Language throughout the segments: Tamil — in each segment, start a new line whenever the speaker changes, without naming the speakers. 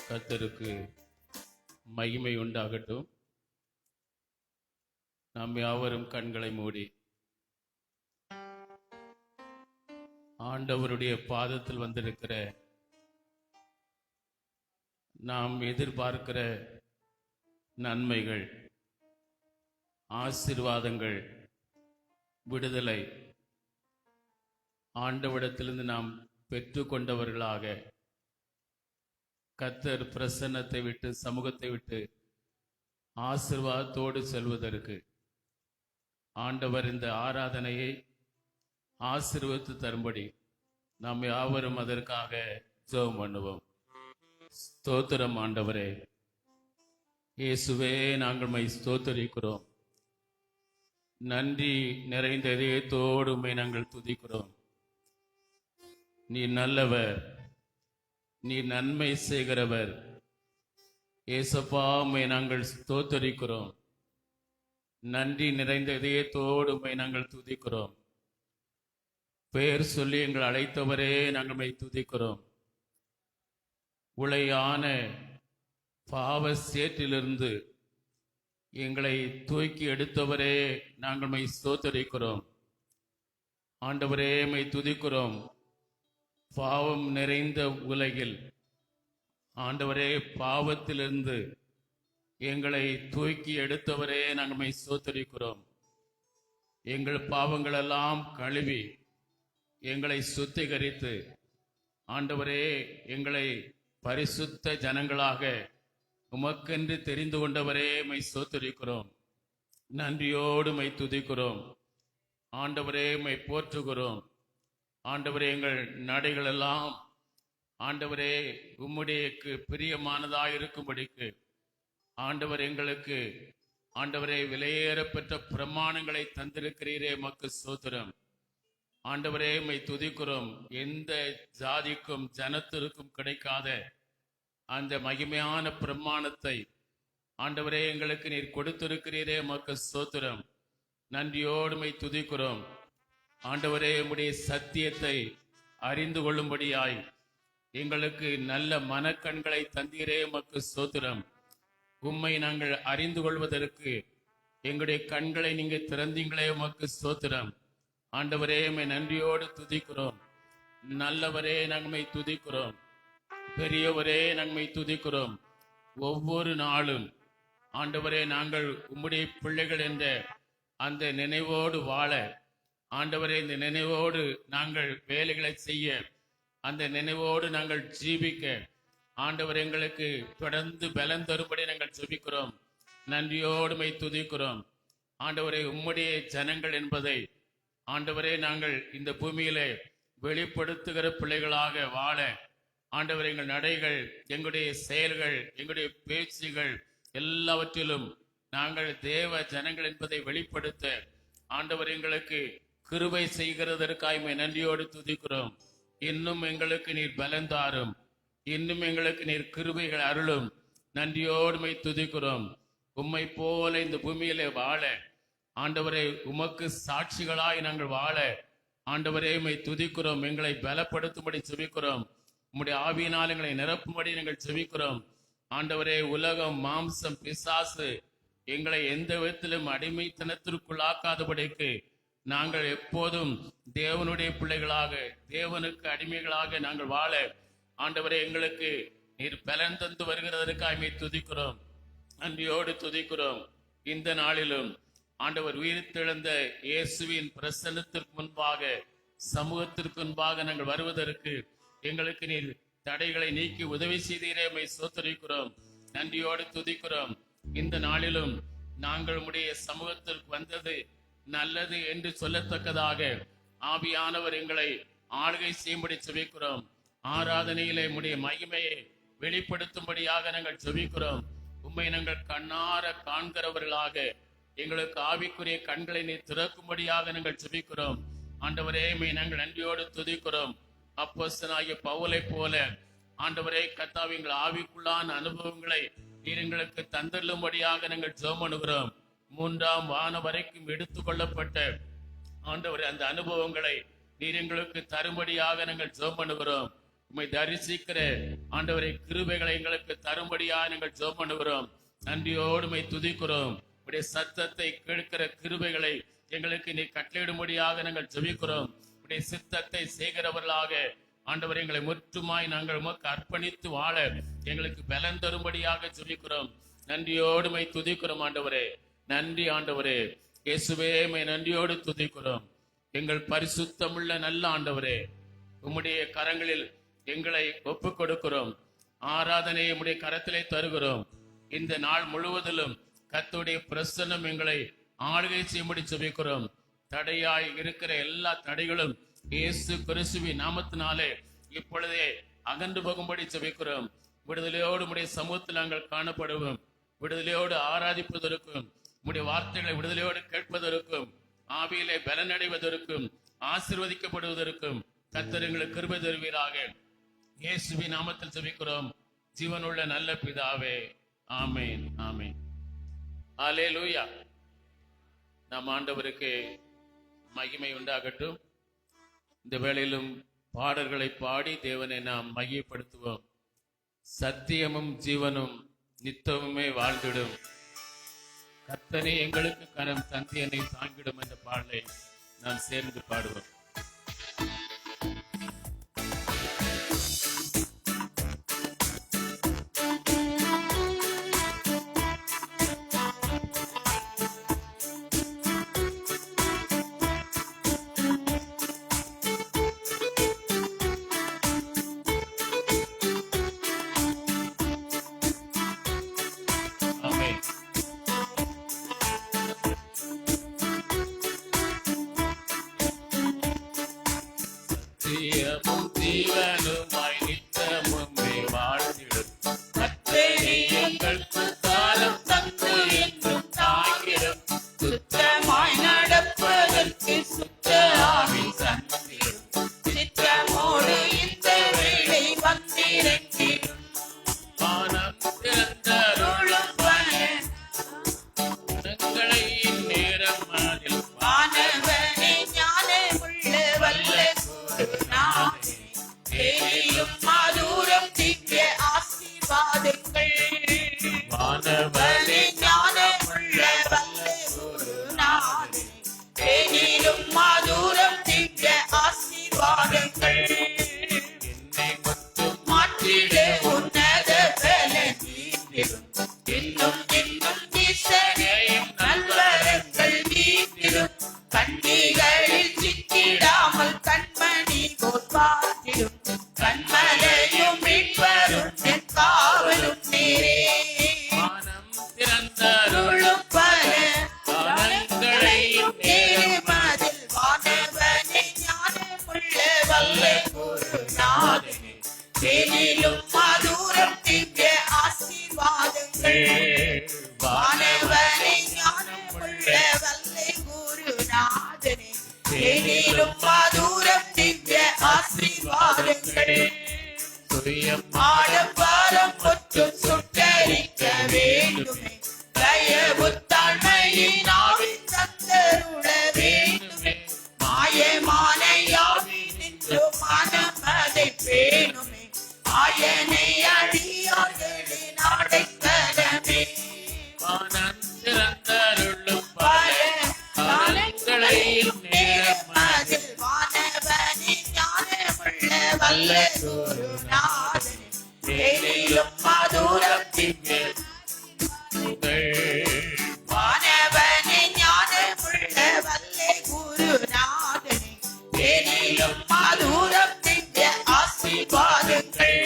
கர்த்தருக்கு மகிமை உண்டாகட்டும். நாம் யாவரும் கண்களை மூடி ஆண்டவருடைய பாதத்தில் வந்திருக்கிற நாம் எதிர்பார்க்கிற நன்மைகள், ஆசீர்வாதங்கள், விடுதலை ஆண்டவரிடத்திலிருந்து நாம் பெற்றுக்கொண்டவர்களாக கர்த்தர் பிரசன்னத்தை விட்டு, சமூகத்தை விட்டு ஆசீர்வாதத்தோடு செல்வதற்கு ஆண்டவர் இந்த ஆராதனையை ஆசீர்வதித்து தரும்படி நாம் யாவரும் அதற்காக ஜெபம் பண்ணுவோம். ஸ்தோத்திரம் ஆண்டவரே, இயேசுவே, நாங்கள் மை ஸ்தோத்தரிக்கிறோம். நன்றி நிறைந்த இதயத்தோடு உம்மை நாங்கள் துதிக்கிறோம். நீ நல்லவர், நீ நன்மை செய்கிறவர். ஏசப்பா, உம்மை நாங்கள் ஸ்தோத்தரிக்கிறோம். நன்றி நிறைந்த இதயத்தோடு உம்மை நாங்கள் துதிக்கிறோம். பெயர் சொல்லி எங்கள் அழைத்தவரே, நாங்கள் உம்மை துதிக்கிறோம். உளையான பாவ சேற்றிலிருந்து எங்களை தூக்கி எடுத்தவரே, நாங்கள் உம்மை ஸ்தோத்தரிக்கிறோம். ஆண்டவரே, உம்மை துதிக்கிறோம். பாவம் நிறைந்த உலகில் ஆண்டவரே, பாவத்திலிருந்து எங்களை தூக்கி எடுத்தவரே, நாங்கள் உம்மை ஸ்தோத்தரிக்கிறோம். எங்கள் பாவங்களெல்லாம் கழுவி எங்களை சுத்திகரித்து ஆண்டவரே, எங்களை பரிசுத்த ஜனங்களாக உமக்கென்று தெரிந்து கொண்டவரே, உம்மை ஸ்தோத்தரிக்கிறோம். நன்றியோடு உம்மை துதிக்கிறோம். ஆண்டவரே, உம்மை போற்றுகிறோம். ஆண்டவரே, எங்கள் நடைகள் எல்லாம் ஆண்டவரே உம்முடையக்கு பிரியமானதாக இருக்கும்படிக்கு ஆண்டவர் எங்களுக்கு ஆண்டவரே விலையேறப்பெற்ற பிரமாணங்களை தந்திருக்கிறீரே, உமக்கு ஸ்தோத்திரம். ஆண்டவரே, உம்மை துதிக்கிறோம். எந்த ஜாதிக்கும் ஜனத்திற்கும் கிடைக்காத அந்த மகிமையான பிரமாணத்தை ஆண்டவரே எங்களுக்கு நீர் கொடுத்திருக்கிறீரே, உமக்கு ஸ்தோத்திரம். நன்றியோடு உம்மை துதிக்கிறோம். ஆண்டவரே, உம்முடைய சத்தியத்தை அறிந்து கொள்ளும்படியாய் எங்களுக்கு நல்ல மனக்கண்களை தந்தீரே, உமக்கு ஸ்தோத்திரம். உம்மை நாங்கள் அறிந்து கொள்வதற்கு எங்களுடைய கண்களை நீங்க திறந்தீங்களே, உமக்கு ஸ்தோத்திரம். ஆண்டவரே, உம்மை நன்றியோடு துதிக்கிறோம். நல்லவரே, நாங்கள் துதிக்கிறோம். பெரியவரே, நாங்கள் துதிக்கிறோம். ஒவ்வொரு நாளும் ஆண்டவரே, நாங்கள் உம்முடைய பிள்ளைகள் என்ற அந்த நினைவோடு வாழ ஆண்டவரே, இந்த நினைவோடு நாங்கள் வேலைகளை செய்ய, அந்த நினைவோடு நாங்கள் ஜீவிக்க ஆண்டவர் எங்களுக்கு தொடர்ந்து பலன் தரும்படி நாங்கள் ஜெபிக்கிறோம். நன்றியோடு உம்மை துதிக்கிறோம். ஆண்டவரே, உம்முடைய ஜனங்கள் என்பதை ஆண்டவரே நாங்கள் இந்த பூமியிலே வெளிப்படுத்துகிற பிள்ளைகளாக வாழ ஆண்டவர் எங்கள் நடைகள், எங்களுடைய செயல்கள், எங்களுடைய பேச்சுகள் எல்லாவற்றிலும் நாங்கள் தேவ ஜனங்கள் என்பதை வெளிப்படுத்த ஆண்டவர் எங்களுக்கு கிருபை செய்கிறதற்காய் உம்மை நன்றியோடு துதிக்கிறோம். இன்னும் எங்களுக்கு நீர் பலன் தாரும். இன்னும் எங்களுக்கு நீர் கிருபைகள் அருளும். நன்றியோடு உம்மை துதிக்கிறோம். உம்மை போல இந்த பூமியிலே வாழ ஆண்டவரே, உமக்கு சாட்சிகளாய் நாங்கள் வாழ ஆண்டவரே உம்மை துதிக்கிறோம். எங்களை பலப்படுத்தும்படி செபிக்கிறோம். உம்முடைய ஆவியினால் எங்களை நிரப்பும்படி நாங்கள் செபிக்கிறோம். ஆண்டவரே, உலகம், மாம்சம், பிசாசு எங்களை எந்த விதத்திலும் அடிமைத்தனத்திற்குள்ளாக்காதபடிக்கு நாங்கள் எப்போதும் தேவனுடைய பிள்ளைகளாக, தேவனுக்கு அடிமைகளாக நாங்கள் வாழ ஆண்டவரே எங்களுக்கு நீர் பலன் தந்து வருகிறதற்காக உம்மை துதிக்கிறோம். நன்றியோடு துதிக்கிறோம். இந்த நாளிலும் ஆண்டவர் உயிர்த்தெழுந்த இயேசுவின் பிரசன்னத்திற்கு முன்பாக, சமூகத்திற்கு முன்பாக நாங்கள் வருவதற்கு எங்களுக்கு நீர் தடைகளை நீக்கி உதவி செய்தீரே, உம்மை ஸ்தோத்திரிக்கிறோம். நன்றியோடு துதிக்கிறோம். இந்த நாளிலும் நாங்கள் உம்முடைய சமூகத்திற்கு வந்தது நல்லது என்று சொல்லத்தக்கதாக ஆவியானவர் எங்களை ஆளுகை செய்யும்படி செபிக்கிறோம். ஆராதனையிலே உம்முடைய மகிமையை வெளிப்படுத்தும்படியாக நாங்கள் செபிக்கிறோம். உம்மை நாங்கள் கண்ணார காண்கிறவர்களாக எங்களுக்கு ஆவிக்குரிய கண்களை நீர் திறக்கும்படியாக நாங்கள் செபிக்கிறோம். ஆண்டவரே, உம்மை நாங்கள் நன்றியோடு துதிக்கிறோம். அப்போஸ்தலனாகிய பவுலை போல ஆண்டவரே கர்த்தாவே, எங்கள் ஆவிக்குள்ளான அனுபவங்களை நீர் எங்களுக்கு தந்தள்ளும்படியாக நாங்கள் ஜெபம் பண்ணுகிறோம். 3ஆம் வானம் வரைக்கும் எடுத்துக்கொள்ளப்பட்ட ஆண்டவரே அந்த அனுபவங்களை நீர் எங்களுக்கு தரும்படியாக நாங்கள் ஜெபம் பண்ணுகிறோம். உம்மை தரிசிக்கிற ஆண்டவரை கிருபைகளை எங்களுக்கு தரும்படியா நாங்கள் ஜெபம் பண்ணுகிறோம். நன்றியோடு உம்மை துதிக்கிறோம். உடைய சத்தத்தை கேட்கிற கிருபைகளை எங்களுக்கு நீ கட்டளையிடும்படியாக நாங்கள் ஜெபிக்கிறோம். உடைய சித்தத்தை செய்கிறவர்களாக ஆண்டவரை எங்களை முற்றுமாய் நாங்கள் உமக்கு அர்ப்பணித்து வாழ எங்களுக்கு பலன் தரும்படியாக ஜெபிக்கிறோம். நன்றியோடு உம்மை துதிக்கிறோம் ஆண்டவரே. நன்றி ஆண்டவரே. இயேசுவே உம்மை நன்றியோடு துதிக்கிறோம். எங்கள் பரிசுத்தமுள்ள நல்ல ஆண்டவரே, உம்முடைய கரங்களில் எங்களை ஒப்புக் கொடுக்கிறோம். ஆராதனையை உம்முடைய கரத்திலே தருகிறோம். இந்த நாள் முழுவதிலும் கர்த்தருடைய பிரசன்னம் எங்களை ஆளுகை செய்யும்படி ஜெபிக்கிறோம். தடையாய் இருக்கிற எல்லா தடைகளும் இயேசு கிறிஸ்துவின் நாமத்தினாலே இப்பொழுதே அகன்று போகும்படி ஜெபிக்கிறோம். விடுதலையோடு உம்முடைய சமூகத்தில் நாங்கள் காணப்படுவோம். விடுதலையோடு ஆராதிப்பதற்கும் உம்முடைய வார்த்தைகளை விடுதலையோடு கேட்பதற்கும் ஆவியிலே பலனடைவதற்கும் ஆசீர்வதிக்கப்படுவதற்கும் கர்த்தர் எங்களுக்கு கிருபை தருவீராக. இயேசுவின் நாமத்தில் ஜெபிக்கிறோம் ஜீவனுள்ள நல்ல பிதாவே. ஆமென், ஆமென். அல்லேலூயா. நம் ஆண்டவருக்கு மகிமை உண்டாகட்டும். இந்த வேளையிலும் பாடல்களை பாடி தேவனை நாம் மகிமைப்படுத்துவோம். சத்தியமும் ஜீவனும் நித்தமுமே வாழ்ந்திடும், கர்த்தனே எங்களுக்கு கரம் தந்தி என்னை தாங்கிடும் என்ற பாடலை நாம் சேர்ந்து பாடுவோம். சத்தியமும் ஜீவனுமாய் நித்தமுமே வாழ்ந்திடும், கர்த்தனே எங்களுக்கு காலம் தந்து என்றும் தாங்கிடும், சுத்தமாய் நடப்பதற்கு சுத்த ஆவி தந்திடும், சித்தமோடு இந்த வேளை வந்திருக்கிறோம். வானம் திறந்தருளும் பலன்களை இந்நேரம் அதில் வானவனே ஞானமுள்ள வல்ல மாதூரம் திவ்ய ஆசீர்வாதங்கள். வானவனே ஞானமுள்ள வல்ல குருநாதனே, தேனிலும் மாதூரம் திவ்ய ஆசீர்வாதங்கள். என்னை மட்டும் மாற்றிட உன்னத பலன் நீந்திடும், இன்னும் இன்னும் திசையும் நல்வரங்கள் நீந்திடும், கண்ணிகளில் சிக்கிடாமல் கண்மணி போற்பாட்டிடும், கண்மலையும் மீட்பரும் காவலும் நீரே. வானம் திறந்தருளும் பலன்களையும் நேர்மதில் வானவனே ஞானமுள்ள வல்ல குருநாதனே, தேனிலும் மாதூரம் திவ்ய ஆசீர்வாதங்கள். வானவனே ஞானமுள்ள வல்ல குருநாதனே, தேனிலும் மாதூரம் திவ்ய ஆசீர்வாதங்கள். ஆடப்பாரம் ஒற்றும் சுட்டரிக்க வேண்டுமே, தயவு தாழ்மையின் ஆவி தந்தருள வேண்டுமே, மாயமான யாவி நின்று மனம் அதை பேணுமே, ஆயனை அழியார்களின் அடைக்கலமே. வானம் திறந்தருளும் பலன்களையும் நேர்மதில் வானவனே ஞானமுள்ள வல்ல குருநாதனே, தேனிலும் மாதூரம் திவ்ய வானவனே ஞானமுள்ள வல்ல குருநாதனே, தேனிலும் மாதூரம் திவ்ய ஆசீர்வாதங்கள்.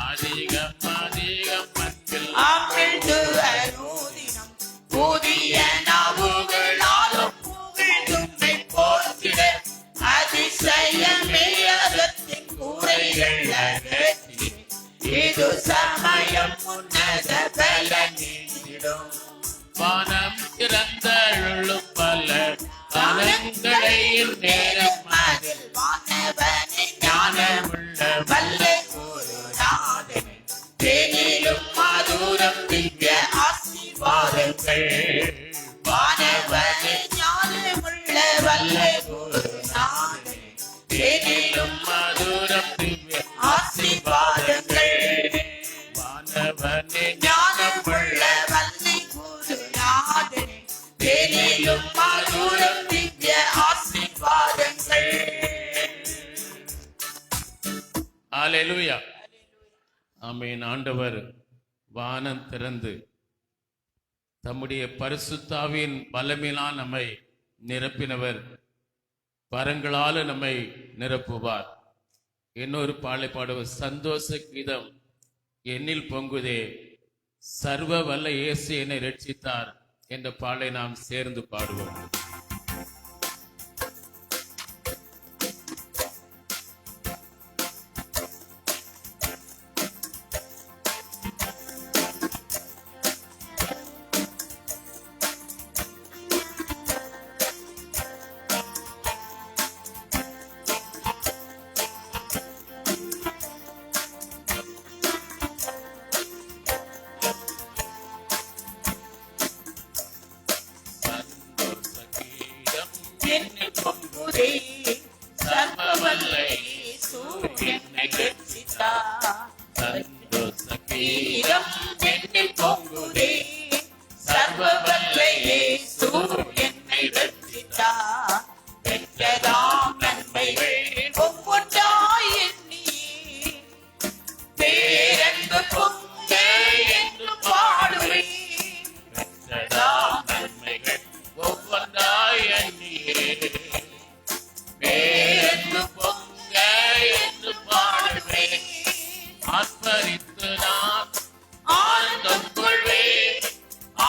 அதிகம் அதிகம் அன்பில் அமிழ்ந்து அனுதினம் புதிய நாவுகளாலும் புகழ்ந்தும்மை போற்றிட, அதிசயமே அகத்தின் கூரைகள் அகற்றி, இது சமயம் உன்னத பலன் நீந்திடும். வானம் திறந்தருளும் பல பலன்களையும் நேரம் அதில் வானவனே ஞானமுள்ள வல்ல குருநாதனே, தேனிலும் மாதூரம் திவ்ய ஆசீர்வாதங்கள். வானவனே ஞானமுள்ள வல்ல குருநாதனே, தேனிலும் மாதூரம் திவ்ய தேவனே
ஞானமுள்ள வல்லை குருநாதனே, வேலிலும் மாதூரம் திவ்ய ஆசீர்வாதங்கள்.
அல்லேலூயா. ஆமென். ஆண்டவர் வானம் திறந்து தம்முடைய பரிசுத்தாவின் பலமினால் நம்மை நிரப்பினவர், வரங்களால நம்மை நிரப்புவார். இன்னொரு பாடலை பாடுவர். சந்தோஷ கீதம் என்னில் பொங்குதே, சர்வ வல்ல இயேசு என்னை ரட்சித்தார் என்ற பாடலை நாம் சேர்ந்து பாடுவோம்.
என்னில் பொங்குதே, சர்வ வல்ல இயேசு என்னை ரட்சித்தார்.
சந்தோஷ
கீதம் என்னில் பொங்குதே, சர்வ வல்ல இயேசு என்னை ரட்சித்தார். பெற்றதாம் நன்மைகள் ஒவ்வொன்றாய் எண்ணியே, பேரன்பு பொங்க என்று பாடுவேன்.
பெற்றதாம் நன்மைகள் ஒவ்வொன்றாய் எண்ணியே, பேரன்பு பொங்க என்று பாடுவேன். ஆர்ப்பரித்து நான் ஆனந்தம் கொள்வேன்,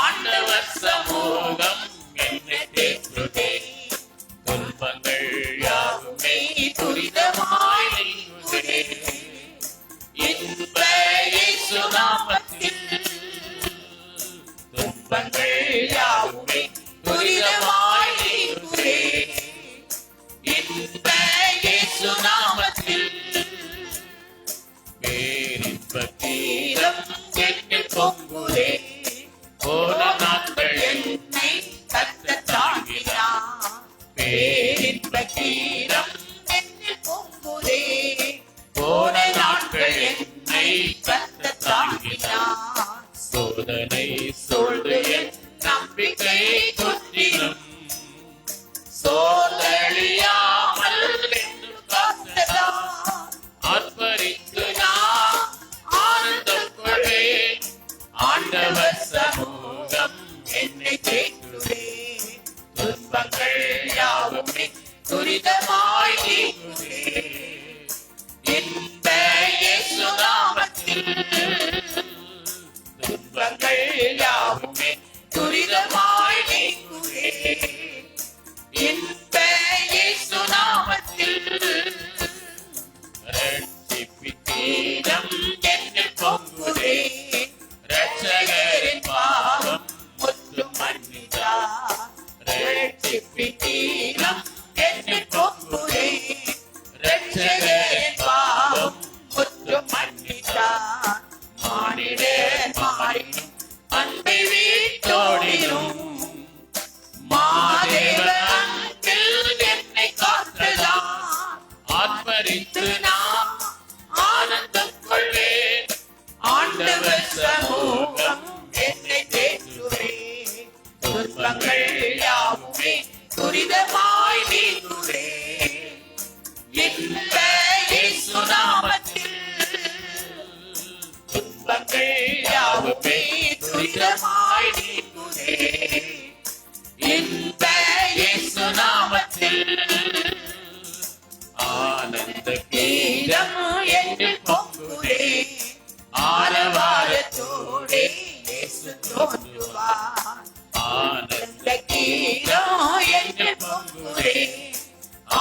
ஆண்டவர் சமூகம் என்னை தேற்றுதே. துன்பங்கள் யாவுமே துரிதமாய் நீங்குதே, இன்ப இயேசு நாமத்தில். துன்பங்கள் யாவுமே துரிதமாய் நீங்குதே, இன்ப இயேசு நாமத்தில். பேரின்ப கீதம் என்னில் பொங்குதே, போன நாட்கள்
என்னை கர்த்தர் தாங்கினார்.
பேரின்ப கீதம்
என்னில் பொங்குதே,
போன நாட்கள் என்னை
கர்த்தர் தாங்கினார்.
சோதனை சூழ்ந்து என் நம்பிக்கை தொற்றிலும் சோதழியாமல் என்று காத்ததால் ஆர்ப்பரித்து நான் ஆனந்தம் கொள்வேன். ஆண்டவர் சமூகம் என்னை தேற்றுதே. துன்பங்கள் யாவுமே துரிதமாய் நீங்குதே, இன்ப இயேசு நாமத்தில். துன்பங்கள் யாவுமே துரிதமாய் நீங்குதே, இன்ப இயேசு நாமத்தில். ரட்சிப்பின் கீதம் என்னில் பொங்குதே, இரட்சகரின் பாவம் முற்றும் மன்னித்தார். ரட்சிப்பின் கீதம் என்னில் பொங்குதே, இரட்சகரின் பாவம் முற்றும் மன்னித்தார். மானிடர் மாறினும் அன்பை வீட்டோடினும், மாதேவ அன்பில் என்னை காத்ததால் ஆர்ப்பரித்து நான் ஆனந்தம் கொள்வேன். ஆண்டவர் சமூகம் என்னை தேற்றுதே. துன்பங்கள் யாவுமே துரிதமாய் நீங்குதே, இன்ப இயேசு நாமத்தில். துன்பங்கள் யாவுமே துரிதமாய் நீங்குதே, இன்ப இயேசு நாமத்தில். ஆனந்த கீதம் என்னில் பொங்குதே, ஆரவாரத்தோடே இயேசு தோன்றுவார். ஆனந்த கீதம் என்னில் பொங்குதே,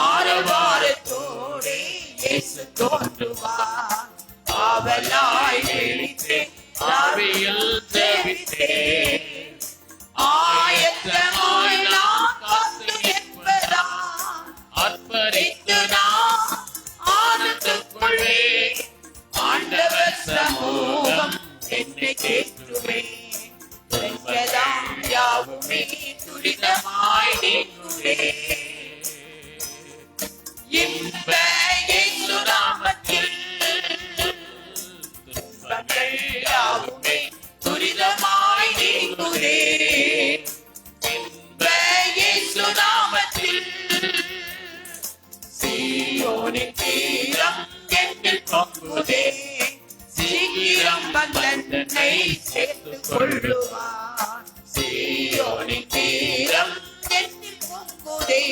ஆரவாரத்தோடே இயேசு தோன்றுவார். ஆவலாய் விழித்தேன், ஆவியில் ஜெபித்தேன், ஆயத்தமாய் நான் காத்து நிற்பதால் ஆர்ப்பரித்து நான் ஆனந்தம் கொள்வேன். ஆண்டவர் சமூகம் என்னை தேற்றுவேன். துன்பம் யாவுமே துரிதமாய் நீங்குதே, இன்ப இயேசு நாமத்தில். துன்பங்கள் யாவுமே
பொங்குதே சீக்கிரம் வந்தன்னை சேர்த்துக் கொள்ளுவார் சீயோனின் தீரம் என்னில் பொங்குதே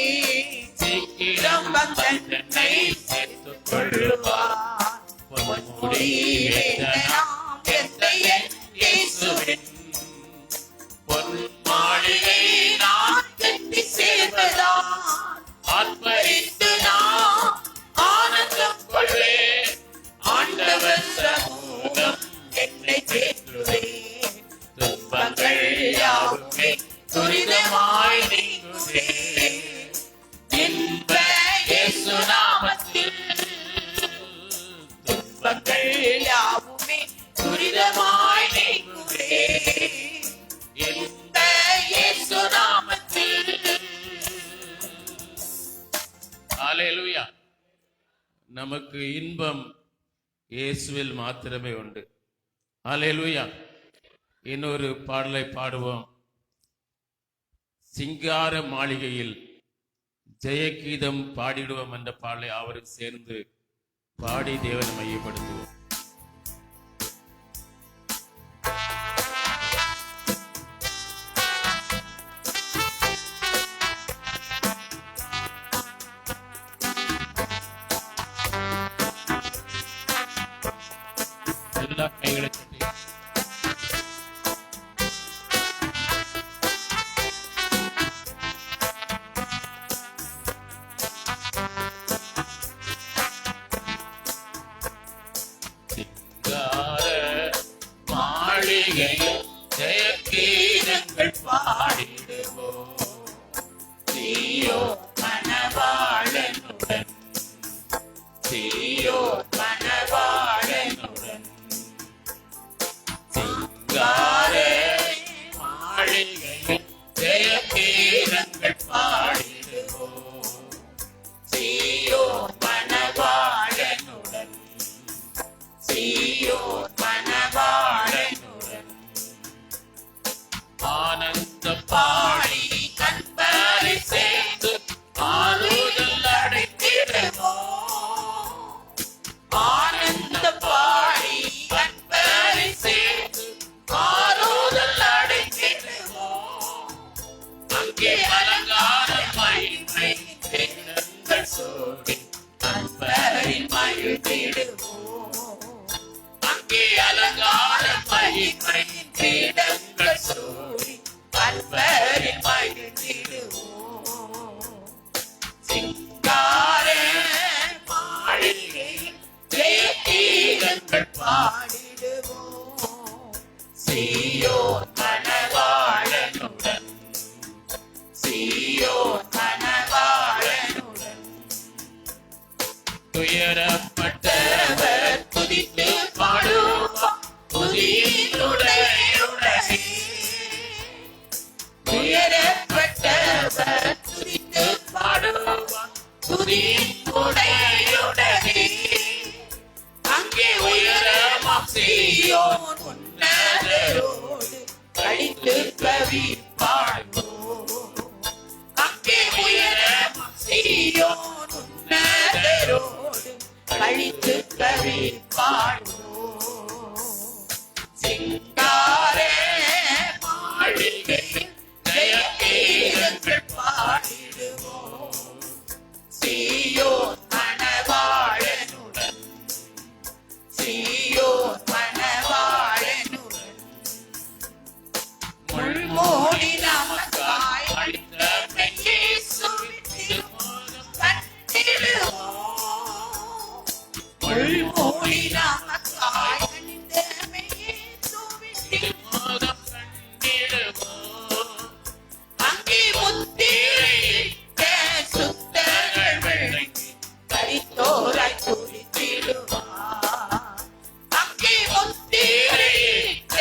சீக்கிரம் வந்தன்னை சேர்த்துக் கொள்ளுவார் பொன்முடியேற்றலாம் எந்தை என் இயேசுவின் பொன் மாளிகை நான் கட்டி சேர்வதான் ஆத்மரித்து நான் ஆனந்தம் கொள்வேன் ஆண்டவர் சமூகம் என்னை சேர்த்துவே துன்பங்கள் யாவுமே துரிதமாய் நீங்குதே இன்ப இயேசு நாமத்தில் துன்பங்கள் யாவுமே துரிதமாய் நீங்குதே இன்ப இயேசு நாமத்தில்.
ஹல்லேலூயா. நமக்கு இன்பம் இயேசுவில் மாத்திரமே உண்டு. ஹல்லேலூயா. இன்னொரு பாடலை பாடுவோம். சிங்கார மாளிகையில் ஜெயகீதம் பாடிடுவோம் என்ற பாடலை அவருக்கு சேர்ந்து பாடி தேவனை மையப்படுத்துவோம். எல்லா கைகளை தட்டி சிங்கார மாளிகையில் ஜெயகீதங்கள் பாடிடுவோம்
சீயோ மணவாளனுடன் சீயோ மணவாளனுடன்
சிங்கார மாளிகையில் ஜெயகீதங்கள் பாடிடுவோம்
சீயோ மணவாளனுடன் சீயோ மணவாளனுடன்
ஆனந்த
பாடி கண்பரை சேர்ந்து ஆறுதல் அடைத்திடுவோம் ஆனந்த பாடி கண்பரை சேர்ந்து ஆறுதல் அடைத்திடுவோம்
அங்கே அலங்கார மகிமை கிரீடங்கள் சூடி
கண்பரில் மகிழ்ந்திடுவோம்
அங்கே அலங்கார மகிமை கிரீடங்கள் சூடி
கண்பரில் மகிழ்ந்திடுவோம்
சிங்கார
மாளிகையில் ஜெயகீதங்கள் பாடிடுவோம் சீயோன் மணவாளனுடன் சீயோன் மணவாளனுடன்
துயரப்பட்டவர் துதித்து பாடுவார் துதியினுடையுடனே
உயரப்பட்டவர் துதித்து பாடுவார் துதியுடையுடனே
அங்கே உயரமாம்
சீயோன் உன்னதரோடு கழித்து கவி பாடுவோம் அங்கே உயரமாம் சீயோன் உன்னதரோடு கழித்து கவி பாடுவோம் சிங்கார மாளிகையில் ஜெயகீதங்கள் பாடிடுவோம் சீயோன் மணவாளனுடன் சீயோன் மணவாளனுடன் முள்மூடி நமக்காய் அளித்த இயேசுவின் திருமுகம் கண்டிடுவோம் முள்மூடி நமக்காய் அளித்த இயேசுவின் திருமுகம்
கண்டிடுவோம்
அங்கே முத்திரையிட்ட சுத்தர்கள் வெள்ளைக்கு கரித்தோராய் துதித்திடுவார் அங்கே முத்திரையிட்ட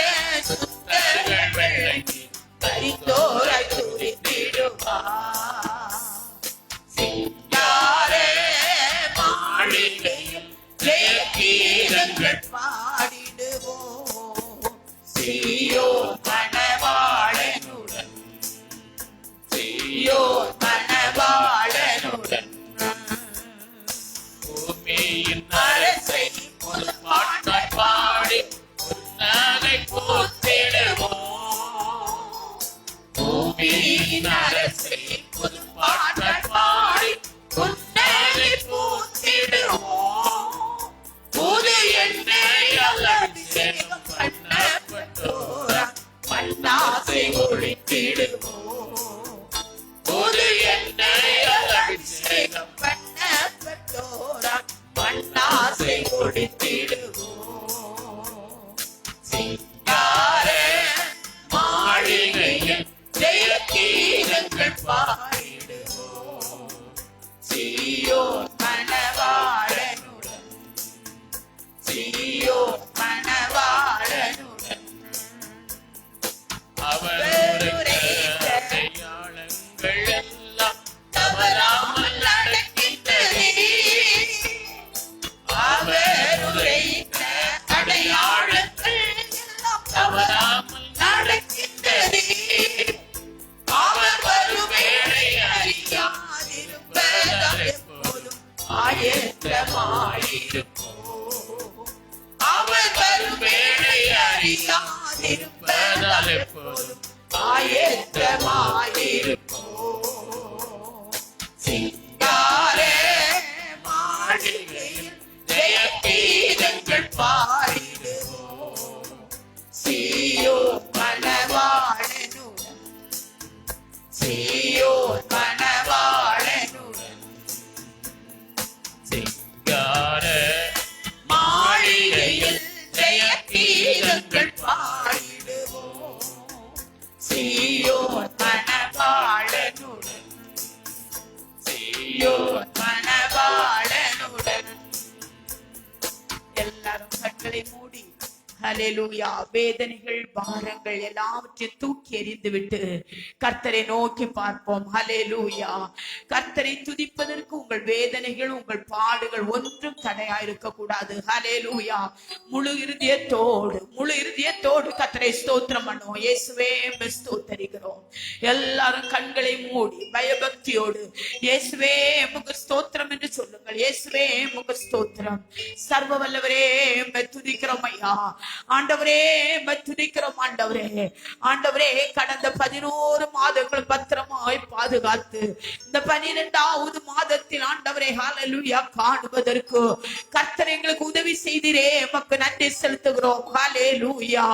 சுத்தர்கள் வெள்ளைக்கு கரித்தோராய் துதித்திடுவார் சிங்கார மாளிகையில் ஜெயகீதங்கள் பாடிடுவோம் சீயோன் மணவாளனுடன் சீயோன் மணவாளனுடன்
பூமியின்
அரசை புது சிங்கார மாளிகையில் ஜெய கீதங்கள் பாடிடுவோம். சீயோன் மணவாளனுடன், சீயோன் மணவாளனுடன்
அவர் உரைத்த அடையாளங்கள் எல்லாம்
தவறாமல் நடக்கின்றதே. அவர் உரைத்த அடையாளங்கள் எல்லாம் தவறாமல் நடக்கின்றதே. அவர் வரும் வேளை அறியாதிருப்பதால் எப்போதும் ஆயத்தமாயிருப்போம். அவர் வரும் வேளை அறியாதிருப்பதால் எப்போதும் ஆயத்தமாயிருப்போம். சிங்கார மாளிகையில் ஜெய கீதங்கள் பாடிடுவோம். சீயோன் மணவாளனுடன், சீயோன் மணவாளனுடன்
சிங்கார
மாளிகையில் ஜெய கீதங்கள் பாடிடுவோம். சீயோன் மணவாளனுடன், சீயோன் மணவாளனுடன். எல்லாரும் கண்களை மூடி ஹல்லேலூயா. வேதனைகள் பாரங்கள் எல்லாவற்றையும் தூக்கி எறிந்து விட்டு கர்த்தரை நோக்கி பார்ப்போம். ஹல்லேலூயா. கர்த்தரை துதிப்பதற்கு உங்கள் வேதனைகள் உங்கள் பாடுகள் ஒன்றும் தடையா இருக்க கூடாது. ஹல்லேலூயா. முழு இருதயத்தோடு கர்த்தரை ஸ்தோத்திரம் பண்ணுவோம். இயேசுவே உம்மை ஸ்தோத்தரிக்கிறோம். எல்லாரும் கண்களை மூடி பயபக்தியோடு இயேசுவே உமக்கு ஸ்தோத்திரம் என்று சொல்லுங்கள். இயேசுவே உமக்கு ஸ்தோத்திரம். சர்வ வல்லவரே உம்மை துதிக்கிறோம் ஐயா. ஆண்டவரே உம்மை துதிக்கிறோம். ஆண்டவரே கடந்த 11 மாதங்கள் பத்திரமாய் பாதுகாத்து இந்த 12வது மாதத்தில் ஆண்டவரே ஹல்லேலூயா காணுவதற்கு கர்த்தர் எங்களுக்கு உதவி செய்தீரே. உமக்கு நன்றி செலுத்துகிறோம். ஹல்லேலூயா.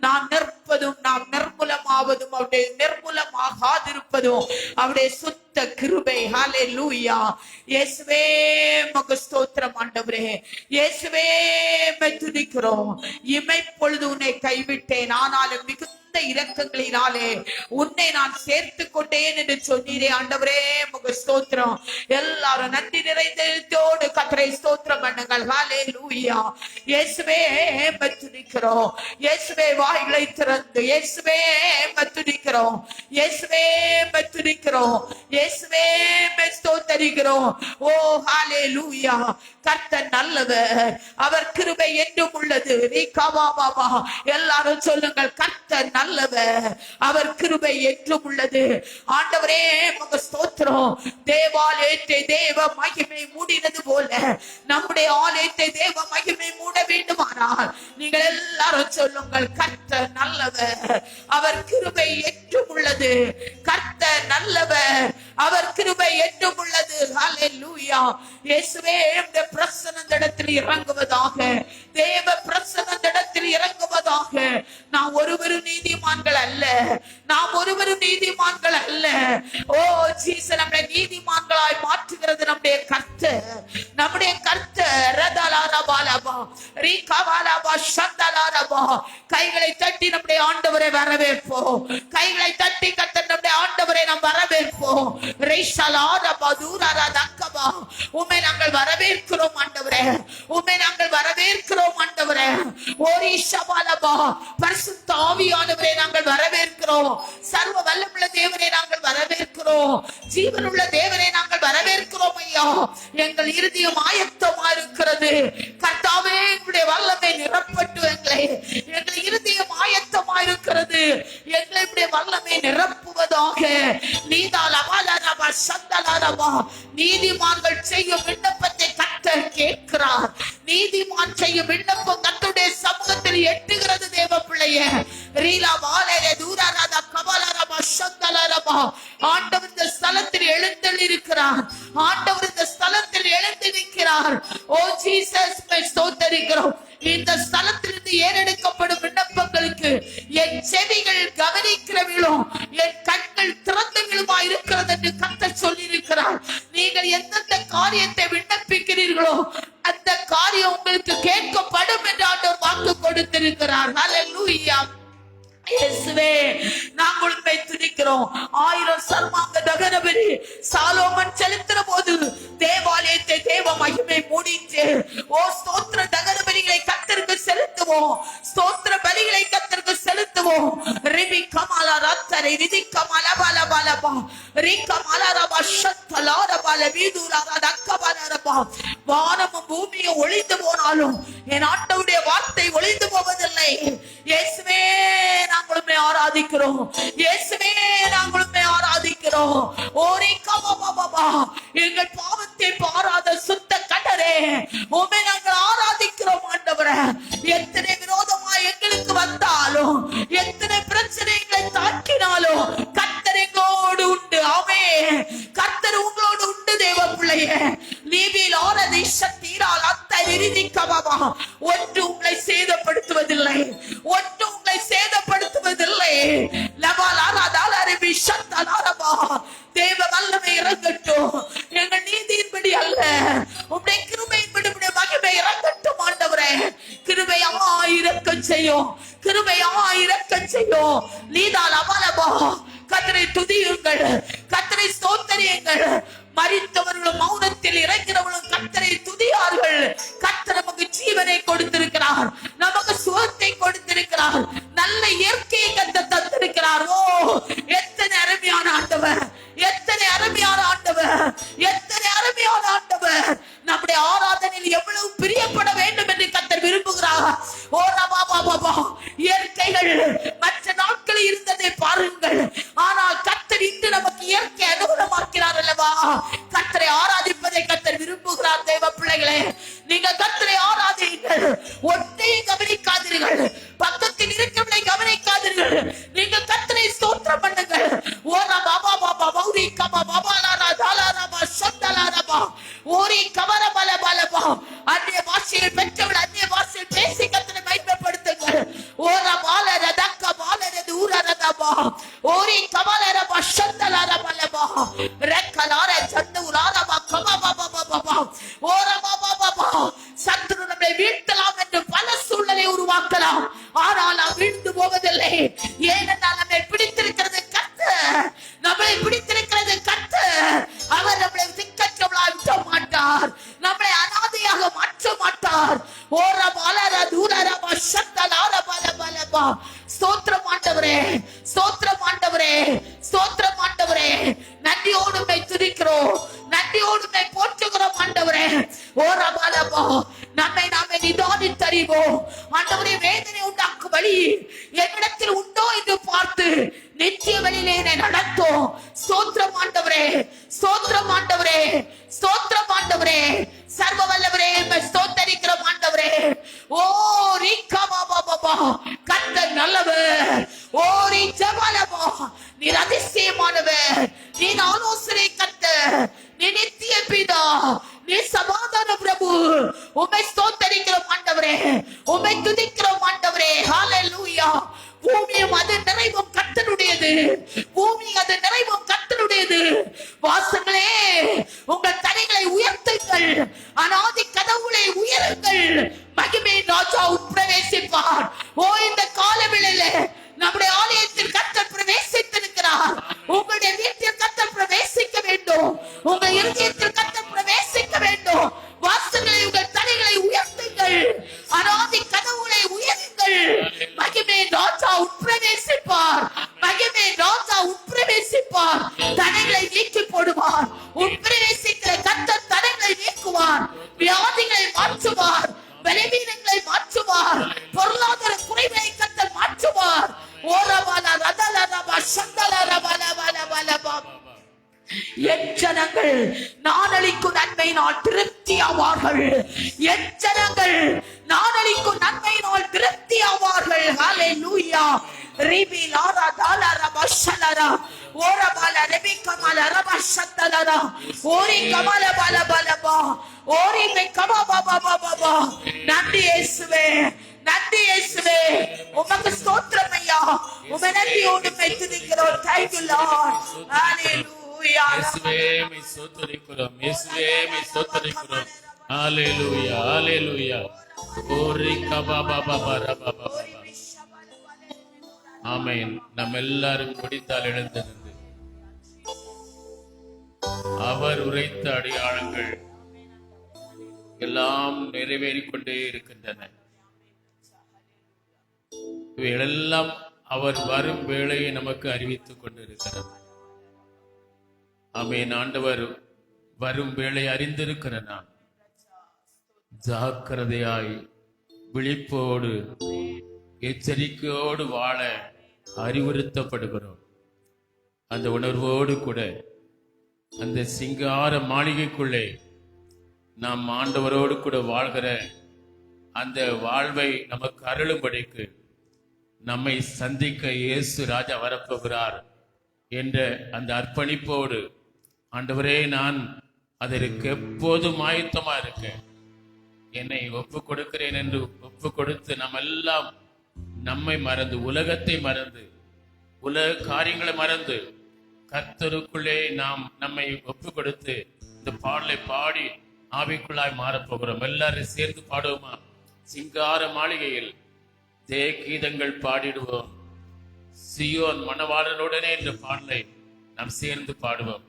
நாம் நிற்பதும் நாம் நிர்மூலமாவதும் அவருடைய நிர்மூலமாகாதிருப்பதும் அவருடைய சுத்த கிருபை. ஹல்லேலூயா. இயேசுவே உமக்கு ஸ்தோத்திரம். ஆண்டவரே இயேசுவே உம்மை துதிக்கிறோம். இமைப்பொழுது உன்னை கைவிட்டேன், ஆனாலும் மிகுந்த இரக்கங்களினாலே உன்னை நான் சேர்த்து கொண்டேன் என்று சொன்னீரே. ஆண்டவரே உமக்கு ஸ்தோத்திரம். எல்லாரும் நன்றி நிறைந்தோடு கர்த்தரை ஸ்தோத்திரம் பண்ணுங்கள். ஹல்லேலூயா. இயேசுவே உம்மை துதிக்கிறோம். இயேசுவே வாய்களை திறந்து இயேசுவே உம்மை துதிக்கிறோம். இயேசுவே உம்மை துதிக்கிறோம். இயேசுவே உம்மை ஸ்தோத்தரிக்கிறோம். ஓ ஹல்லேலூயா. கர்த்தர் நல்லவர், அவர் கிருபை என்றும் உள்ளது. எல்லாரும் சொல்லுங்கள், கர்த்தர் நல்லவர், அவர் கிருபை என்றும் உள்ளது. ஆண்டவரே உமக்கு ஸ்தோத்திரம். தேவாலயத்தை தேவ மகிமை மூடினது போல நம்முடைய ஆலயத்தை தேவ மகிமை மூட வேண்டுமானால் நீங்கள் எல்லாரும் சொல்லுங்கள், கர்த்தர் நல்லவர், அவர் கிருபை என்றும் உள்ளது. கர்த்தர் நல்லவர், அவர் கிருபை என்றும் உள்ளது. ஹல்லேலூயா. இயேசுவே உம்முடைய பிரசன்னம் இந்த இடத்தில் இறங்குவதாக. தேவ பிரசன்னம் இந்த இடத்தில் இறங்குவதாக. நாம் ஒருவரும் நீதிமான்கள் அல்ல, நாம் ஒருவரும் நீதிமான்கள் அல்ல. ஓ ஜீசஸ், நம்மை நீதிமான்களாய் மாற்றுகிறது நம்முடைய கர்த்தர். நம்முடைய கர்த்தர் ரதலாரபாலபா ரீகவாலபா ஷந்தலாரபா. கைகளை தட்டி நம்முடைய ஆண்டவரை வரவேற்போம். கைகளை தட்டி கர்த்தர் நம்முடைய ஆண்டவரை நாம் வரவேற்போம். ரைஷலாரபா தூரரதக்கபா. உம்மை நாங்கள் வரவேற்கிறோம் ஆண்டவரே, உம்மை நாங்கள் வரவேற்கிறோம் ஆண்டவரே. ஓரிஷபாலபா பரிசுத்த ஆவியானவரை நாங்கள் வரவேற்கிறோம். சர்வ வல்லமுள்ள தேவனை நாங்கள் வரவேற்கிறோம். ஜீவனுள்ள தேவனை நாங்கள் வரவேற்கிறோம் ஐயா. எங்கள் இருதயம் ஆயத்தமா இருக்கிறது கர்த்தாவே. எங்களுடைய வல்லமை நிரப்பட்டு எங்கள் இருதயம் ஆயத்தமா இருக்கிறது. எங்களுடைய வல்லமை நிரப்புவதாக. நீதிமான்கள் செய்யும் விண்ணப்பத்தை கர்த்தர் கேட்கிறார். நீதிமான் செய்யும் விண்ணப்பம் கர்த்தருடைய சமூகத்தில் எட்டுகிறது. தேவ பிள்ளையே, ஆண்டவர் இந்த ஸ்தலத்தில் எழுந்தருளி இருக்கிறார். ஆண்டவர் இந்த ஸ்தலத்தில் எழுந்து நிற்கிறார். ஓ ஜீசஸ், ஸ்தோத்திரிக்கிறோம். இந்த ஸ்தலத்திலிருந்து ஏறெடுக்கப்படும் விண்ணப்பங்களுக்கு என் செவிகள் கவனிக்கிறவர்களும் என் கண்கள் திறந்தவர்களுமா இருக்கிறது என்று கர்த்தர் சொல்லி இருக்கிறார். நீங்கள் எந்தெந்த காரியத்தை விண்ணப்பிக்கிறீர்களோ அந்த காரியம் உங்களுக்கு கேட்கப்படும் என்று ஆண்டவர் வாக்கு கொடுத்திருக்கிறார். ஹல்லேலூயா. இயேசுவே, நாங்கள் உம்மை துதிக்கிறோம். 1000 சர்வாங்க தகன பலி சாலோமன் செலுத்தின போது தேவாலயத்தை தேவ மகிமை மூடிட்டு, ஓ ஸ்தோத்திர தகன பலிகளை கர்த்தருக்கு செலுத்துவோம், ஸ்தோத்திர பலிகளை கர்த்தருக்கு செலுத்துவோம். ரிபி கமலா ரத்தரை ரிதி கமலா பல பலபா ரி கமலா ரபா ஷத்தலார பல வீதுரா தக்கபலரபா. வானமும் பூமியும் ஒளிந்து போனாலும் என் ஆண்டவருடைய வார்த்தை ஒளிந்து போவதில்லை. இயேசுவே, நாங்கள் உம்மை ஆராதிக்கிறோம். இயேசுவே, நாங்கள் உம்மை ஆராதிக்கிறோம். ஓரே கமபபபா, எங்கள் பாவத்தை பாராத சுத்த கடரே, உம்மை நாங்கள் ஆராதிக்கிறோம் ஆண்டவரே. எத்தனை விரோதமா எங்களுக்கு வந்தாலும், எத்தனை பிரச்சனைகளை தாக்கினாலும் கர்த்தர் எங்களோடு உண்டு. ஆமென். கர்த்தர் உங்களோடு உண்டு தேவ பிள்ளையே. நீவில் ஆரதி சக்தியால் அத்தை நிரிதிக்கவா. ஒன்று உங்களை சேதப்படுத்துவதில்லை, ஒன்று உங்களை சேதப்படுத்துவதில்லை. தேவ வல்லமை இறங்கட்டும். எங்கள் நீதியின்படி அல்ல, உம்முடைய கிருபையின்படி உம்முடைய மகிமை இறங்கட்டும் ஆண்டவரே. கிருபையா இரக்கம் செய்யும், கிருபையா இரக்கம் செய்யும். நீதால் அமலமா. கர்த்தரை துதியுங்கள், கர்த்தரை ஸ்தோத்திரியுங்கள். மரித்தவர்களும் மௌனத்தில் இறங்கிறவர்களும் கர்த்தரை துதியார்கள். கர்த்தர் நமக்கு ஜீவனை கொடுத்திருக்கிறார், நமக்கு சுகத்தை கொடுத்திருக்கிறார், நல்ல இயற்கையை கர்த்தர் தந்திருக்கிறார். ஓ, எத்தனை அருமையான ஆண்டவர், எத்தனை அருமையான ஆண்டவர், எத்தனை அருமையான ஆண்டவர். நம்முடைய ஆராதனையில் எவ்வளவு பிரியப்பட வேண்டும் என்று கர்த்தர் விரும்புகிறார். ஓ ரபா பாபா, இயற்கைகள் மற்ற நாட்களில் இருந்ததை பாருங்கள், ஆனால் கர்த்தர் இன்று நமக்கு இயற்கை அனுகூலமாக்கிறார் அல்லவா. கர்த்தரை ஆராதிப்பதை கர்த்தர் விரும்புகிறார். தேவ பிள்ளைகளே, நீங்கள் கர்த்தரை ஆராதியுங்கள். ஒன்றையும் கவனிக்காதீர்கள், பக்கத்தில் இருக்கவனை கவனிக்காதீர்கள். நீங்கள் கர்த்தரை ஸ்தோத்திரம் பண்ணுங்கள். ஓரா பாபா பாபா பௌரி கபா பாபா லாரா தாலாரா பா சந்தலாரா பா ஓரி கவர பல பலபா. அந்நிய பாஷையில் பெற்றவர்கள் அந்நிய பாஷையில் பேசி கர்த்தரை மகிமைப்படுத்துங்கள். ஓரா பாலர தக்க பாலர தூரரதபா ஓரி கவலர பா சந்தலாரா பலபா ரெக்கலார சந்தூராரா கபா பாபா பாபா ஓரா பாபா பாபா. சத்துரு நம்மை வீழ்த்தலாம் என்று பல சூழ்நிலை உருவாக்கலாம், ஆனால் நாம் வீழ்ந்து போவதில்லை. ஏனென்றால் நம்மை பிடித்திருக்கிறது கர்த்தர், நம்மளை பிடித்திருக்கிறது கர்த்தர். அவர் நம்மளை திக்கற்றவளாய் விட மாட்டார், நம்மளை அனாதையாக மாற்ற மாட்டார். ஓரா பாலர தூரரபா சந்தலார பல பலபா. ஸ்தோத்திரம் ஆண்டவரே, ஸ்தோத்திரம் ஆண்டவரே, ஸ்தோத்திரம் ஆண்டவரே. நன்றியோடு உம்மை துதிக்கிறோம், நன்றியோடு உம்மை போற்றுகிறோம் ஆண்டவரே. ஓரா பாலபா, நம்மை நாமே நிதானித்தறிவோம் ஆண்டவரே. வேதனை உண்டாக்கும் வழி என்னிடத்தில் உண்டோ என்று பார்த்து நித்திய வழியிலே என்னை நடத்தும். ஸ்தோத்திரம் ஆண்டவரே, ஸ்தோத்திரம் ஆண்டவரே, ஸ்தோத்திரம் ஆண்டவரே. சர்வ வல்லவரே, ஸ்தோத்தரிக்கிறோம் ஆண்டவரே. ஓ ரீகா பாபா பாபா, கர்த்தர் நல்லவர். ஓ ரீஜா பாலபா, நீர் அதிசயமானவர், நீ ஆலோசனை கர்த்தர், நீ நித்திய பிதா, நீ சமாதான பிரபு. உம்மை ஸ்தோத்தரிக்கிறோம் ஆண்டவரே, உம்மை துதிக்கிறோம் ஆண்டவரே. ஹல்லேலூயா. பூமியும் அது நிறைவும் கர்த்தருடையது, பூமி அது நிறைவும் கர்த்தருடையது. வாசங்களே, உங்கள் தலைகளை உயர்த்துங்கள், அநாதி கதவுகளை உயருங்கள். மகிமை ராஜா உட்பிரவேசிப்பார். ஓ, இந்த காலவேளையில நம்முடைய ஆலயத்தில் கர்த்தர் பிரவேசித்திருக்கிறார். உங்களுடைய வீட்டில் கர்த்தர் பிரவேசிக்க வேண்டும், உங்கள் இருதயத்தில் கர்த்தர் பிரவேசிக்க வேண்டும். வாசங்களை உங்கள் தலைகளை உயர்த்துங்கள், அநாதி கதவுகளை உயருங்கள். மகிமை ராஜா உட்பிரவேசிப்பார், மகிமை ராஜா உட்பிரவேசிப்பார். தடைகளை நீக்கி போடுவார். உட்பிரவேசிக்கிற கர்த்தர் தடைகளை நீக்குவார், வியாதிகளை மாற்றுவார், பலவீனங்களை மாற்றுவார், பொருளாதார குறைவை கர்த்தர் மாற்றுவார். ஓரபால ரதலரபா சந்தலரபலபலபலபா. எச்சனங்கள் நான் அளிக்கும் நன்மையினால் திருப்தி ஆவார்கள், எச்சனங்கள் நான் அளிக்கும் நன்மையினால் திருப்தி ஆவார்கள். ஹல்லேலூயா. ரிபி லாரா தாலரா பஷலரா ஓரபால ரெபி கமல ரபா சந்தலரா ஓரி கமல பல பலபா ஓரி மே கமா பாபா பாபா. நன்றி இயேசுவே, நன்றி இயேசுவே. உமக்கு ஸ்தோத்திரம் ஐயா. உம்மை நன்றியோடு துதிக்கிறோம். Thank you Lord. Hallelujah.
இயேசுவே மை ஸ்தோத்திரிக்கிறோம், இயேசுவே மை ஸ்தோத்திரிக்கிறோம். ஹalleluya ஹalleluya ஓரி கபாபாபாபாபாபா. ஆமென். நம்ம எல்லாரும் முடித்தால் எழுந்து நின்று அவர் உரைத்த அடையாளங்கள் எல்லாம் நிறைவேறிக் கொண்டே இருக்கின்றன. இவைகளெல்லாம் அவர் வரும் வேளையை நமக்கு அறிவித்துக் கொண்டிருக்கிறது. ஆமென். ஆண்டவர் வரும் வேளை அறிந்திருக்கிற நான் ஜாக்கிரதையாய் விழிப்போடு எச்சரிக்கையோடு வாழ அறிவுறுத்தப்படுகிறோம். அந்த உணர்வோடு கூட அந்த சிங்கார மாளிகைக்குள்ளே நாம் ஆண்டவரோடு கூட வாழ்கிற அந்த வாழ்வை நமக்கு அருளும்படிக்கு நம்மை சந்திக்க இயேசு ராஜா வரப்போகிறார் என்ற அந்த அர்ப்பணிப்போடு, ஆண்டவரே நான் அதற்கு எப்போதும் ஆயத்தமா இருக்கேன், என்னை ஒப்பு கொடுக்கிறேன் என்று ஒப்பு கொடுத்து நாம் எல்லாம் நம்மை மறந்து, உலகத்தை மறந்து, உலக காரியங்களை மறந்து கர்த்தருக்குள்ளே நாம் நம்மை ஒப்பு கொடுத்து இந்த பாடலை பாடி ஆவிக்குள்ளாய் மாறப்போகிறோம். எல்லாரும் சேர்ந்து பாடுவோமா? சிங்கார மாளிகையில் ஜெய கீதங்கள் பாடிடுவோம். சியோன் மணவாளனுடனே என்ற பாடலை நாம் சேர்ந்து பாடுவோம்.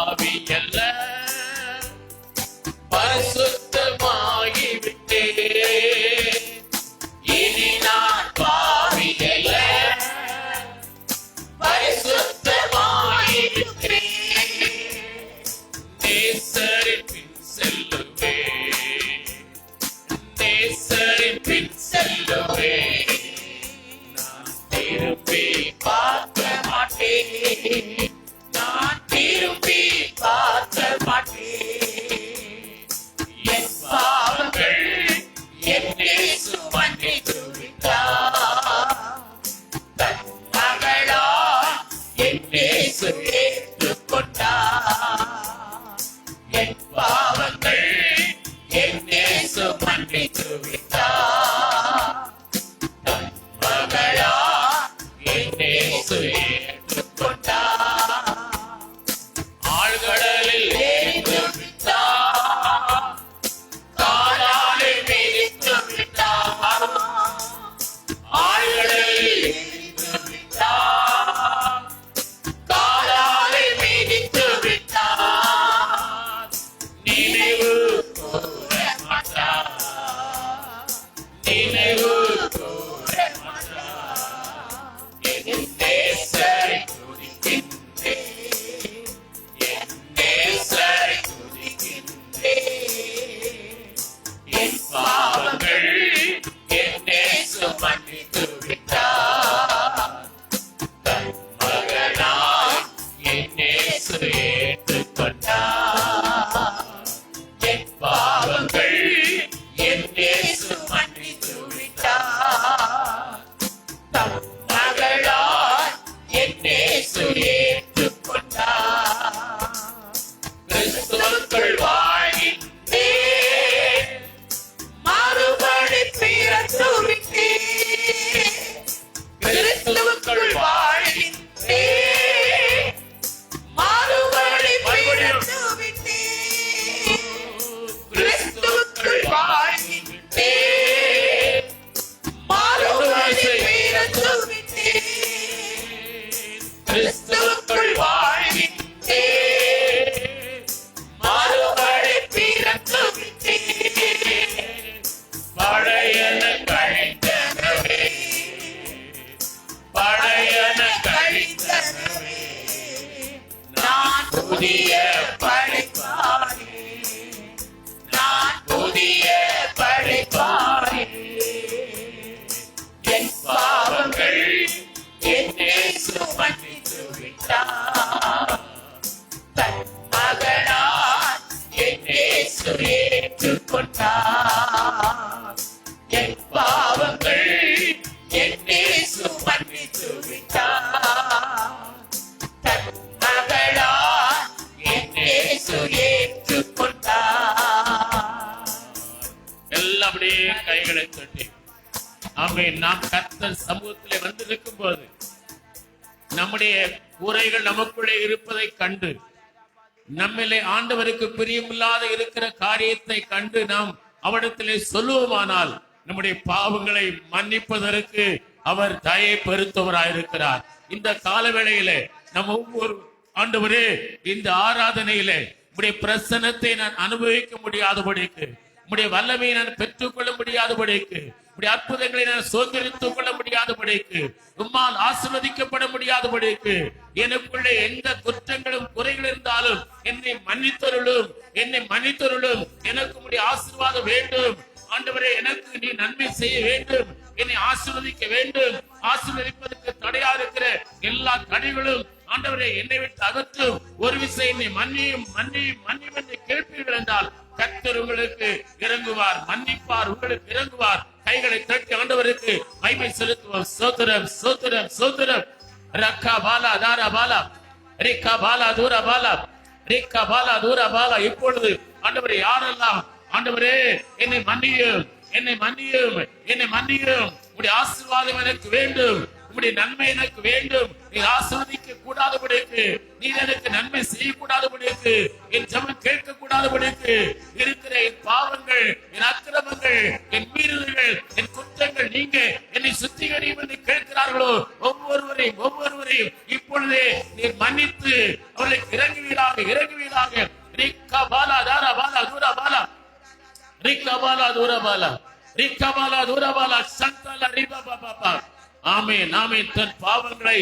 பாவி அல்ல, பரிசுத்தமாகிவிட்டே. இனி நான் பாவி அல்ல, பரிசுத்தமாகிவிட்டே. நேசரின் பின் செல்லுவே, நேசரின் பின் செல்லுவே. நான் திரும்பி பார்க்க மாட்டேன், நான் திரும்பி பார்க்க மாட்டேன். என் பாவங்கள் என் இயேசு மன்னித்து விட்டார். தன் மகளா என் இயேசு ஏற்றுக்கொண்டார். என் பாவங்கள் என் இயேசு மன்னித்து விட்டார். தன் மகளா என் இயேசு ஏற்றுக்கொண்டார். ஆழ்கடலில் எரிந்து விட்டார், காலாலே மிதித்து விட்டார். ஆழ்கடலில் எரிந்து விட்டார், காலாலே மிதித்து விட்டார். நினைவு கூற மாட்டார், நினைவு கூற மாட்டார். என் நேசரை துதிக்கின்றேன், என் நேசரை துதிக்கின்றேன். என் பாவங்கள் என் நேசு மன்னித்து விட்டார். தன் மகனாய் என் நேசு ஏற்றுக்கொண்டார். என் பாவங்கள் என் நேசு மன்னித்து விட்டார். தம் மகளாய் என் நேசு ஏற்றுக்கொண்டார். கிறிஸ்துவுக்குள் வாழ்கின்றேன், மறுபடி பிறந்துவிட்டேன். கிறிஸ்துவுக்குள் வாழ்கின்றேன், மறுபடி பிறந்துவிட்டேன். கிறிஸ்துவுக்குள் வாழ்கின்றேன், மறுபடி பிறந்துவிட்டேன். கிறிஸ்துவுக்குள் வாழ்கின்றேன், மறுபடி பிறந்துவிட்டேன். பழையன கழிந்தனவே, பழையன கழிந்தனவே. நான் புதிய படைப்பானே, நான் புதிய படைப்பானே. என் பாவங்கள் என் இயேசு மன்னித்து விட்டார். தன் மகனாய் என் இயேசு ஏற்றுக்கொண்டார். என் பாவங்கள் என் இயேசு மன்னித்து விட்டார். தன் மகளாய் என் இயேசு ஏற்றுக்கொண்டார். எல்லாம் அப்படியே கைகளை தட்டி ஆமென். நாம் கர்த்தர் சமூகத்திலே வந்திருக்கும் போது நம்முடைய குறைகள் நமக்குள்ளே இருப்பதை கண்டு, நம்மிலே ஆண்டவருக்கு பிரியமில்லாத இருக்கிற காரியத்தை கண்டு நாம் அவரிடத்திலே சொல்லுவோமானால் நம்முடைய பாவங்களை மன்னிப்பதற்கு அவர் தயை பெருத்தவராயிருக்கிறார். இந்த காலவேளையிலே நம்ம ஒவ்வொரு ஆண்டவரே இந்த ஆராதனையிலே உடைய பிரசன்னத்தை நான் அனுபவிக்க முடியாதபடிக்கு, உடைய வல்லமையை நான் பெற்றுக்கொள்ள முடியாதபடிக்கு, உடைய அற்புதங்களை நான் சுதந்திரித்துக் கொள்ள முடியாதபடிக்கு, உம்மால் ஆசீர்வதிக்கப்பட முடியாதபடிக்கு, எனக்குள்ளே எந்த குற்றங்களும் குறைகள் இருந்தாலும் என்னை மன்னித்தருளும், என்னை மன்னித்தருளும். எனக்கு உடைய ஆசீர்வாதம் வேண்டும் ஆண்டவரே, எனக்கு நீ நன்மை செய்ய வேண்டும், என்னை ஆசீர்வதிக்க வேண்டும். ஆசீர்வதிப்பதற்கு தடையா இருக்கிற எல்லா தடைகளும் ஆண்டவரே என்னை விட்டு அகற்றும். ஒரு விஷயம் என்னை மன்னியும் மன்னியும் மன்னியும் என்று கேட்பீர்கள் என்றால் கர்த்தர் உங்களுக்கு இறங்குவார், மன்னிப்பார், உங்களுக்கு இறங்குவார். கைகளை தட்டி ஆண்டவருக்கு மகிமை செலுத்துவோம். ஸ்தோத்திரம் ஸ்தோத்திரம் ஸ்தோத்திரம். ரக்கா பாலா தாரா பாலா ரிக்கா பாலா தூரா பாலா ரிக்கா பாலா தூரா பாலா. இப்பொழுது ஆண்டவரே யாரெல்லாம் ஆண்டவரே என்னை மன்னியும், என்னை மன்னியும், என்னை மன்னியும், உடைய ஆசீர்வாதம் எனக்கு வேண்டும், உம்முடைய நன்மை எனக்கு வேண்டும். நீ ஆசீர்வதிக்க கூடாதபடிக்கு, நீ எனக்கு நன்மை செய்யக்கூடாதபடிக்கு, என் ஜெபம் கேட்க கூடாதபடிக்கு இருக்கிற என் பாவங்கள், என் அக்கிரமங்கள், என் மீறல்கள், என் குற்றங்கள் நீங்க என்னை சுத்திகரியும் என்று கேட்கிறார்களோ ஒவ்வொருவரையும் ஒவ்வொருவரையும் இப்பொழுதே நீர் மன்னித்து அவர்களுக்கு இறங்குவீராக. ரிக்கா பாலா தாரா பாலா தூரா பாலா ரிக்கா பாலா தூரா பாலா ரிக்கா பாலா தூரா பாலா சந்தல ரிபா பாபா. ஆமென் ஆமென். தன் பாவங்களை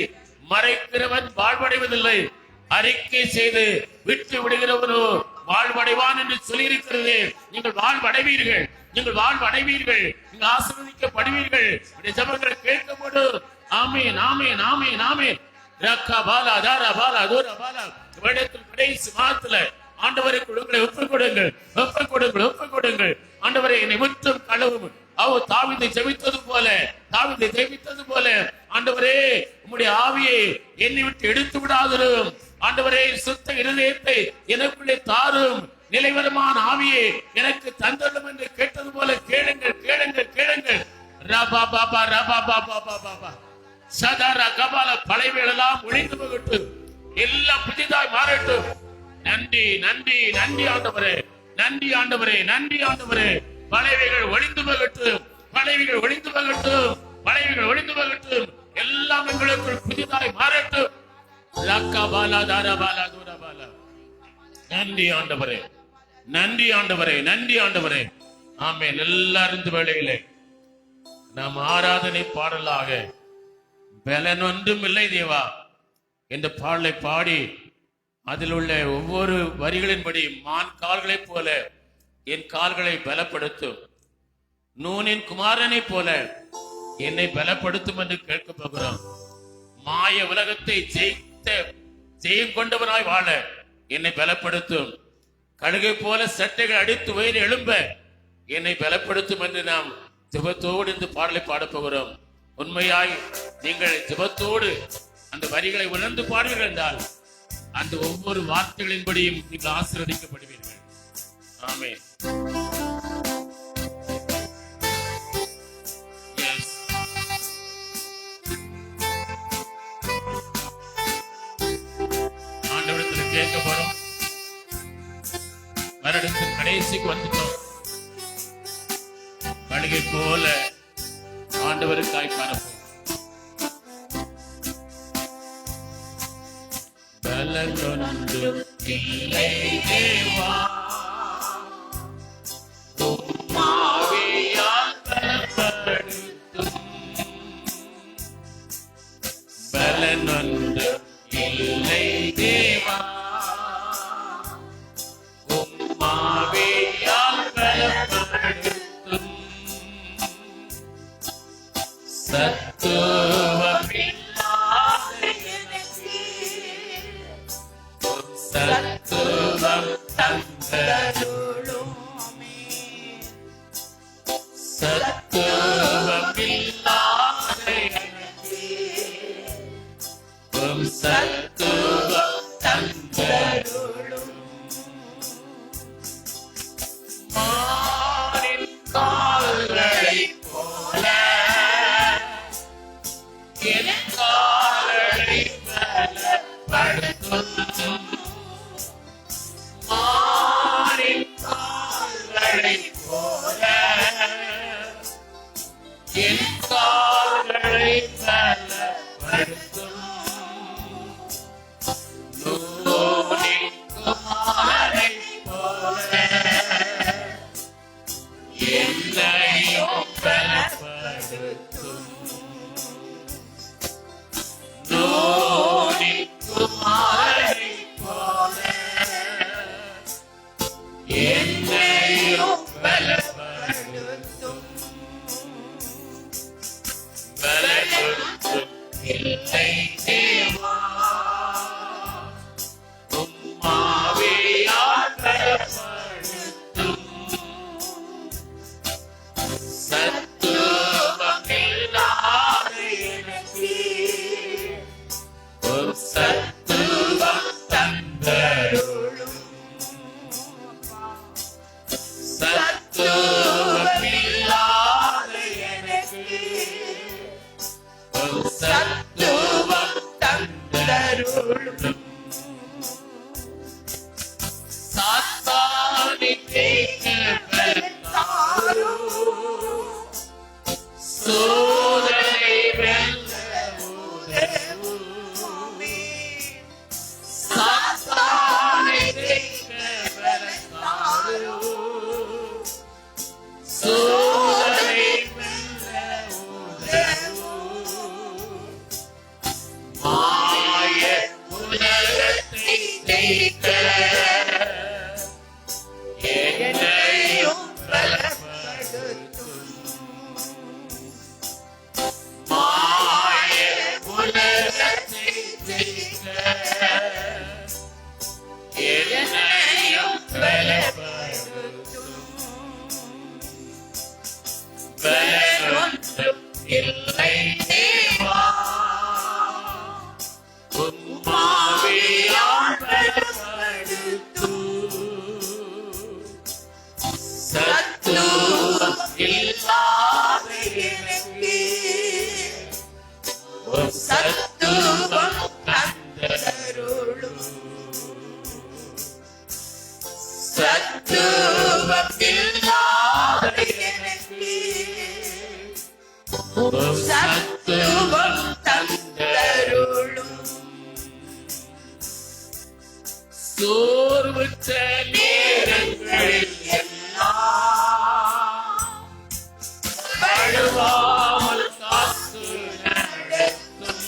மறைக்கிறவன் வாழ்வடைவதில்லை, அறிக்கை செய்து விட்டு விடுகிறவனோ வாழ்வடைவான் என்று சொல்லியிருக்கிறது. நீங்கள் வாழ்வடைவீர்கள், நீங்கள் ஆசீர்வதிக்கப்படுவீர்கள். ஜெபங்களை கேட்கப்படும். ஆமென் ஆமென் ஆமென் ஆமென். ரக்கா பாலா தாரா பாலா தூரா பாலா. வேடத்தில் கடைசி மாதத்துல ஆண்டவருக்கு உங்களை ஒப்புக் கொடுங்கள். ஆண்டவரை என்னை முற்றும் கழுவும். தாவீதை ஜெபித்தது போல ஆண்டவரே உம்முடைய ஆவியை என்னை விட்டு எடுத்து விடாதிரும். ஆண்டவரே சுத்த இருதயத்தை எனக்குள்ளே தாரும், நிலைவரமான ஆவியை எனக்கு தந்தடும் என்று கேட்டது போல கேளுங்கள். ரபா பாபா ரபா பாபா பாபா சதாரா கபால பழையவைகளெல்லாம் ஒழிந்து போகட்டும், எல்லாம் புதிதாய் மாறட்டும். நன்றி ஆண்டவரே, நன்றி ஆண்டவரே. பழையவைகள் ஒழிந்து போகட்டும், எல்லாம் எங்களுக்குள் புதிதாய் மாறட்டும். லக்கா பாலா தாரா பாலா தூரா பாலா. நன்றி ஆண்டவரே. ஆமென். எல்லாரும் இந்த வேளையிலே நாம் ஆராதனை பாடலாக பலன் ஒன்றும் இல்லை தேவா என்ற பாடலை பாடி அதில் உள்ள ஒவ்வொரு வரிகளின்படி மான் கால்களைப் போல என் கால்களை பலப்படுத்தும், நூனின் குமாரனை போல என்னை பலப்படுத்தும் என்று கேட்க போகிறோம். மாய உலகத்தை ஜெயம் கொண்டவனாய் வாழ என்னை பலப்படுத்தும், கழுகை போல சட்டைகள் அடித்து வயிறு எழும்ப என்னை பலப்படுத்தும் என்று நாம் ஜெபத்தோடு இந்த பாடலை பாடப் போகிறோம். உண்மையாய் நீங்கள் ஜெபத்தோடு அந்த வரிகளை உணர்ந்து பாடுவீர்கள் என்றால் அந்த ஒவ்வொரு வார்த்தைகளின்படியும் நீங்கள் ஆசீர்வதிக்கப்படுவீர்கள். ஆமென். ஆண்டவரிடத்தில் கேட்க போறோம். வருடத்தின் கடைசிக்கு வந்துட்டோம். கழுகை போல ஆண்டவருக்காய் பரப்போம். பலனொன்றும் இல்லை தேவா, உம் ஆவியால் பலப்படுத்தும். பலனொன்றும் இல்லை தேவா, உம் ஆவியால் பலப்படுத்தும். சத்துவம் தந்தருளும், சத்துவம் இல்லாத எனக்கு சத்துவம் தந்தருளும். மானின் கால்களை போல என் கால்களை பலப்படுத்தும். மானின் கால்களை போல
சத்துவம் இல்லாத எனக்கு உம் சத்துவம் தந்தருளும்.
சோர்வுற்ற நேரங்களில் வழுவாமல் காத்து நடத்தும்.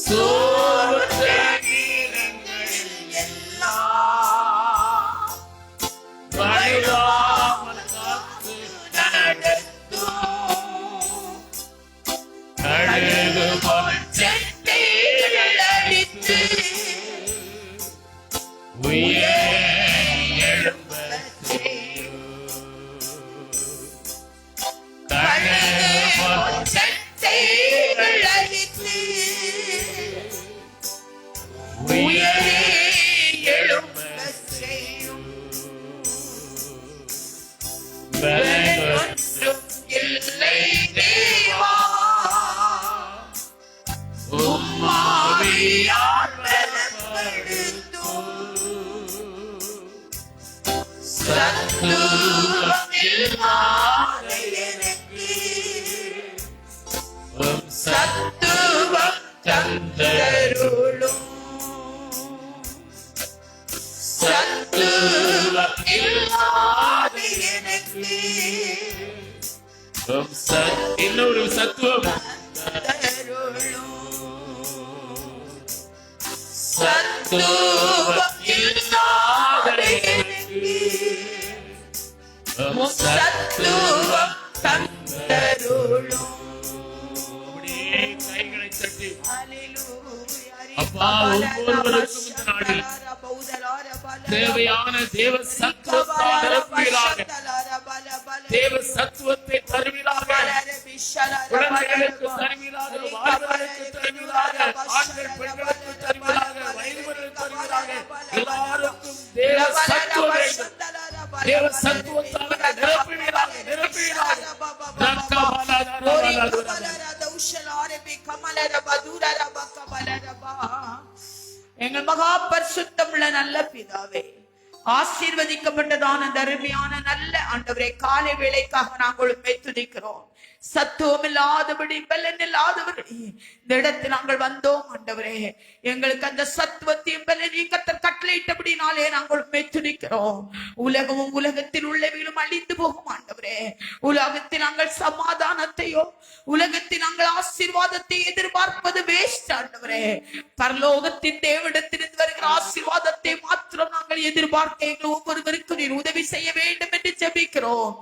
சோர்வுற்ற நேரங்களில் வழுவாமல் காத்து நடத்தும். கழுகு போல்
செட்டைகள் அடித்து
எழும்ப
செட்டைகள் அடித்து உயரே எழும்ப செய்யும். ஒன்றும் இல்லை தேவா உம்மாவியார் பலப்படுத்தும். சத்துவம் இல்லாத எனக்கு சத்துவம் தந்தருளும். சத்துவம் இல்லாத எனக்கு
இன்னொரு சத்துவம்
தந்தருளும். சத்துவம் இல்லாத எனக்கு சத்துவம் தந்தருளும்.
அப்படியே கைகளை தட்டி
ஹல்லேலூயா.
அப்பா, ஒவ்வொருவருக்கும் இந்த நாளில் தேவையான தேவ சத்துவத்தால் நிரப்புவீராக. தேவ சத்துவத்தை தருவீராக. குழந்தைகளுக்கு தருவீராக, வாழ்வர்களுக்கு தருவீராக, ஆண்கள் பெண்களுக்கு தருவீராக, வயதுவர்களுக்கு தருவீராக. எல்லாருக்கும் தேவ சத்துவம் வேண்டும். தேவ சத்துவத்தால் நிரப்புவீராக, நிரப்புவீராக.
எங்கள் மகா பரிசுத்தமுள்ள நல்ல பிதாவே, ஆசீர்வதிக்கப்பட்டதான அருமையான நல்ல ஆண்டவரே, காலை வேளைக்காக நாங்கள் உம்மை துதிக்கிறோம். சத்துவம் இல்லாதபடி பலன் இல்லாதபடி இந்த இடத்தில் நாங்கள் வந்தோம் ஆண்டவரே. எங்களுக்கு அந்த சத்துவத்தையும் பலனையும் கர்த்தர் கட்டளையிட்டபடினாலே நாங்கள் உம்மை துதிக்கிறோம். உலகமும் உலகத்தில் உள்ளவைகளும் அழிந்து போகும் ஆண்டவரே. உலகத்தில் நாங்கள் சமாதானத்தையோ உலகத்தில் நாங்கள் ஆசீர்வாதத்தை எதிர்பார்ப்பது வேஸ்ட் ஆண்டவரே. பரலோகத்தின் தேவனிடத்திலிருந்து வருகிற ஆசீர்வாதத்தை மாத்திரம் நாங்கள் எதிர்பார்க்க எங்கள் ஒவ்வொருவருக்கும் நீர் உதவி செய்ய வேண்டும் என்று ஜெபிக்கிறோம்.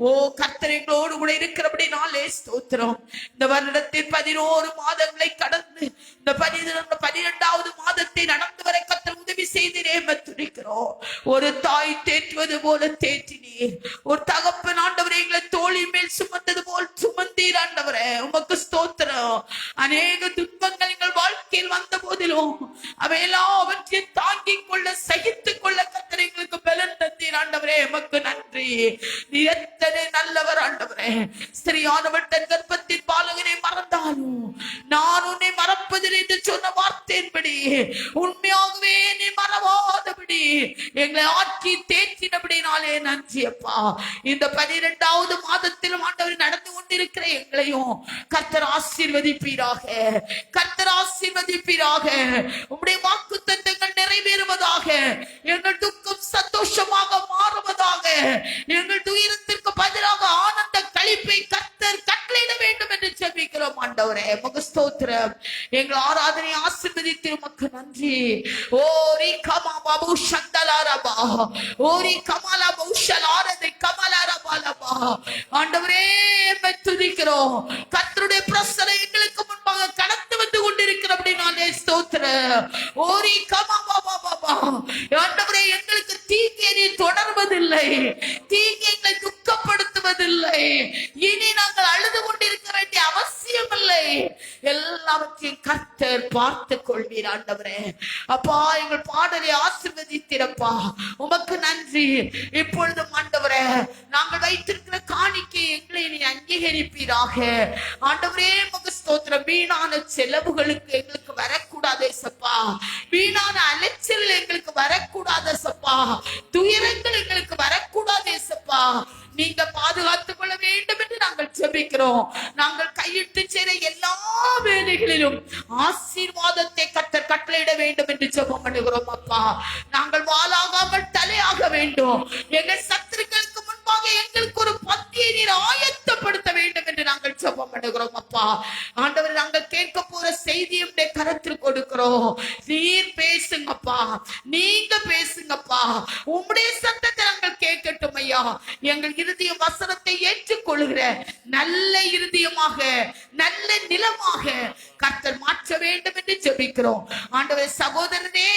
ஓ கர்த்தர் எங்களோடு கூட இருக்கிறபடினாலே ஸ்தோத்திரம். இந்த வருடத்தின் 11 மாதங்களை கடந்து இந்த 12வது மாதத்தை நடந்து வரை கர்த்தர் உதவி செய்திரே துதிக்கிறோம். ஒரு தாய் தேற்றுவது போல தேற்றினீர். ஒரு தகப்பன் ஆண்டவரே எங்களை தோளின் மேல் சுமந்தது போல் சுமந்தீர் ஆண்டவரே. உமக்கு ஸ்தோத்திரம். அநேக துன்பங்கள் எங்கள் வாழ்க்கையில் வந்த போதிலும் அவையெல்லாம் அவற்றையும் தாங்கிக் கொள்ள சகித்துக் கொள்ள கர்த்தர் எங்களுக்கு பலன் தந்தீர் ஆண்டவரே. உமக்கு நன்றி. நீ எத்தனை நல்லவர் ஆண்டவரே. ஸ்திரியானவள் தன் கர்ப்பத்தின் பாலகனை மறந்தாலும் நான் உன்னை மறப்பதில் என்று சொன்ன வார்த்தையின்படி உண்மையாகவே நீ மறவாதபடி எங்களை ஆற்றி தேற்றினபடினாலே நன்றி அப்பா. இந்த 12வது மாதத்திலும் ஆண்டவர் நடந்து கொண்டிருக்கிற எங்களையும் கர்த்தர் ஆசீர்வதிப்பீராக. கர்த்தர் ஆசீர்வதிப்பீராக. உம்முடைய வாக்கு தத்தங்கள் நிறைவேறுவதாக. எங்கள் துக்கம் சந்தோஷமாக மாறுவதாக. எங்கள் துயரத்திற்கு பதிலாக ஆனந்த களிப்பை கர்த்தர் கட்டளையிட வேண்டும் என்று ஜெபிக்கிறோம் ஆண்டவரே. உமக்கு ஸ்தோத்திரம். எங்கள் ஆராதனை ஆசீர்வதித்து உமக்கு நன்றி. ஓரி கமா பாபு சந்தலாரபா, ஓரி கமலா பௌஷலாரதை கமலாரபாலபா. ஆண்டவரே உம்மை துதிக்கிறோம். கர்த்தருடைய பிரசன்னம் எங்களுக்கு முன்பாக கடந்து வந்து கொண்டிருக்கிறபடினாலே ஸ்தோத்திரம். ஓரி கமா பாபா பாபா. ஆண்டவரே எங்களுக்கு தீங்கை நீ தொடர்வதில்லை. தீங்கை எங்களை துக்கப்படுத்துவதில்லை. இனி நாங்கள் அழுது கொண்டிருக்க வேண்டிய அவசியம் இல்லை. எல்லாவற்றையும் கர்த்தர் பார்த்துக் கொள்வீர் ஆண்டவரே. அப்பா, எங்கள் பாடலை ஆசீர்வதி ஆசீர்வதித்திரப்பா. உமக்கு நன்றி. இப்பொழுது ஆண்டவரே, நாங்கள் வைத்திருக்கிற காணிக்கை எங்களை நீ அங்கீகரிப்பீராக. ஆண்டவரே உமக்கு ஸ்தோத்திரம். வீணான செலவுகளுக்கு எங்களுக்கு வரக்கூடாது சப்பா. வீணான அலைச்சல் எங்களுக்கு வரக்கூடாது சப்பா. துயரங்கள் எங்களுக்கு வரக்கூடாது சப்பா. நீங்க பாதுகாத்துக் கொள்ள வேண்டும் என்று நாங்கள் ஜெபிக்கிறோம். நாங்கள் கையிட்டு செய்த எல்லா வேலைகளிலும் ஆசீர்வாதத்தை கர்த்தர் கட்டளையிட வேண்டும் என்று ஜெபம் பண்ணுகிறோம் அப்பா. நாங்கள் வாளாகாமல் தலையாக வேண்டும். எங்கள் சத்துருக்களுக்கு முன்பாக எங்களுக்கு ஒரு பந்தியை நீர் ஆயத்தப்படுத்த வேண்டும் என்று நாங்கள் ஜெபம் பண்ணுகிறோம் அப்பா. ஆண்டவர், நாங்கள் கேட்க போற செய்தியை கரத்தில் கொடுக்கிறோம். நீர் பேசுங்கப்பா, நீங்க பேசுங்கப்பா. உம்முடைய சத்தத்தை நாங்கள் கேட்கட்டும் ஐயா. எங்கள் இருதய வசனத்தை ஏற்றுக்கொள்கிற நல்ல இருதயமாக, நல்ல நிலமாக கர்த்தர் மாற்ற வேண்டும் என்று ஜெபிக்கிறோம். ஆண்டவரே, சகோதரனே,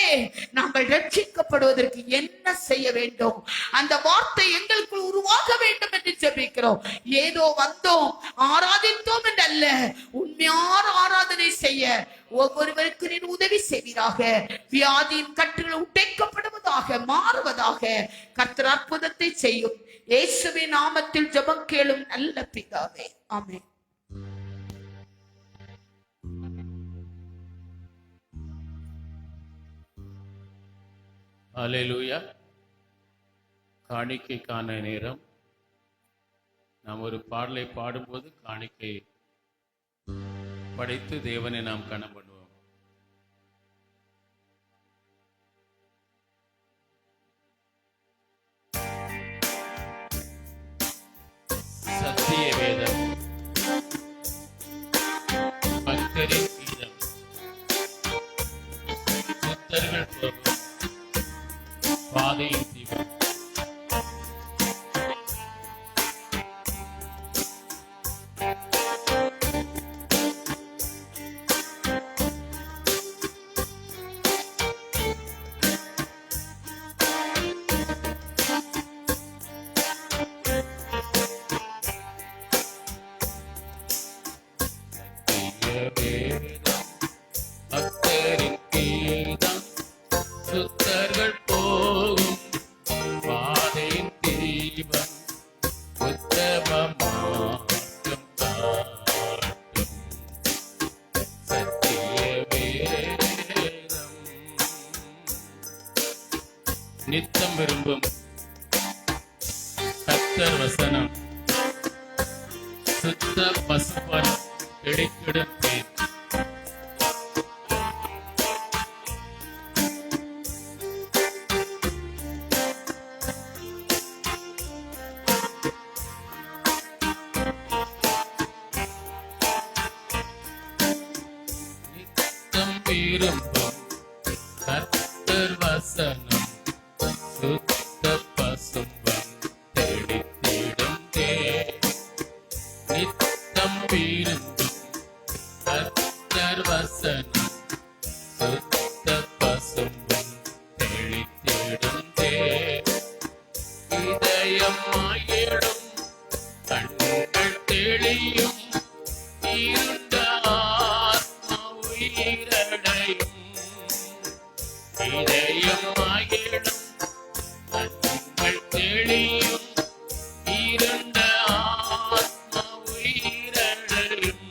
நாங்கள் ரட்சிக்கப்படுவதற்கு என்ன செய்ய வேண்டும்? அந்த வார்த்தை எங்களுக்குள் உருவாக வேண்டும் என்று ஜெபிக்கிறோம். ஏதோ வந்தோம் ஆராதித்தோம் என்றல்ல, உண்மையான ஆராதனை செய்ய ஒவ்வொருவருக்கு நீர் உதவி செய்வீராக. வியாதியின் கட்டுகள் உடைக்கப்படுவதாக, மாறுவதாக. கர்த்தர் அற்புதத்தை செய்யும். இயேசுவின் நாமத்தில் ஜெபம் கேளும் நல்ல பிதாவே, ஆமென்.
அல்லேலூயா. காணிக்கைக்கான நேரம். நாம் ஒரு பாடலை பாடும்போது காணிக்கை படைத்து தேவனை நாம் கணம் பண்ணுவோம். சத்திய வேதம், பக்தரின் கீதம், புத்தர்கள் போகும் பாதையின் தீபம். பக்தரின் கீதம், சுத்தர்கள் போகும் பாதையின் தீபம், உத்தம மார்க்கம் காட்டும் சத்திய வேதம். நித்தம் விரும்பும் கர்த்தர் வசனம், சுத்த பசுபன் கிடைக்கிடும் தேன். விரும்பும் கர்த்தர் வசனம், சுத்த பசும்பன் தெளித்திடும் தேன். நித்தம் விரும்பும் கர்த்தர் வசனம், சுத்த பசும்பன் தெளித்திடும் தேன். இதயம் மகிழும், கண்கள் தெளியும், இருண்ட ஆத்மா உயிரடையும். இதயம் மகிழும், கண்கள் தெளியும், இருண்ட ஆத்மா உயிரடையும்.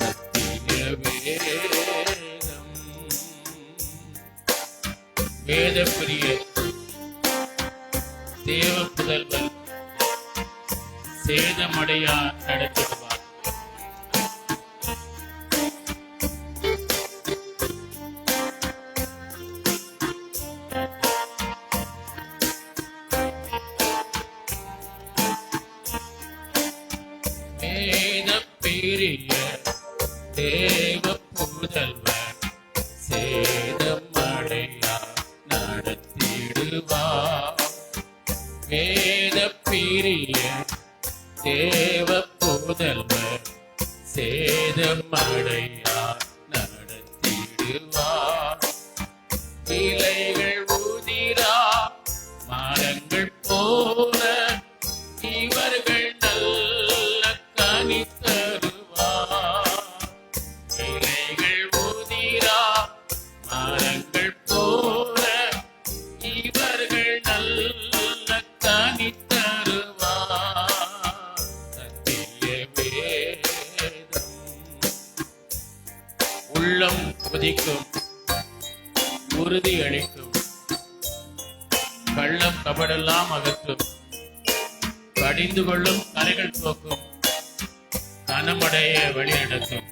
சத்திய வேதம். வேதப்பிரிய தேவ புதல்வர் சேதமடையா நடத்திடுவார். வேதப்பிரிய தேவ புதல்வர் சேதமடையா நடத்திடுவார். வேதப்பிரிய தேவ புதல்வர் சேதமடையா நடத்திடுவார். இலைகள் உதிரா மரங்கள் போல இவர்கள் நல்ல கனி தருவார். இலைகள் உதிரா மரங்கள் உறுதி அளிக்கும், கள்ளம் கபடெல்லாம் அகற்றும், கடிந்து கொள்ளும் கரைகள் போக்கும், கனமடைய வழிநடத்தும்.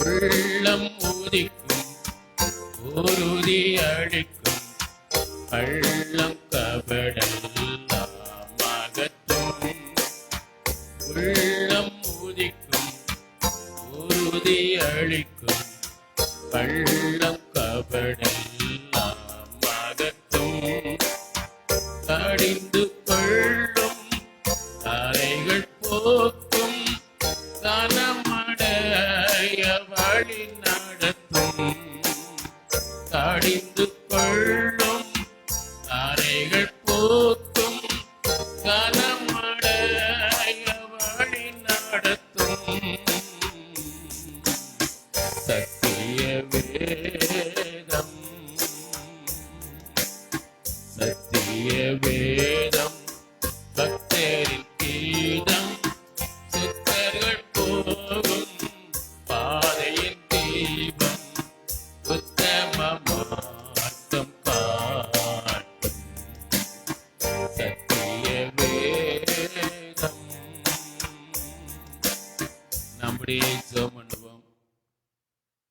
உள்ளம் ஊதிக்கும், உறுதி அளிக்கும், கள்ளம் கபடெல்லாம் அகற்றும். உள்ளம் ஊதிக்கும், உறுதி அளிக்கும், கள்ளம் கபடெல்லாம் அகற்றும். கடிந்து கொள்ளும் கரைகள் போக்கும், கனமடைய வழி நடத்தும். கடிந்து கொள்ளும் கரைகள் போக்கும், கனமடைய வழி நடத்தும். சத்திய வேதம், சத்திய வேதம், பக்தரின் கீதம், சித்தர்கள் போகும் பாதையின் தீபம், உத்தம மார்க்கம் காட்டும். சத்திய வேதம். நம்முடைய ஜெபம் பண்ணுவோம்.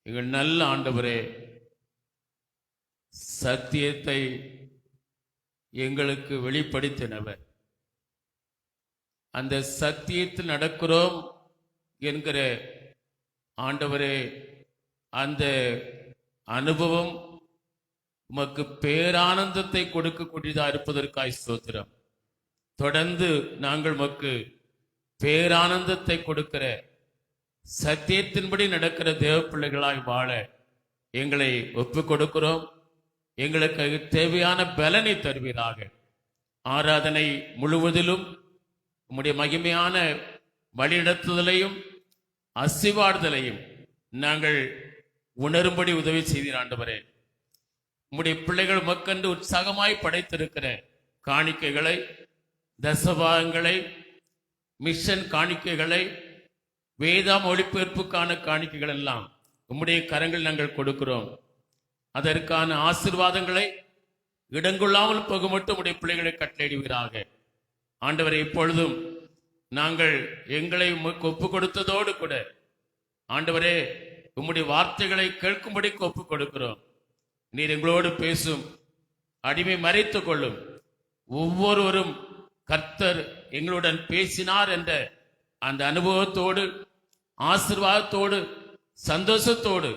எங்கள் நல்ல ஆண்டவரே, சத்தியத்தை எங்களுக்கு வெளிப்படுத்தினவர், அந்த சத்தியத்தில் நடக்கிறோம் என்கிற ஆண்டவரே, அந்த அனுபவம் உமக்கு பேரானந்தத்தை கொடுக்கக்கூடியதா இருப்பதற்காய் ஸ்தோத்திரம். தொடர்ந்து நாங்கள் உமக்கு பேரானந்தத்தை கொடுக்கிற சத்தியத்தின்படி நடக்கிற தேவ பிள்ளைகளாய் வாழ எங்களை ஒப்புக் கொடுக்கிறோம். எங்களுக்கு தேவையான பலனை தருவீராக. ஆராதனை முழுவதிலும் உம்முடைய மகிமையான வழிநடத்துதலையும் அசிவாடுதலையும் நாங்கள் உணரும்படி உதவி செய்தீர் ஆண்டவரே. உம்முடைய பிள்ளைகள் மக்கண்டு உற்சாகமாய் படைத்திருக்கிற காணிக்கைகளை, தசபாகங்களை, மிஷன் காணிக்கைகளை, வேதாம் ஒளிபெயர்ப்புக்கான காணிக்கைகள் எல்லாம் உம்முடைய கரங்கள் நாங்கள் கொடுக்கிறோம். அதற்கான ஆசீர்வாதங்களை இடங்கொள்ளாமல் போக மட்டும் உடைய பிள்ளைகளை கட்டளையிடுவீராக. ஆண்டவரை, இப்பொழுதும் நாங்கள் எங்களை உமக்கு ஒப்பு கொடுத்ததோடு கூட ஆண்டவரே, உம்முடைய வார்த்தைகளை கேட்கும்படிக்கு ஒப்பு கொடுக்கிறோம். நீர் எங்களோடு பேசும், அடிமை மறைத்துக் கொள்ளும். ஒவ்வொருவரும் கர்த்தர் எங்களுடன் பேசினார் என்ற அந்த அனுபவத்தோடு, ஆசீர்வாதத்தோடு, சந்தோஷத்தோடு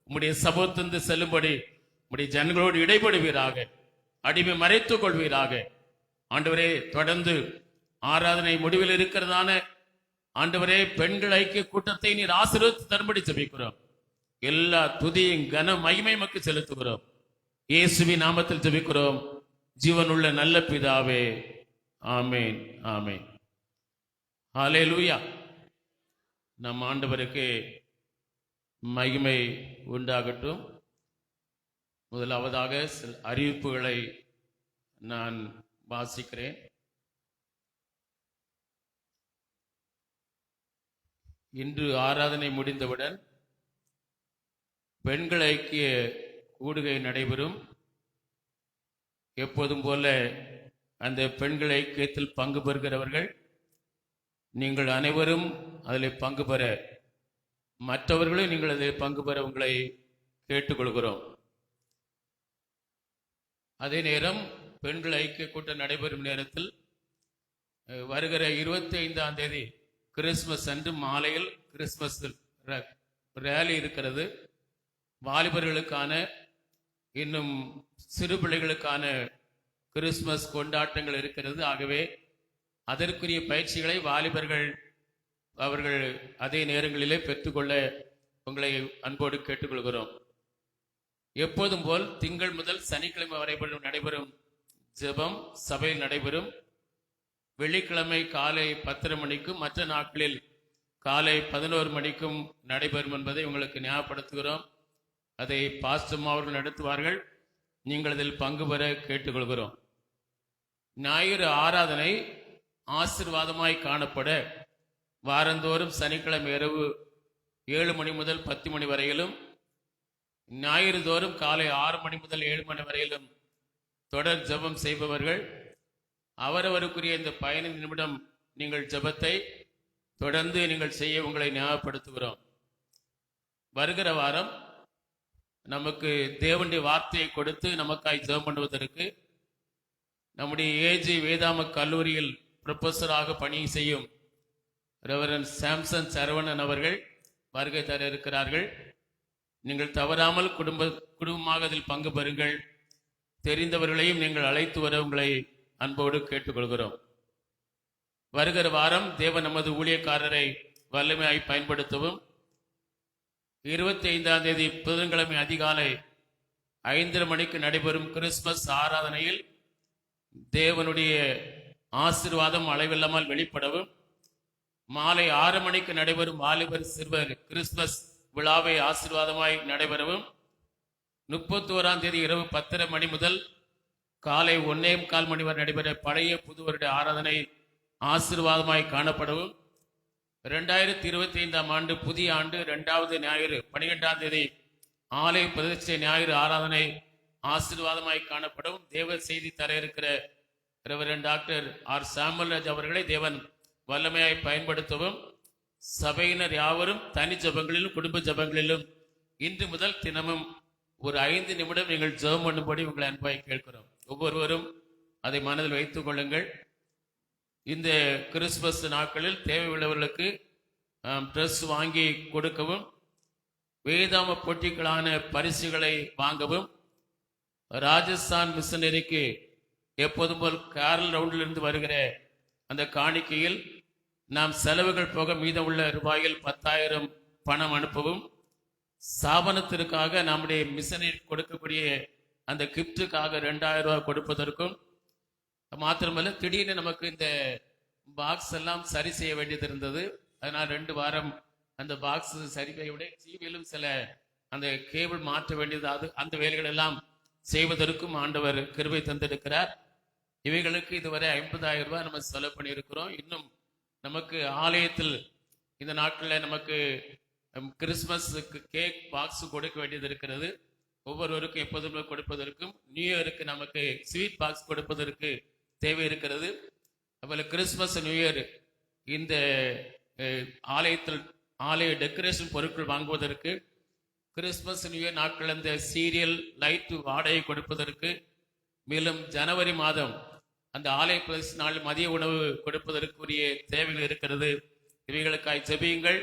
உம்முடைய சமூகத்திலிருந்து செல்லும்படி உம்முடைய ஜனங்களோடு இடைபடுவீராக. அடிமை மறைத்துக் கொள்வீராக. ஆண்டவரே, தொடர்ந்து ஆராதனை முடிவில் இருக்கிறதான ஆண்டவரே பெண்கள் ஐக்கிய கூட்டத்தை நீர் ஆசீர்வதித்து தரும்படி ஜெபிக்கிறோம். எல்லா துதியும் கன மகிமை மக்கு செலுத்துகிறோம். இயேசுவின் நாமத்தில் ஜெபிக்கிறோம் ஜீவனுள்ள நல்ல பிதாவே, ஆமேன், ஆமேன். ஹல்லேலூயா. நம் ஆண்டவருக்கு மகிமை உண்டாகட்டும். முதலாவதாக சில அறிவிப்புகளை நான் வாசிக்கிறேன். இன்று ஆராதனை முடிந்தவுடன் பெண்கள் ஐக்கிய கூடுகை நடைபெறும். எப்போதும் போல அந்த பெண்கள் ஐக்கியத்தில் பங்கு பெறுகிறவர்கள் நீங்கள் அனைவரும் அதில் பங்கு பெற, மற்றவர்களும் நீங்கள் அதில் பங்கு பெற உங்களை கேட்டுக்கொள்கிறோம். அதே நேரம் பெண்கள் ஐக்கிய கூட்டம் நடைபெறும் நேரத்தில் வருகிற 25ஆம் தேதி கிறிஸ்துமஸ் அன்று மாலையில் கிறிஸ்துமஸ் ரேலி இருக்கிறது. வாலிபர்களுக்கான, இன்னும் சிறு பிள்ளைகளுக்கான கிறிஸ்துமஸ் கொண்டாட்டங்கள் இருக்கிறது. ஆகவே அதற்குரிய பயிற்சிகளை வாலிபர்கள் அவர்கள் அதே நேரங்களிலே பெற்றுக்கொள்ள உங்களை அன்போடு கேட்டுக்கொள்கிறோம். எப்போதும் போல் திங்கள் முதல் சனிக்கிழமை வரை நடைபெறும் ஜெபம் சபையில் நடைபெறும். வெள்ளிக்கிழமை காலை 10:30 மணிக்கும் மற்ற நாட்களில் காலை 11 மணிக்கும் நடைபெறும் என்பதை உங்களுக்கு ஞாபகப்படுத்துகிறோம். அதை பாஸ்டர் அவர்கள் நடத்துவார்கள். நீங்கள் அதில் பங்கு பெற கேட்டுக்கொள்கிறோம். ஞாயிறு ஆராதனை ஆசீர்வாதமாய் காணப்பட வாரந்தோறும் சனிக்கிழமை இரவு 7 மணி முதல் 10 மணி வரையிலும், ஞாயிறு தோறும் காலை 6 மணி முதல் 7 மணி வரையிலும் தொடர் ஜெபம் செய்பவர்கள் அவரவருக்குரிய இந்த 15 நிமிடம் நீங்கள் ஜெபத்தை தொடர்ந்து நீங்கள் செய்ய உங்களை ஞாபகப்படுத்துகிறோம். வருகிற வாரம் நமக்கு தேவனுடைய வார்த்தையை கொடுத்து நமக்காய் ஜெபம் பண்ணுவதற்கு நம்முடைய ஏஜி வேதாம கல்லூரியில் ப்ரொஃபஸராக பணி செய்யும் ரெவரன் சாம்சன் சரவணன் அவர்கள் வருகை தர இருக்கிறார்கள். நீங்கள் தவறாமல் குடும்பமாக அதில் பங்கு பெறுங்கள். தெரிந்தவர்களையும் நீங்கள் அழைத்து வர உங்களை அன்போடு கேட்டுக்கொள்கிறோம். வருகிற வாரம் தேவன் நமது ஊழியக்காரரை வல்லமையாய் பயன்படுத்தவும் 25ஆம் தேதி புதன்கிழமை அதிகாலை 5:30 மணிக்கு நடைபெறும் கிறிஸ்துமஸ் ஆராதனையில் தேவனுடைய ஆசீர்வாதம் அளவில்லாமல் வெளிப்படவும், மாலை 6 மணிக்கு நடைபெறும் வாலிபர் சிறுவர் கிறிஸ்துமஸ் விழாவை ஆசீர்வாதமாய் நடைபெறவும், 31ஆம் தேதி இரவு 10:30 மணி முதல் காலை 1:15 மணி வரை நடைபெற பழைய புது வருட ஆராதனை ஆசீர்வாதமாய் காணப்படவும், 2025ஆம் ஆண்டு புதிய ஆண்டு 2வது ஞாயிறு 12ஆம் தேதி ஆலய பிரதிஷ்டை ஞாயிறு ஆராதனை ஆசீர்வாதமாய் காணப்படும். தேவ செய்தி தர இருக்கிற ரெவரண்ட் டாக்டர் ஆர் சாமுவல்ராஜ் அவர்களை தேவன் வல்லமையாய் பயன்படுத்தவும், சபையினர் யாவரும் தனி ஜபங்களிலும் குடும்ப ஜபங்களிலும் இன்று முதல் தினமும் ஒரு 5 நிமிடம் நீங்கள் ஜெபம் பண்ணும்படி உங்களை அன்பாய் கேட்கிறோம். ஒவ்வொருவரும் அதை மனதில் வைத்துக் கொள்ளுங்கள். இந்த கிறிஸ்துமஸ் நாட்களில் தேவை உள்ளவர்களுக்கு ட்ரெஸ் வாங்கி கொடுக்கவும், வேதாம போட்டிகளான பரிசுகளை வாங்கவும், ராஜஸ்தான் மிஷனரிக்கு எப்போதும் போல் கேரல் ரவுண்டிலிருந்து வருகிற அந்த காணிக்கையில் நாம் செலவுகள் போக மீதமுள்ள ரூபாயில் 10,000 பணம் அனுப்பவும், ஸ்தாபனத்திற்காக நம்முடைய மிஷனரி கொடுக்கக்கூடிய அந்த கிஃப்டுக்காக 2,000 ரூபாய் கொடுப்பதற்கும், மாத்திரமல்ல திடீர்னு நமக்கு இந்த பாக்ஸ் எல்லாம் சரி செய்ய வேண்டியது இருந்தது. அதனால் 2 வாரம் அந்த பாக்ஸ் சரி செய்ய டிவியிலும் சில அந்த கேபிள் மாற்ற வேண்டியது, அந்த வேலைகள் எல்லாம் செய்வதற்கும் ஆண்டவர் கிருபை தந்திருக்கிறார். இவைகளுக்கு இதுவரை 50,000 ரூபாய் நம்ம செலவு பண்ணியிருக்கிறோம். இன்னும் நமக்கு ஆலயத்தில் இந்த நாட்களில் நமக்கு கிறிஸ்துமஸுக்கு கேக் பாக்ஸ் கொடுக்க வேண்டியது இருக்கிறது. ஒவ்வொருவருக்கும் எப்போதுமே கொடுப்பதற்கும், நியூ இயருக்கு நமக்கு ஸ்வீட் பாக்ஸ் கொடுப்பதற்கு தேவை இருக்கிறது. அதுபோல கிறிஸ்துமஸ் நியூ இயர் இந்த ஆலயத்தில் ஆலய டெக்கரேஷன் பொருட்கள் வாங்குவதற்கு, கிறிஸ்துமஸ் நியூ இயர் நாட்கள் அந்த சீரியல் லைட் வாடகை கொடுப்பதற்கு, மேலும் ஜனவரி மாதம் அந்த ஆலய பிரதேச நாள் மதிய உணவு கொடுப்பதற்குரிய தேவைகள் இருக்கிறது. இவைகளுக்காய் ஜெபியுங்கள்.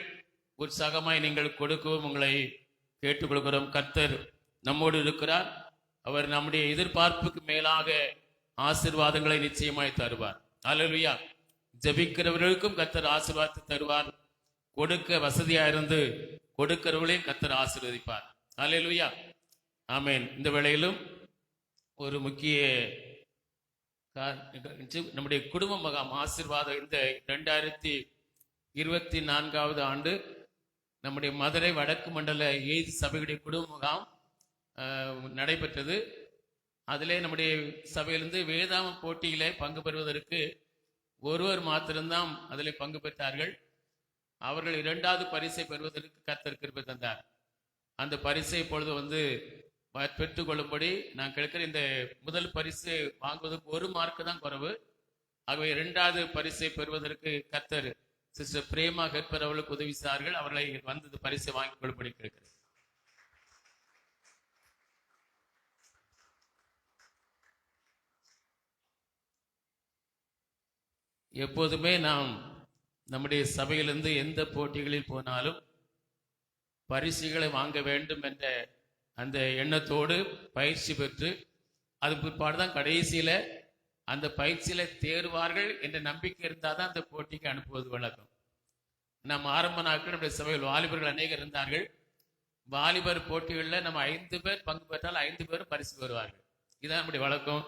உற்சாகமாய் நீங்கள் கொடுக்கவும் உங்களை கேட்டுக்கொள்கிறோம். கர்த்தர் நம்மோடு இருக்கிறார். அவர் நம்முடைய எதிர்பார்ப்புக்கு மேலாக ஆசீர்வாதங்களை நிச்சயமாய் தருவார். அல்லேலூயா. ஜெபிக்கிறவர்களுக்கும் கர்த்தர் ஆசீர்வாதத்தை தருவார். கொடுக்க வசதியா இருந்து கொடுக்கிறவர்களையும் கர்த்தர் ஆசீர்வதிப்பார். அல்லேலூயா. ஆமென். இந்த வேளையிலும் ஒரு முக்கிய நம்முடைய குடும்ப மகாம் ஆசீர்வாதம் இந்த 2024வது ஆண்டு நம்முடைய மதுரை வடக்கு மண்டல ஏஜி சபையுடைய குடும்ப முகாம் நடைபெற்றது. அதிலே நம்முடைய சபையிலிருந்து வேதாம போட்டியிலே பங்கு பெறுவதற்கு ஒருவர் மாத்திரம்தான் அதில் பங்கு பெற்றார்கள். அவர்கள் 2வது பரிசை பெறுவதற்கு கர்த்தர் கிருபை தந்தார். அந்த பரிசை இப்பொழுது பெற்றுக்கொள்ளும்படி நான் கேட்கிறேன். இந்த முதல் பரிசு வாங்குவதற்கு 1 மார்க்கு தான் குறைவு. ஆகவே 2வது பரிசை பெறுவதற்கு கர்த்தர் சிஸ்டர் பிரேமா ஹெற்பர் அவர்களுக்கு உதவி செய்தார்கள். அவர்களை வந்து பரிசை வாங்கிக் கொள்ளும்படி கேட்கிறேன். எப்போதுமே நாம் நம்முடைய சபையிலிருந்து எந்த போட்டிகளில் போனாலும் பரிசுகளை வாங்க வேண்டும் என்ற அந்த எண்ணத்தோடு பயிற்சி பெற்று அது பிற்பாடுதான் கடைசியில அந்த பயிற்சியில தேர்வார்கள் என்ற நம்பிக்கை இருந்தால் தான் அந்த போட்டிக்கு அனுப்புவது வழக்கம். நம்ம ஆரம்ப நாட்கள் நம்முடைய சபையில் வாலிபர்கள் அநேகர் இருந்தார்கள். வாலிபர் போட்டிகளில் நம்ம 5 பேர் பங்கு பெற்றால் 5 பேரும் பரிசு பெறுவார்கள். இதுதான் நம்முடைய வழக்கம்.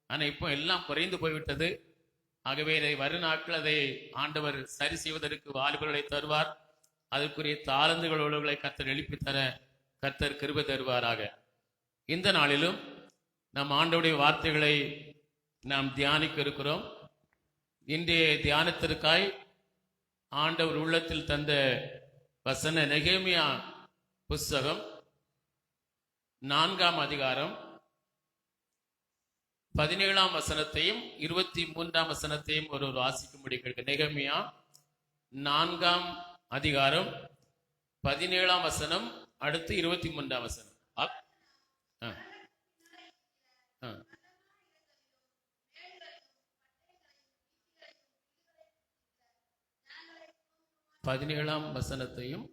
ஆனால் இப்போ எல்லாம் குறைந்து போய்விட்டது. ஆகவே வரும் நாட்கள் அதை ஆண்டவர் சரி செய்வதற்கு வாலிபர்களை தருவார். அதற்குரிய தாளந்துகள் உள்ளவர்களை கர்த்தர் எழுப்பி தர கர்த்தர் கிருபை தருவாராக. இந்த நாளிலும் நம் ஆண்டவருடைய வார்த்தைகளை நாம் தியானிக்க இருக்கிறோம். இன்றைய தியானத்திற்காய் ஆண்டவர் உள்ளத்தில் தந்த வசன நெகேமியா புஸ்தகம் 4ஆம் அதிகாரம் 17ஆம் வசனத்தையும் 23ஆம் வசனத்தையும் ஒரு வாசிக்கும்படி கேட்க. நெகேமியா 4ஆம் அதிகாரம் 17ஆம் வசனம் அடுத்து 23ஆம் வசனம். 17ஆம் வசனத்தையும்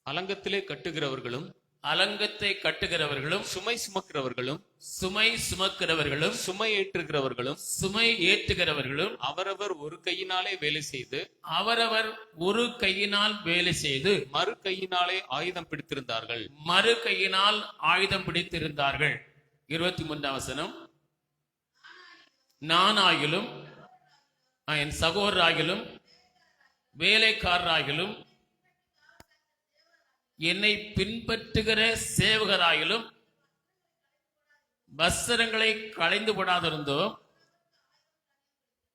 அலங்கத்திலே கட்டுகிறவர்களும்
அலங்கத்தை கட்டுகிறவர்களும்
சுமை சுமக்கிறவர்களும்
சுமை சுமக்கிறவர்களும்
சுமை ஏற்றுகிறவர்களும்
சுமை ஏற்றுகிறவர்களும்
அவரவர் ஒரு கையினாலே வேலை செய்து
அவரவர் ஒரு கையினால் வேலை செய்து
மறு கையினாலே ஆயுதம் பிடித்திருந்தார்கள்.
மறு கையினால் ஆயுதம் பிடித்திருந்தார்கள். 23ஆம் வசனம். நானாகிலும் என் சகோதராகிலும் வேலைக்காரராகிலும் என்னை பின்பற்றுகிற சேவகராயிலும் வஸ்திரங்களை களைந்து போடாதிருந்தோம்.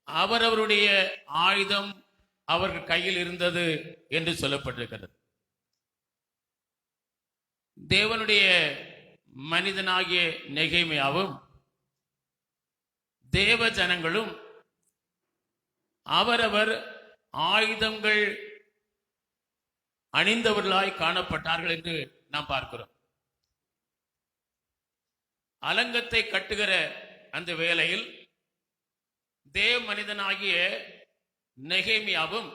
அவரவருடைய ஆயுதம் அவர்கள் கையில் இருந்தது என்று சொல்லப்பட்டிருக்கிறது. தேவனுடைய மனிதனாகிய நெகேமியாவும் தேவ ஜனங்களும் அவரவர் ஆயுதங்கள் அணிந்தவர்களாய் காணப்பட்டார்கள் என்று நாம் பார்க்கிறோம். அலங்கத்தை கட்டுகிற அந்த வேளையில் தேவ மனிதனாகிய நெகேமியாவும்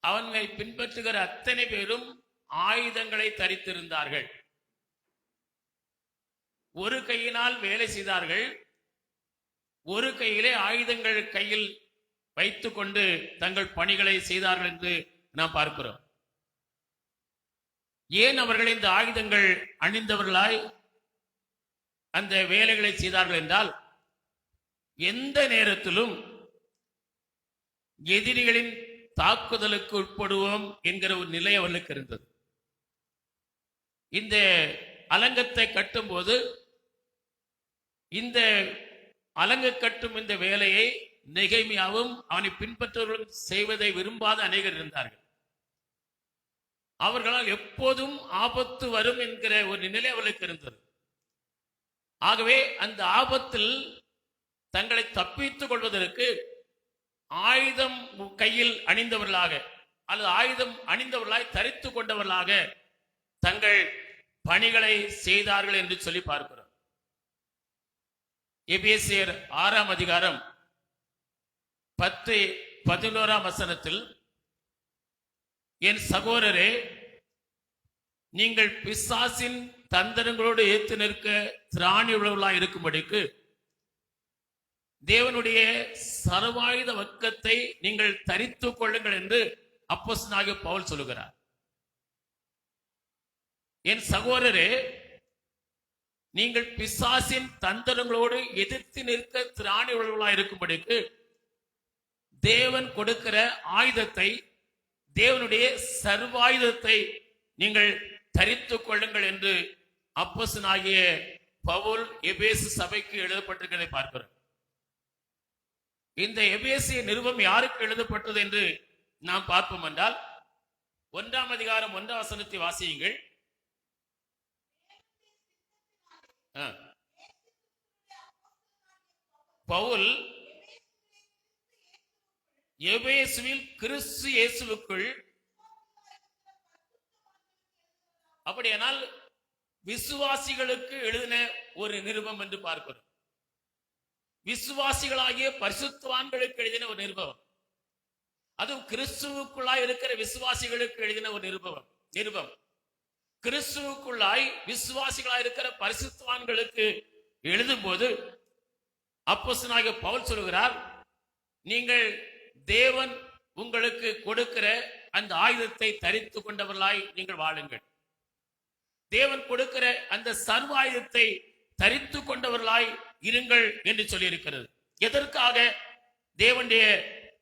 அவனை பின்பற்றுகிற அத்தனை பேரும் ஆயுதங்களை தரித்திருந்தார்கள். ஒரு கையினால் வேலை செய்தார்கள். ஒரு கையிலே ஆயுதங்கள் கையில் வைத்துக் கொண்டு தங்கள் பணிகளை செய்தார்கள் என்று நாம் பார்க்கிறோம். ஏன் அவர்கள் இந்த ஆயுதங்கள் அணிந்தவர்களாய் அந்த வேலைகளை செய்தார்கள் என்றால், எந்த நேரத்திலும் எதிரிகளின் தாக்குதலுக்கு உட்படுவோம் என்கிற ஒரு நிலை அவர்களுக்கு இருந்தது. இந்த அலங்கத்தை கட்டும் போது இந்த அலங்க கட்டும் இந்த வேலையை நெகேமியாவும் அவனை பின்பற்றவர்களும் செய்வதை விரும்பாத அநேகர் இருந்தார்கள். அவர்களால் எப்போதும் ஆபத்து வரும் என்கிற ஒரு நிலை அவர்களுக்கு இருந்தது. ஆகவே அந்த ஆபத்தில் தங்களை தப்பித்துக் கொள்வதற்கு ஆயுதம் கையில் அணிந்தவர்களாக அல்லது ஆயுதம் அணிந்தவர்களாய் தரித்துக் கொண்டவர்களாக தங்கள் பணிகளை செய்தார்கள் என்று சொல்லி பார்க்கிறோம். எபேசியர் 6ஆம் அதிகாரம் 10-11ஆம் வசனத்தில், என் சகோதரரே, நீங்கள் பிசாசின் தந்திரங்களோடு ஏத்து நிற்க திராணி உள்ளவர்களாய் இருக்கும்படிக்கு தேவனுடைய சர்வாயுத வர்க்கத்தை நீங்கள் தரித்துக் கொள்ளுங்கள் என்று அப்போஸ்தலனாகிய பவுல் சொல்லுகிறார். என் சகோதரரே, நீங்கள் பிசாசின் தந்திரங்களோடு எதிர்த்து நிற்க திராணி உள்ளவர்களாய் இருக்கும்படிக்கு தேவன் கொடுக்கிற ஆயுதத்தை, தேவனுடைய சர்வாயுதத்தை நீங்கள் தரித்துக் கொள்ளுங்கள் என்று அப்போஸ்தலனாகிய பவுல் எபேசு சபைக்கு எழுதப்பட்டிருக்கிறதை பார்க்கிறோம். இந்த எபேசிய நிருபம் யாருக்கு எழுதப்பட்டது என்று நாம் பார்ப்போம் என்றால், 1ஆம் அதிகாரம் 1ஆம் வசனத்தை வாசியுங்கள். பவுல் எபேசுவில் கிறிஸ்து இயேசுவுக்குள், அப்படியானால் விசுவாசிகளுக்கு எழுதின ஒரு நிருபம் என்று பார்க்கிறோம். விசுவாசிகளாகிய பரிசுத்தவான்களுக்கு எழுதின ஒரு நிருபம், அதுவும் கிறிஸ்துவுக்குள்ளாய் இருக்கிற விசுவாசிகளுக்கு எழுதின ஒரு நிருபம். கிறிஸ்துவுக்குள்ளாய் விசுவாசிகளாய் இருக்கிற பரிசுத்தவான்களுக்கு எழுதும் போது அப்போஸ்தலனாகிய பவுல் சொல்கிறார், நீங்கள் தேவன் உங்களுக்கு கொடுக்கிற அந்த ஆயுதத்தை தரித்துக் கொண்டவர்களாய் நீங்கள் வாழுங்கள். தேவன் கொடுக்கிற அந்த சர்வாயுதத்தை தரித்துக் கொண்டவர்களாய் இருங்கள் என்று சொல்லி இருக்கிறது. எதற்காக தேவனுடைய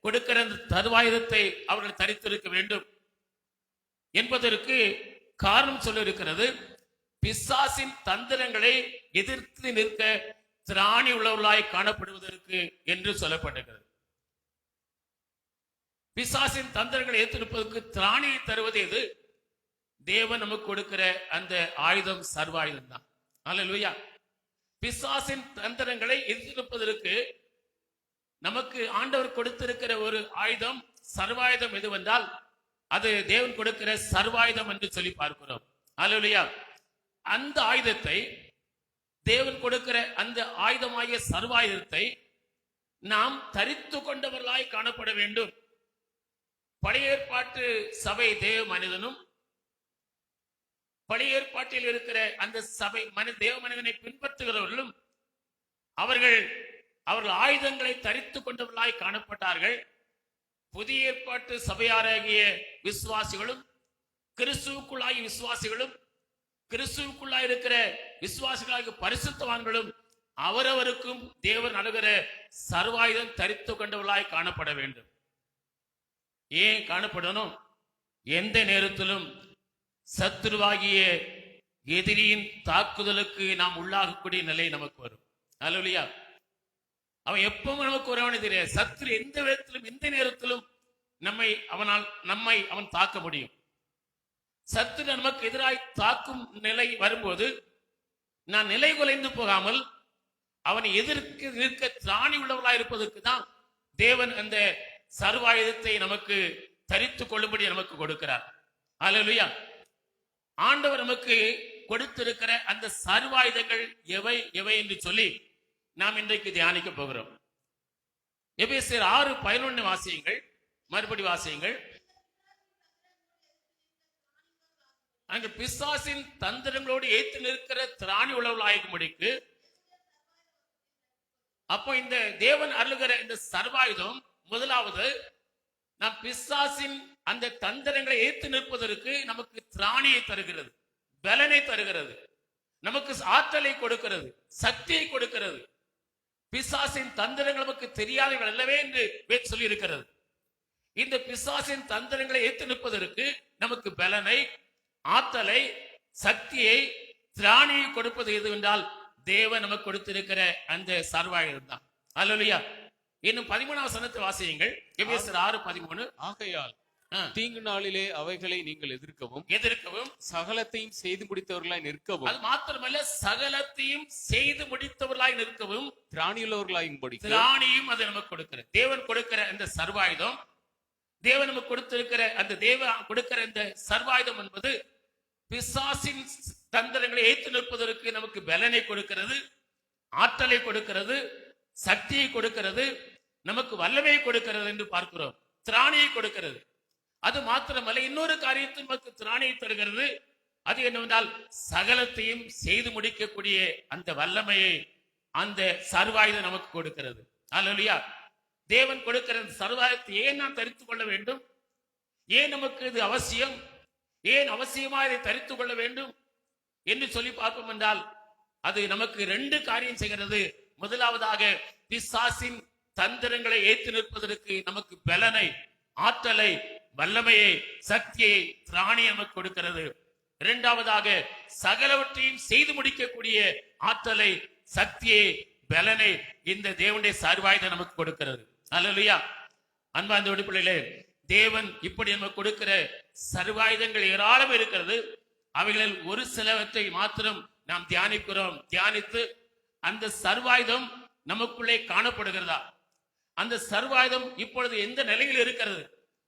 கொடுக்கிற அந்த சர்வாயுதத்தை அவர்கள் தரித்திருக்க வேண்டும் என்பதற்கு காரணம் சொல்லியிருக்கிறது. பிசாசின் தந்திரங்களை எதிர்த்து நிற்க திராணி உள்ளவர்களாய் காணப்படுவதற்கு என்று சொல்லப்பட்டிருக்கிறது. பிசாசின் தந்திரங்களை ஏற்றிருப்பதற்கு திராணியை தருவது எது? தேவன் நமக்கு கொடுக்கிற அந்த ஆயுதம் சர்வாயுதம் தான். அல்லேலூயா. பிசாசின் தந்திரங்களை எதிர்ப்பதற்கு நமக்கு ஆண்டவர் கொடுத்திருக்கிற ஒரு ஆயுதம் சர்வாயுதம் எதுவென்றால் அது தேவன் கொடுக்கிற சர்வாயுதம் என்று சொல்லி பார்க்கிறோம். அல்லேலூயா. அந்த ஆயுதத்தை, தேவன் கொடுக்கிற அந்த ஆயுதமாகிய சர்வாயுதத்தை நாம் தரித்து கொண்டவர்களாய் காணப்பட வேண்டும். பழைய ஏற்பாட்டு சபை தேவ மனிதனும் பழைய ஏற்பாட்டில் இருக்கிற அந்த சபை தேவ மனிதனை பின்பற்றுகிறவர்களும் அவர்கள் ஆயுதங்களை தரித்து கொண்டவர்களாய் காணப்பட்டார்கள். புதிய ஏற்பாட்டு சபையாராகிய விசுவாசிகளும் கிறிஸ்துவுக்குள்ளாகிய விசுவாசிகளும் கிறிஸ்துவுக்குள்ளாய் இருக்கிற விசுவாசிகளாகிய பரிசுத்தவான்களும் அவரவருக்கும் தேவன் அணுகிற சர்வாயுதம் தரித்து கொண்டவர்களாய் காணப்பட வேண்டும். ஏன் காணப்படணும்? எந்த நேரத்திலும் சத்துருவாகிய எதிரியின் தாக்குதலுக்கு நாம் உள்ளாகக்கூடிய நிலை நமக்கு வரும். அல்லேலூயா. அவன் எப்பவும் நமக்கு வரவனே தெரியாது. சத்துரு எந்த விதத்திலும் எந்த நேரத்திலும் நம்மை அவன் தாக்க முடியும். சத்துரு நமக்கு எதிராய் தாக்கும் நிலை வரும்போது நான் நிலை குலைந்து போகாமல் அவனை எதிர்க்க நிற்க திராணி உள்ளவர்களாய் இருப்பதற்கு தான் தேவன் அந்த சர்வாயுதத்தை நமக்கு தரித்து கொள்ளும்படி நமக்கு கொடுக்கிறார். அல்லேலூயா. ஆண்டவர் நமக்கு கொடுத்திருக்கிற அந்த சர்வாயுதங்கள் எவை எவை என்று சொல்லி நாம் இன்றைக்கு தியானிக்க போகிறோம். எபேசியர் 6:11 வாசியுங்கள். மறுபடி வாசியுங்கள். அங்கு பிசாசின் தந்திரங்களோடு ஏற்று நிற்கிற திராணி உள்ளவர்களாகும்படிக்கு, அப்போ இந்த தேவன் அருளுகிற இந்த சர்வாயுதம் முதலாவது நாம் பிசாசின் அந்த தந்திரங்களை ஏற்று நிற்பதற்கு நமக்கு திராணியை தருகிறது, பலனை தருகிறது, நமக்கு ஆற்றலை கொடுக்கிறது, சக்தியை கொடுக்கிறது. பிசாசின் தந்திரங்கள் நமக்கு தெரியாதவர்கள் அல்லவே என்று சொல்லி இருக்கிறது. இந்த பிசாசின் தந்திரங்களை ஏற்று நிற்பதற்கு நமக்கு பலனை, ஆற்றலை, சக்தியை, திராணியை கொடுப்பது எது என்றால் தேவன் நமக்கு கொடுத்திருக்கிற அந்த சர்வாயுதம் தான். அல்லேலூயா. இன்னும் 13ஆம் வசனத்தை வாசியுங்கள். எபேசியர் 6:13.
ஆகையால் தீங்கு நாளிலே அவைகளை நீங்கள் எதிர்க்கவும் சகலத்தையும் செய்து முடித்தவர்களாய் நிற்கவும்,
அது மாத்திரமல்ல சகலத்தையும் செய்து முடித்தவர்களாய் நிற்கவும்
திராணியுள்ளவர்களாயும்படி,
திராணியும் அது நமக்கு கொடுக்கிறது. தேவன் கொடுக்கிற அந்த சர்வாயுதம், தேவன் நமக்கு கொடுத்திருக்கிற அந்த கொடுக்கிற இந்த சர்வாயுதம் என்பது பிசாசின் தந்திரங்களை ஏற்று நிற்பதற்கு நமக்கு பலனை கொடுக்கிறது, ஆற்றலை கொடுக்கிறது, சக்தியை கொடுக்கிறது, நமக்கு வல்லமையை கொடுக்கிறது என்று பார்க்கிறோம். திராணியை கொடுக்கிறது. அது மாத்திரமல்ல, இன்னொரு காரியத்தை நமக்கு திராணியை தருகிறது. அது என்னவென்றால் சகலத்தையும் செய்து முடிக்கக்கூடிய அந்த வல்லமையை அந்த சர்வாயுதம் நமக்கு கொடுக்கிறது. அல்லேலூயா. தேவன் கொடுக்கிற சர்வாயுதத்தை ஏன் நாம் தரித்துக் கொள்ள வேண்டும்? ஏன் நமக்கு இது அவசியம்? ஏன் அவசியமா இதை தரித்துக் கொள்ள வேண்டும் என்று சொல்லி பார்ப்போம் என்றால் அது நமக்கு 2 காரியம் செய்கிறது. முதலாவதாக பிசாசின் தந்திரங்களை ஏற்று நிற்பதற்கு நமக்கு பலனை, ஆற்றலை, வல்லமையை, சக்தியை, திராணியை நமக்கு கொடுக்கிறது. இரண்டாவதாக சகலவற்றையும் செய்து முடிக்கக்கூடிய ஆற்றலை, சக்தியை, பலனை இந்த தேவனுடைய சர்வாயுதம் நமக்கு கொடுக்கிறது. அல்லேலூயா. அன்பார்ந்த பிள்ளைகளே, தேவன் இப்படி நமக்கு கொடுக்கிற சர்வாயுதங்கள் ஏராளம் இருக்கிறது. அவைகளில் ஒரு சிலவற்றை மாத்திரம் நாம் தியானிக்கிறோம். தியானித்து அந்த சர்வாயுதம் நமக்குள்ளே காணப்படுகிறதா? அந்த சர்வாயுதம் இப்பொழுது எந்த நிலையில் இருக்கிறது?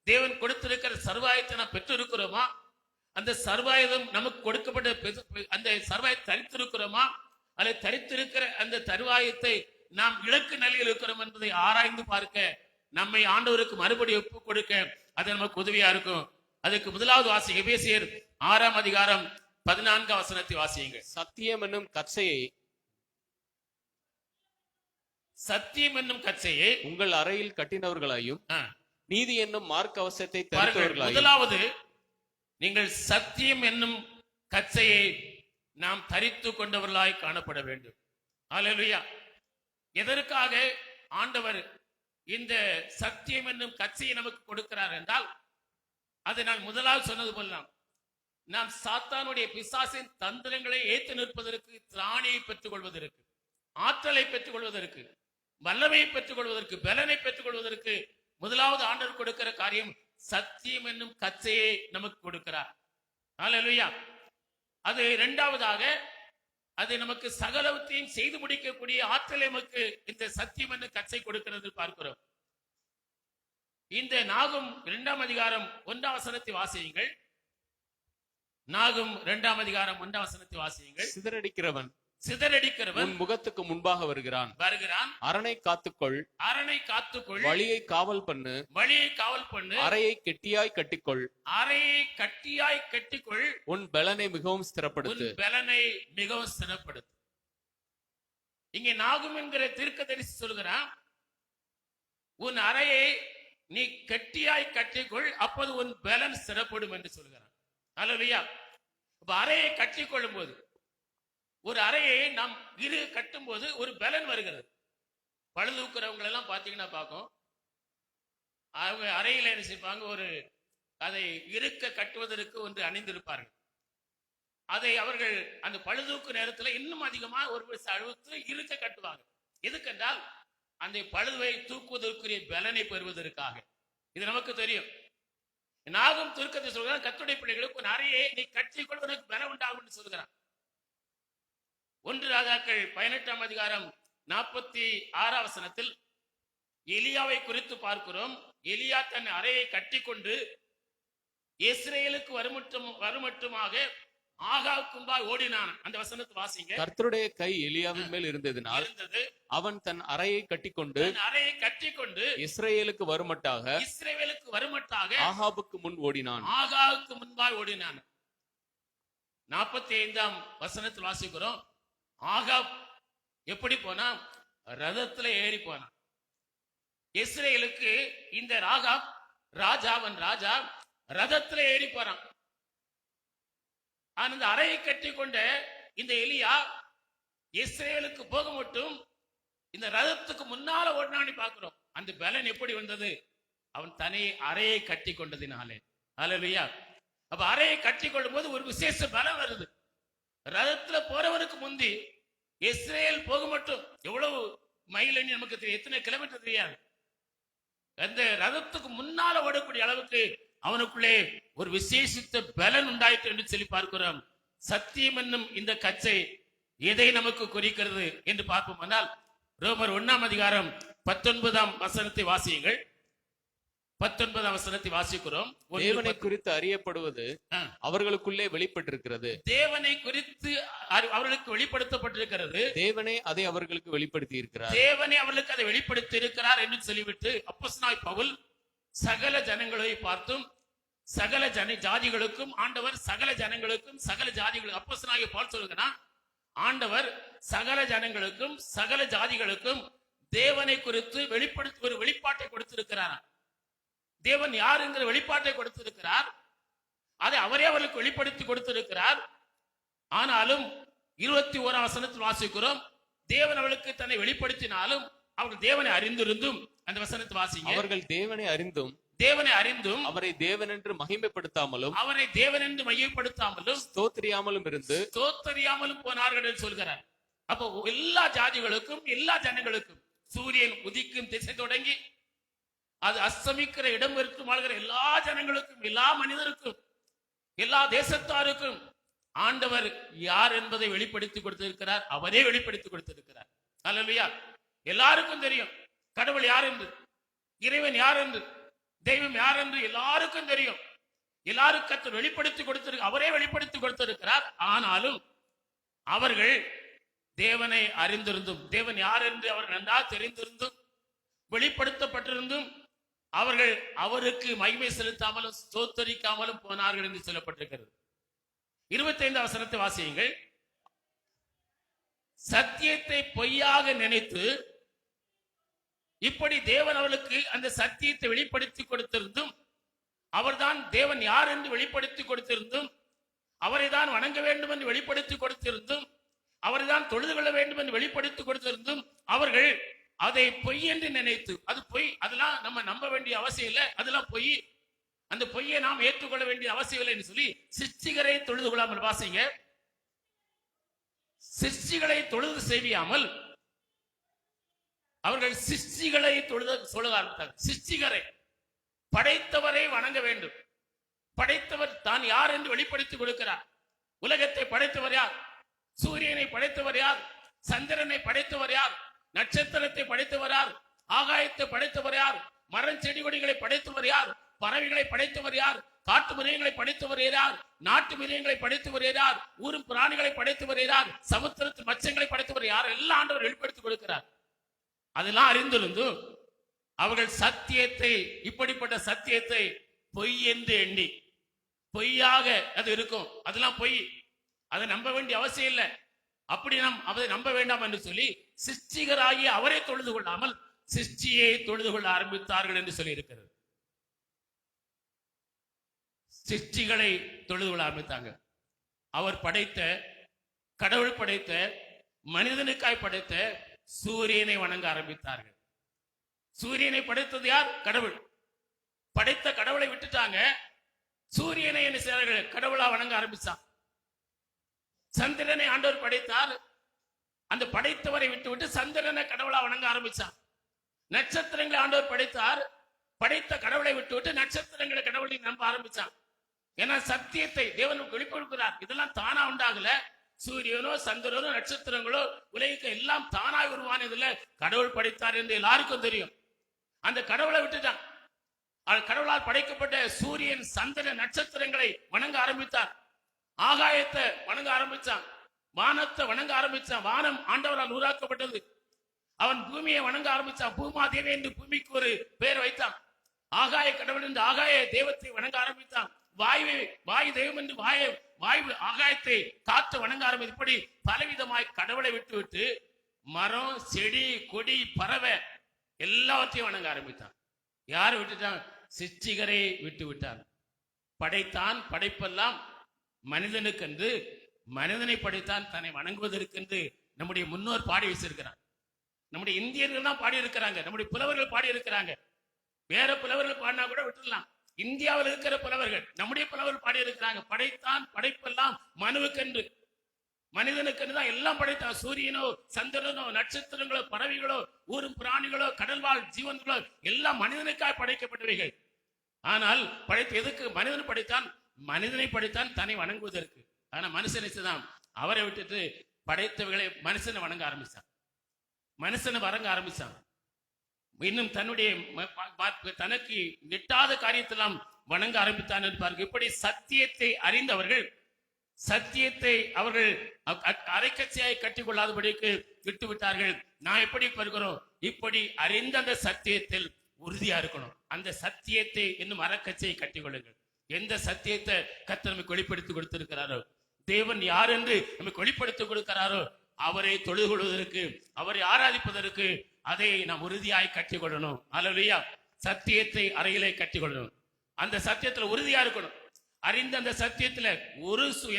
தேவன் கொடுத்திருக்கிற சர்வாயுதத்தை நாம் பெற்று இருக்கிறோமா? அந்த சர்வாயுதம் நமக்கு கொடுக்கப்பட்ட அந்த சர்வாயுதத்தை தரித்திருக்கிறோமா? அதை தரித்திருக்கிற அந்த சர்வாயுதத்தை நாம் இலக்கு நிலையில் இருக்கிறோம் என்பதை ஆராய்ந்து பார்க்க, நம்மை ஆண்டவருக்கு மறுபடியும் ஒப்பு கொடுக்க அது நமக்கு உதவியா இருக்கும். அதுக்கு முதலாவது வாசிங்க. எபேசியர் 6:14 வசனத்தை வாசியுங்க.
சத்தியம் என்னும் கச்சையை உங்கள் அறையில் கட்டினவர்களாயும், நீதி என்னும் மார்க்க அவசியத்தை தரித்தவர்களாயும்.
முதலாவது நீங்கள் சத்தியம் என்னும் கச்சையை நாம் தரித்து கொண்டவர்களாய் காணப்பட வேண்டும். அல்லேலூயா. எதற்காக ஆண்டவர் இந்த சத்தியம் என்னும் கச்சையை நமக்கு கொடுக்கிறார் என்றால், அதை நான் முதலாவது சொன்னது போல நாம் சாத்தானுடைய பிசாசின் தந்திரங்களை ஏற்று நிற்பதற்கு, திராணியை பெற்றுக் கொள்வதற்கு. ஆற்றலை பெற்றுக் கொள்வதற்கு, வல்லமையை பெற்றுக் கொள்வதற்கு, பலனை பெற்றுக் கொள்வதற்கு முதலாவது ஆண்டவர் கொடுக்கிற காரியம் சத்தியம் என்னும் கச்சையை நமக்கு கொடுக்கிறார். ஹல்லேலூயா. அது இரண்டாவதாக அது நமக்கு சகலவற்றையும் செய்து முடிக்கக்கூடிய ஆற்றலை நமக்கு இந்த சத்தியம் என்னும் கச்சை கொடுக்கிறது பார்க்கிறோம். இந்த நாகும் 2ஆம் அதிகாரம் 1ஆம் வசனத்தை வாசியுங்கள். நாகும் 2ஆம் அதிகாரம் 1ஆம் வசனத்தை வாசியுங்கள்.
சிதறடிக்கிறவன்
சிதறடிக்கிறவன்
உன் முகத்துக்கு முன்பாக வருகிறான். அரணை காத்துக்கொள்,
அரணை காத்துக்கொள்,
வழியை காவல் பண்ணு,
வழியை காவல் பண்ணு,
அறையை கெட்டியாய் கட்டிக்கொள்,
அறையை கட்டியாய் கட்டிக்கொள்,
உன் பலனை மிகவும் ஸ்திரப்படுத்து,
உன் பலனை மிகவும் ஸ்திரப்படுத்து. இங்கே நாகும் என்கிற தீர்க்கதரிசி சொல்கிறான், உன் அறையை நீ கெட்டியாய் கட்டிக்கொள், அப்போது உன் பலன் ஸ்திரப்படும் என்று சொல்கிறான். ஹல்லேலூயா. அப்ப அறையை கட்டிக்கொள்ளும் போது, ஒரு அறையை நாம் கட்டும் போது ஒரு பலன் வருகிறது. பழுதூக்குறவங்க எல்லாம் பாத்தீங்கன்னா பார்க்கும், அவங்க அறையில என்ன செய்வாங்க, ஒரு அதை இருக்க கட்டுவதற்கு ஒன்று அணிந்திருப்பார்கள். அதை அவர்கள் அந்த பழுதூக்கு நேரத்தில் இன்னும் அதிகமா ஒரு அழுத்து இருக்க கட்டுவாங்க. எதுக்கென்றால் அந்த பழுவை தூக்குவதற்குரிய பலனை பெறுவதற்காக. இது நமக்கு தெரியும். நாகும் துர்க்கத்தை சொல்கிறான், கர்த்தருடைய பிள்ளைகளுக்கு ஒரு அறையை நீ கட்டிக்கொள், உனக்கு பலம் உண்டாகும் என்று சொல்கிறான். 1 ராஜாக்கள் 18ஆம் அதிகாரம் 46ஆம் வசனத்தில் எலியாவை குறித்து பார்க்கிறோம். எலியா தன் அறையை கட்டிக்கொண்டு இஸ்ரேலுக்கு வருமட்டுமாக ஆகாவுக்கு முன்பாக ஓடினான். அந்த வசனத்தை வாசிங்க.
கர்த்தருடைய கை எலியாவின் மேல் இருந்ததினால் அவன் தன் அறையை கட்டிக்கொண்டு இஸ்ரேலுக்கு வருமட்டாக ஆகாபுக்கு முன் ஓடினான்.
ஆகாவுக்கு முன்பாக ஓடினான். 45ஆம் வசனத்தில் வாசிக்கிறோம், ஆகாப் எப்படி போனா, ரதத்துல ஏறி போனான். இஸ்ரேலுக்கு இந்த ஆகாப் ராஜா ரதத்துல ஏறி போறான். அந்த அறையை கட்டி கொண்ட இந்த எலியா இஸ்ரேலுக்கு போக மட்டும் இந்த ரதத்துக்கு முன்னால ஓடினான்னு பார்க்கிறோம். அந்த பலன் எப்படி வந்தது? அவன் தனி அறையை கட்டி கொண்டதினாலே. ஹல்லேலூயா. அப்ப அறையை கட்டி கொள்ளும் போது ஒரு விசேஷ பலம் வருது. ரதத்துல போறவனுக்கு முந்தி இஸ்ரேல் போக மட்டும் எவ்வளவு மைல் நமக்கு தெரியும், எத்தனை கிலோமீட்டர் தெரியாது. அந்த ரதத்துக்கு முன்னால ஓடக்கூடிய அளவுக்கு அவனுக்குள்ளே ஒரு விசேஷித்த பலன் உண்டாயிற்று என்று சொல்லி பார்க்கிறோம். சத்தியம் என்னும் இந்த கச்சை எதை நமக்கு குறிக்கிறது என்று பார்ப்போம். ஆனால் ரோமர் 1ஆம் அதிகாரம் 19ஆம் வசனத்தை வாசியுங்கள். 19ஆம் வசனத்தை வாசிக்கிறோம்.
தேவனை குறித்து அறியப்படுவது அவர்களுக்குள்ளே வெளிப்பட்டிருக்கிறது.
தேவனை குறித்து அவர்களுக்கு வெளிப்படுத்தப்பட்டிருக்கிறது.
தேவனே அதை அவர்களுக்கு வெளிப்படுத்தி இருக்கிறார்.
தேவனை அவர்களுக்கு அதை வெளிப்படுத்தி இருக்கிறார் என்று சொல்லிவிட்டு அப்போஸ்தலனாகிய பவுல் சகல ஜனங்களை பார்த்தும் சகல ஜாதிகளுக்கும் ஆண்டவர் சகல ஜனங்களுக்கும் சகல ஜாதிகளுக்கும் அப்போஸ்தலனாகிய பவுல் சொல்கிறான், ஆண்டவர் சகல ஜனங்களுக்கும் சகல ஜாதிகளுக்கும் தேவனை குறித்து வெளிப்படுத்தி ஒரு வெளிப்பாட்டை கொடுத்திருக்கிறார். தேவன் யார் என்கிற வெளிப்பாட்டை கொடுத்திருக்கிறார். அதை அவரே அவர்களுக்கு வெளிப்படுத்தி கொடுத்திருக்கிறார். ஆனாலும் 21ஆம் வசனத்தில் வாசிக்கிறோம், தேவன் அவளுக்கு தன்னை வெளிப்படுத்தினாலும் அவர்கள் தேவனை அறிந்திருந்தும், அந்த வசனத்தை வாசிங்க.
அவர்கள் தேவனை அறிந்தும் அவரை தேவன் என்று மகிமைப்படுத்தாமலும் ஸ்தோத்திரியாமலும்
போனார்கள் என்று சொல்கிறார். அப்போ எல்லா ஜாதிகளுக்கும் எல்லா ஜனங்களுக்கும் சூரியன் உதிக்கும் திசை தொடங்கி அது அஸ்தமிக்கிற இடம் வரைக்கும் வாழ்கிற எல்லா ஜனங்களுக்கும் எல்லா மனிதருக்கும் எல்லா தேசத்தாருக்கும் ஆண்டவர் யார் என்பதை வெளிப்படுத்தி கொடுத்திருக்கிறார். அவரே வெளிப்படுத்தி கொடுத்திருக்கிறார். அல்லேலூயா. எல்லாருக்கும் தெரியும் கடவுள் யார் என்று, இறைவன் யார் என்று, தெய்வம் யார் என்று எல்லாருக்கும் தெரியும். எல்லாருக்கும் வெளிப்படுத்தி கொடுத்திருக்க அவரே வெளிப்படுத்தி கொடுத்திருக்கிறார். ஆனாலும் அவர்கள் தேவனை அறிந்திருந்தும், தேவன் யார் என்று அவர்கள் நன்றாக தெரிந்திருந்தும், வெளிப்படுத்தப்பட்டிருந்தும் அவர்கள் அவருக்கு மகிமை செலுத்தாமலும் ஸ்தோத்தரிக்காமலும் போனார்கள் என்று சொல்லப்பட்டிருக்கிறது. 25ஆம் வசனத்தை வாசியுங்கள். சத்தியத்தை பொய்யாக நினைத்து இப்படி தேவன் அவர்களுக்கு அந்த சத்தியத்தை வெளிப்படுத்தி கொடுத்திருந்தும், அவர்தான் தேவன் யார் என்று வெளிப்படுத்தி கொடுத்திருந்தும், அவரை தான் வணங்க வேண்டும் என்று வெளிப்படுத்தி கொடுத்திருந்தும், அவரை தான் தொழுது கொள்ள வேண்டும் என்று வெளிப்படுத்தி கொடுத்திருந்தும், அவர்கள் அதை பொய் என்று நினைத்து, அது பொய், அதெல்லாம் நம்ம நம்ப வேண்டிய அவசியம் இல்லை, அதெல்லாம் பொய், அந்த பொய்யை நாம் ஏற்றுக்கொள்ள வேண்டிய அவசியம் இல்லை என்று சொல்லி சிருஷ்டிகரை தொழுது கொள்ளாமல் வாசிங்க. சிருஷ்டிகளை தொழுது செய்யாமல் அவர்கள் சிருஷ்டிகளை சொல்ல ஆரம்பித்தார்கள். சிருஷ்டிகரை, படைத்தவரை வணங்க வேண்டும். படைத்தவர் தான் யார் என்று வெளிப்படுத்தி கொடுக்கிறார். உலகத்தை படைத்தவர் யார்? சூரியனை படைத்தவர் யார்? சந்திரனை படைத்தவர் யார்? நட்சத்திரத்தை படைத்தவர் யார்? ஆகாயத்தை படைத்தவர் யார்? மரம் செடி கொடிகளை படைத்தவர் யார்? பறவைகளை படைத்தவர் யார்? காட்டு மிருகங்களை படைத்தவர் யார்? நாட்டு மிருகங்களை படைத்தவர் யார்? ஊரும் பிராணிகளை படைத்தவர் யார்? சமுத்திரத்து மச்சங்களை படைத்தவர் யார்? எல்லாம் ஆண்டவர் வெளிப்படுத்தி கொடுக்கிறார். அதெல்லாம் அறிந்திருந்து அவர்கள் சத்தியத்தை, இப்படிப்பட்ட சத்தியத்தை பொய் என்று எண்ணி, பொய்யாக அது இருக்கும், அதெல்லாம் பொய், அதை நம்ப வேண்டிய அவசியம் இல்லை, அப்படி நாம் அதை நம்ப வேண்டாம் என்று சொல்லி சிருஷ்டிகராகி அவரை தொழுது கொள்ளாமல் சிருஷ்டியை தொழுது கொள்ள ஆரம்பித்தார்கள் என்று சொல்லி இருக்கிறது. சிருஷ்டிகளை தொழுது கொள்ள ஆரம்பித்தாங்க. அவர் படைத்த, கடவுள் படைத்த, மனிதனுக்காய் படைத்த சூரியனை வணங்க ஆரம்பித்தார்கள். சூரியனை படைத்தது யார்? கடவுள். படைத்த கடவுளை விட்டுட்டாங்க, சூரியனை என்ன செய்தார்கள்? கடவுளா வணங்க ஆரம்பிச்சான். சந்திரனை ஆண்டவர் படைத்தார், அந்த படைத்தவரை விட்டு சந்திரனை கடவுளா வணங்க ஆரம்பிச்சான். நட்சத்திரங்களை ஆண்டவர் படைத்தார், படைத்த கடவுளை விட்டு நட்சத்திரங்களை கடவுளை நம்ப ஆரம்பிச்சான். ஏன்னா சத்தியத்தை தேவனுக்கு வெளிப்படுத்துகிறார். இதெல்லாம் தானா உண்டாகல. சூரியனோ சந்திரனோ நட்சத்திரங்களோ உலகிற்கு எல்லாம் தானாய் உருவானதுல கடவுள் படைத்தார் என்று எல்லாருக்கும் தெரியும். அந்த கடவுளை விட்டுட்டான். கடவுளால் படைக்கப்பட்ட சூரியன், சந்திரன், நட்சத்திரங்களை வணங்க ஆரம்பித்தார். ஆகாயத்தை வணங்க ஆரம்பிச்சான், வானத்தை வணங்க ஆரம்பிச்சான். வானம் ஆண்டவரால் உருவாக்கப்பட்டது. அவன் பூமியை வணங்க ஆரம்பிச்சான். பூமாதேவி என்று பூமிக்கு ஒரு பெயர் வைத்தான். ஆகாய கடவுள் என்று ஆகாய தெய்வத்தை வணங்க ஆரம்பித்தான். வாயு தெய்வம் என்று வாயு ஆகாயத்தை காற்று வணங்க ஆரம்பித்து, இப்படி பலவிதமாய் கடவுளை விட்டு மரம், செடி, கொடி, பறவை எல்லாத்தையும் வணங்க ஆரம்பித்தான். யாரை விட்டுட்டான்? சிருஷ்டிகரை விட்டு விட்டான். படைத்தான், படைப்பெல்லாம் மனிதனுக்கென்று, மனிதனை படைத்தான் தன்னை வணங்குவதற்கென்று நம்முடைய முன்னோர் பாடி வச்சிருக்கிறான். நம்முடைய இந்தியர்கள் தான் பாடி இருக்கிறாங்க, நம்முடைய புலவர்கள் பாடி இருக்கிறாங்க. வேற புலவர்கள் பாடினா கூட விட்டுடலாம். இந்தியாவில் இருக்கிற புலவர்கள், நம்முடைய புலவர்கள் பாடி இருக்கிறாங்க. படைத்தான், படைப்பெல்லாம் மனுவுக்கென்று, மனிதனுக்கென்று தான் எல்லாம் படைத்தான். சூரியனோ சந்திரனோ நட்சத்திரங்களோ பறவைகளோ ஊரும் பிராணிகளோ கடல்வாழ் ஜீவன்களோ எல்லாம் மனிதனுக்காக படைக்கப்பட்டவைகள். ஆனால் படைத்து எதுக்கு? மனிதன் படைத்தான், மனிதனை படைத்தான் தன்னை வணங்குவதற்கு. ஆனா மனுஷனை தான் அவரை விட்டுட்டு படைத்தவர்களை மனுஷனை வணங்க ஆரம்பிச்சான், மனுஷனை வணங்க ஆரம்பிச்சான். இன்னும் தன்னுடைய தனக்கு எட்டாத காரியத்தெல்லாம் வணங்க ஆரம்பித்தான் இருப்பார்கள். இப்படி சத்தியத்தை அறிந்தவர்கள் சத்தியத்தை அவர்கள் அரைக்கச்சையாய் கட்டிக் கொள்ளாதபடிக்கு விட்டு விட்டார்கள். நான் எப்படி இருக்கிறோம்? இப்படி அறிந்த அந்த சத்தியத்தில் உறுதியா இருக்கணும். அந்த சத்தியத்தை இன்னும் அரைக்கச்சையை கட்டிக் கொள்ளுங்கள். எந்த சத்தியத்தை கர்த்தர் நமக்கு வெளிப்படுத்தி கொடுத்திருக்கிறாரோ, தேவன் யார் என்று நமக்கு வெளிப்படுத்தி கொடுக்கிறாரோ, அவரை தொழுது கொள்வதற்கு, அவரை ஆராதிப்பதற்கு அதை நாம் உறுதியாய் கட்டிக் கொள்ளணும். அல்லேலூயா. சத்தியத்தை அறையிலே கட்டிக் கொள்ளணும். அந்த சத்தியத்துல உறுதியா இருக்கணும். அறிந்த அந்த சத்தியத்துல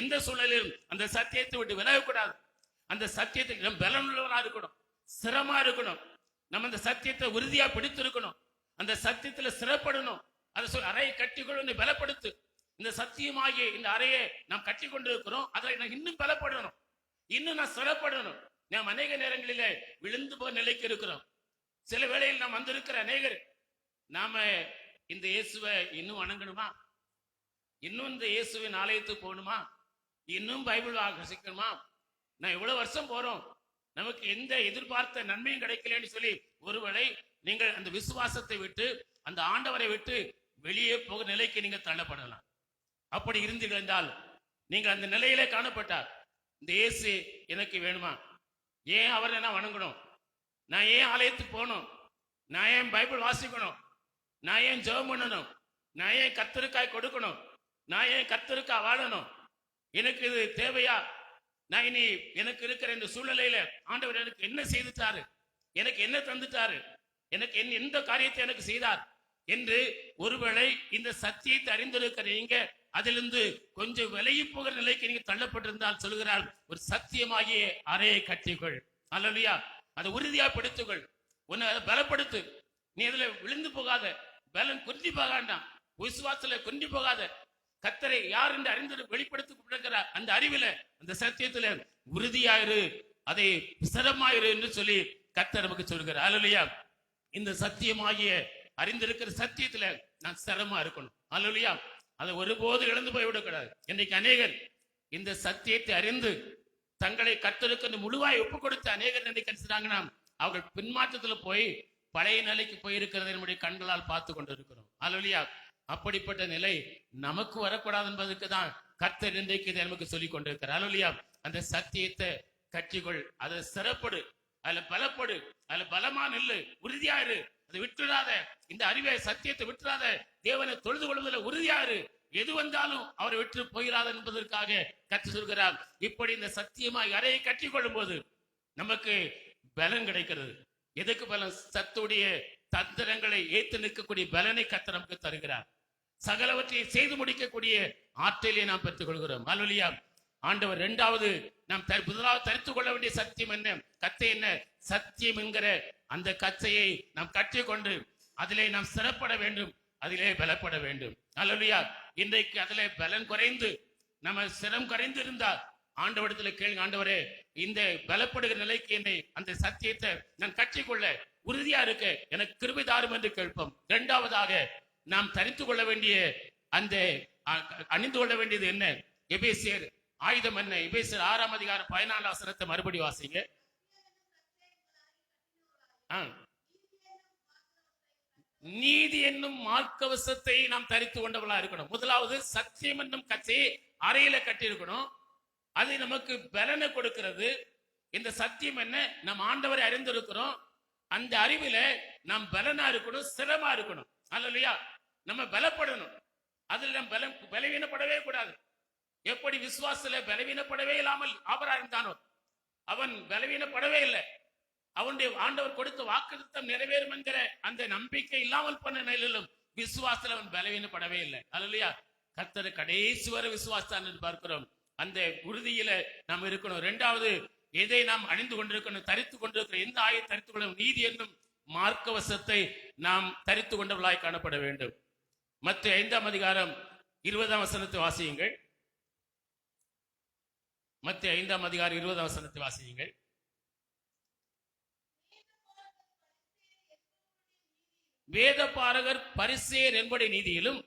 எந்த சூழலிலும் அந்த சத்தியத்தை விட்டு விலகக்கூடாது. அந்த சத்தியத்தை நம்ம பலனுள்ளவனா இருக்கணும், சிரமா இருக்கணும். நம்ம அந்த சத்தியத்தை உறுதியா பிடித்திருக்கணும். அந்த சத்தியத்துல சிறப்படணும். அதை சொல் அறையை கட்டிக்கொள்ள பலப்படுத்து. இந்த சத்தியமாகிய இந்த அறையை நாம் கட்டி கொண்டிருக்கிறோம், அதில் நான் இன்னும் பலப்படணும், இன்னும் நான் சிறப்படணும். நாம் அநேக நேரங்களிலே விழுந்து போக நிலைக்கு இருக்கிறோம். சில வேளையில் நாம் வந்திருக்கிற அநேகர், நாம இந்த இயேசுவை இன்னும் வணங்கணுமா, இன்னும் இந்த இயேசுவின் ஆலயத்துக்கு போகணுமா, இன்னும் பைபிள் வாசிக்கணுமா, நான் இவ்வளவு வருஷம் போறோம், நமக்கு எந்த எதிர்பார்த்த நன்மையும் கிடைக்கலன்னு சொல்லி ஒருவேளை நீங்கள் அந்த விசுவாசத்தை விட்டு, அந்த ஆண்டவரை விட்டு வெளியே போக நிலைக்கு நீங்க தள்ளப்படலாம். அப்படி இருந்தீர்கள் என்றால் நீங்கள் அந்த நிலையிலே காணப்பட்டார். இந்த இயேசு எனக்கு வேணுமா? ஏன் அவரை நான் வணங்கணும்? நான் ஏன் ஆலயத்துக்கு போகணும்? நான் ஏன் பைபிள் வாசிக்கணும்? நான் ஏன் ஜெபம் பண்ணணும்? நான் ஏன் கர்த்தருக்காய் கொடுக்கணும்? நான் ஏன் கர்த்தருக்காய் வாழணும்? எனக்கு இது தேவையா? நான் இனி எனக்கு இருக்கிற இந்த சூழ்நிலையில ஆண்டவர் எனக்கு என்ன செய்துட்டாரு, எனக்கு என்ன தந்துட்டாரு, எனக்கு எந்த காரியத்தை எனக்கு செய்தார் என்று ஒருவேளை இந்த சத்தியத்தை அறிந்திருக்கிற நீங்க அதிலிருந்து கொஞ்சம் விலகி போகிற நிலைக்கு நீங்க தள்ளப்பட்டிருந்தால் சொல்கிறார், ஒரு சத்தியமாகிய அறையை கட்டிக்கொள். அல்லேலூயா. அதை உறுதியா படுத்துக்கொள், உன்னை பலப்படுத்து. நீ அதுல விழுந்து போகாத, பலன் குந்தி போகாண்டாம், விசுவாசத்துல குந்தி போகாத. கர்த்தரை யார் என்று அறிந்து வெளிப்படுத்த அந்த அறிவில, அந்த சத்தியத்துல உறுதியாயிரு, அதை சிரமாயிரு என்று சொல்லி கர்த்தர் நமக்கு சொல்கிறார். அல்லேலூயா. இந்த சத்தியமாகிய அறிந்திருக்கிற சத்தியத்துல நான் சிரமமா இருக்கணும். அல்லேலூயா. அதை ஒருபோது இழந்து போய் விடக்கூடாது. இன்றைக்கு அநேகர் இந்த சத்தியத்தை அறிந்து தங்களை கர்த்தருக்கு முழுவாய் ஒப்பு கொடுத்த அநேகர் இன்னைக்கு கணிச்சாங்கன்னா அவர்கள் பின்மாற்றத்துல போய் பழைய நிலைக்கு போயிருக்கிறதை நம்முடைய கண்களால் பார்த்து கொண்டு இருக்கிறோம். அல்லேலூயா. அப்படிப்பட்ட நிலை நமக்கு வரக்கூடாது என்பதற்கு தான் கர்த்தர் இன்றைக்கு இதை நமக்கு சொல்லிக் கொண்டிருக்கிறார். அல்லேலூயா. அந்த சத்தியத்தை கற்றிக்கொள், அதை சிறப்படு, அதுல பலப்படு, அதுல பலமா நில்லு, உறுதியா இரு, அதை விட்டுறாத. இந்த அறிவை சத்தியத்தை விட்டுறாத. தேவனை தொழுது கொள்வதில் உறுதியா இரு. எது வந்தாலும் அவரை விட்டு போயிடாத என்பதற்காக கற்று சொல்கிறார். இப்படி இந்த சத்தியமாய் அறையை கற்றிக் கொள்ளும் போது நமக்கு பலன் கிடைக்கிறது. எதுக்கு பலன்? சத்துடைய தந்திரங்களை ஏற்று நிற்கக்கூடிய பலனை கர்த்தர் நமக்கு தருகிறார். சகலவற்றை செய்து முடிக்கக்கூடிய ஆற்றலை நாம் பெற்றுக் கொள்கிறோம். அல்லேலூயா. ஆண்டவர் இரண்டாவது நாம் முதலாவது தரித்துக் கொள்ள வேண்டிய சத்தியம் என்ன? கத்தை என்ன? சத்தியம் என்கிற அந்த கச்சையை நாம் கற்றுக்கொண்டு அதிலே நாம் சிறப்பட வேண்டும், அதிலே பலப்பட வேண்டும். அல்லேலூயா. இன்றைக்கு அதிலே பலன் குறைந்து நம்ம சிரம் குறைந்து இருந்தால் ஆண்டவரிடத்துல கேளுங்க, ஆண்டவரே இந்த பலப்படுகிற நிலைக்கு என்னை அந்த சத்தியத்தை நான் கற்றுக்கொள்ள உறுதியா இருக்க எனக்கு கிருபை தாரும் என்று கேட்போம். இரண்டாவதாக நாம் தரித்துக் கொள்ள வேண்டிய அந்த அணிந்து கொள்ள வேண்டியது என்ன? எபேசியர் ஆயுதம் என்ன? எபேசியர் 6ஆம் அதிகாரம் 14 வசனத்தை மறுபடி வாசிங்க. நீதி என்னும் மார்க்கவசத்தை நாம் தரித்து கொண்டவர்களா இருக்கணும். முதலாவது சத்தியம் என்னும் கச்சையை அறையில கட்டி இருக்கணும். அது நமக்கு பலனை கொடுக்கிறது. இந்த சத்தியம் என்ன? நம் ஆண்டவரை அறிந்திருக்கிறோம். அந்த அறிவில நாம் பலனா இருக்கணும், சிரமா இருக்கணும். அல்லேலூயா. நம்ம பலப்படணும். அதில் நாம் பலவீனப்படவே கூடாது. எப்படி விசுவாசத்துல பலவீனப்படவே இல்லாமல் ஆபரா இருந்தானோ அவன் பலவீனப்படவே இல்லை. அவனுடைய ஆண்டவர் கொடுத்த வாக்குத்தத்தம் நிறைவேறும் என்கிற அந்த நம்பிக்கை இல்லாமல் பண்ண நிலையிலும் விசுவாசத்துல அவன் பலவீனப்படவே இல்லை. அல்லேலூயா. கர்த்தர் கடைசி வரை விசுவாசத்தான் என்று பார்க்கிறோம். அந்த உறுதியில நாம் இருக்கணும். இரண்டாவது, எதை நாம் அணிந்து கொண்டிருக்கணும்? தரித்து கொண்டிருக்கிற எந்த ஆயுதத்தை தரித்துக் கொள்ளணும்? நீதி என்னும் மார்க்கவசத்தை நாம் தரித்து கொண்டவர்களாய் காணப்பட வேண்டும். மத்தேயு 5ஆம் அதிகாரம் 20ஆம் வசனத்தை வாசியுங்கள். மத்தேயு 5ஆம் அதிகாரம் 20ஆம் வசனத்தை வாசியுங்கள். வேதபாரகர் பரிசேயர் என்பதை நீதியிலும்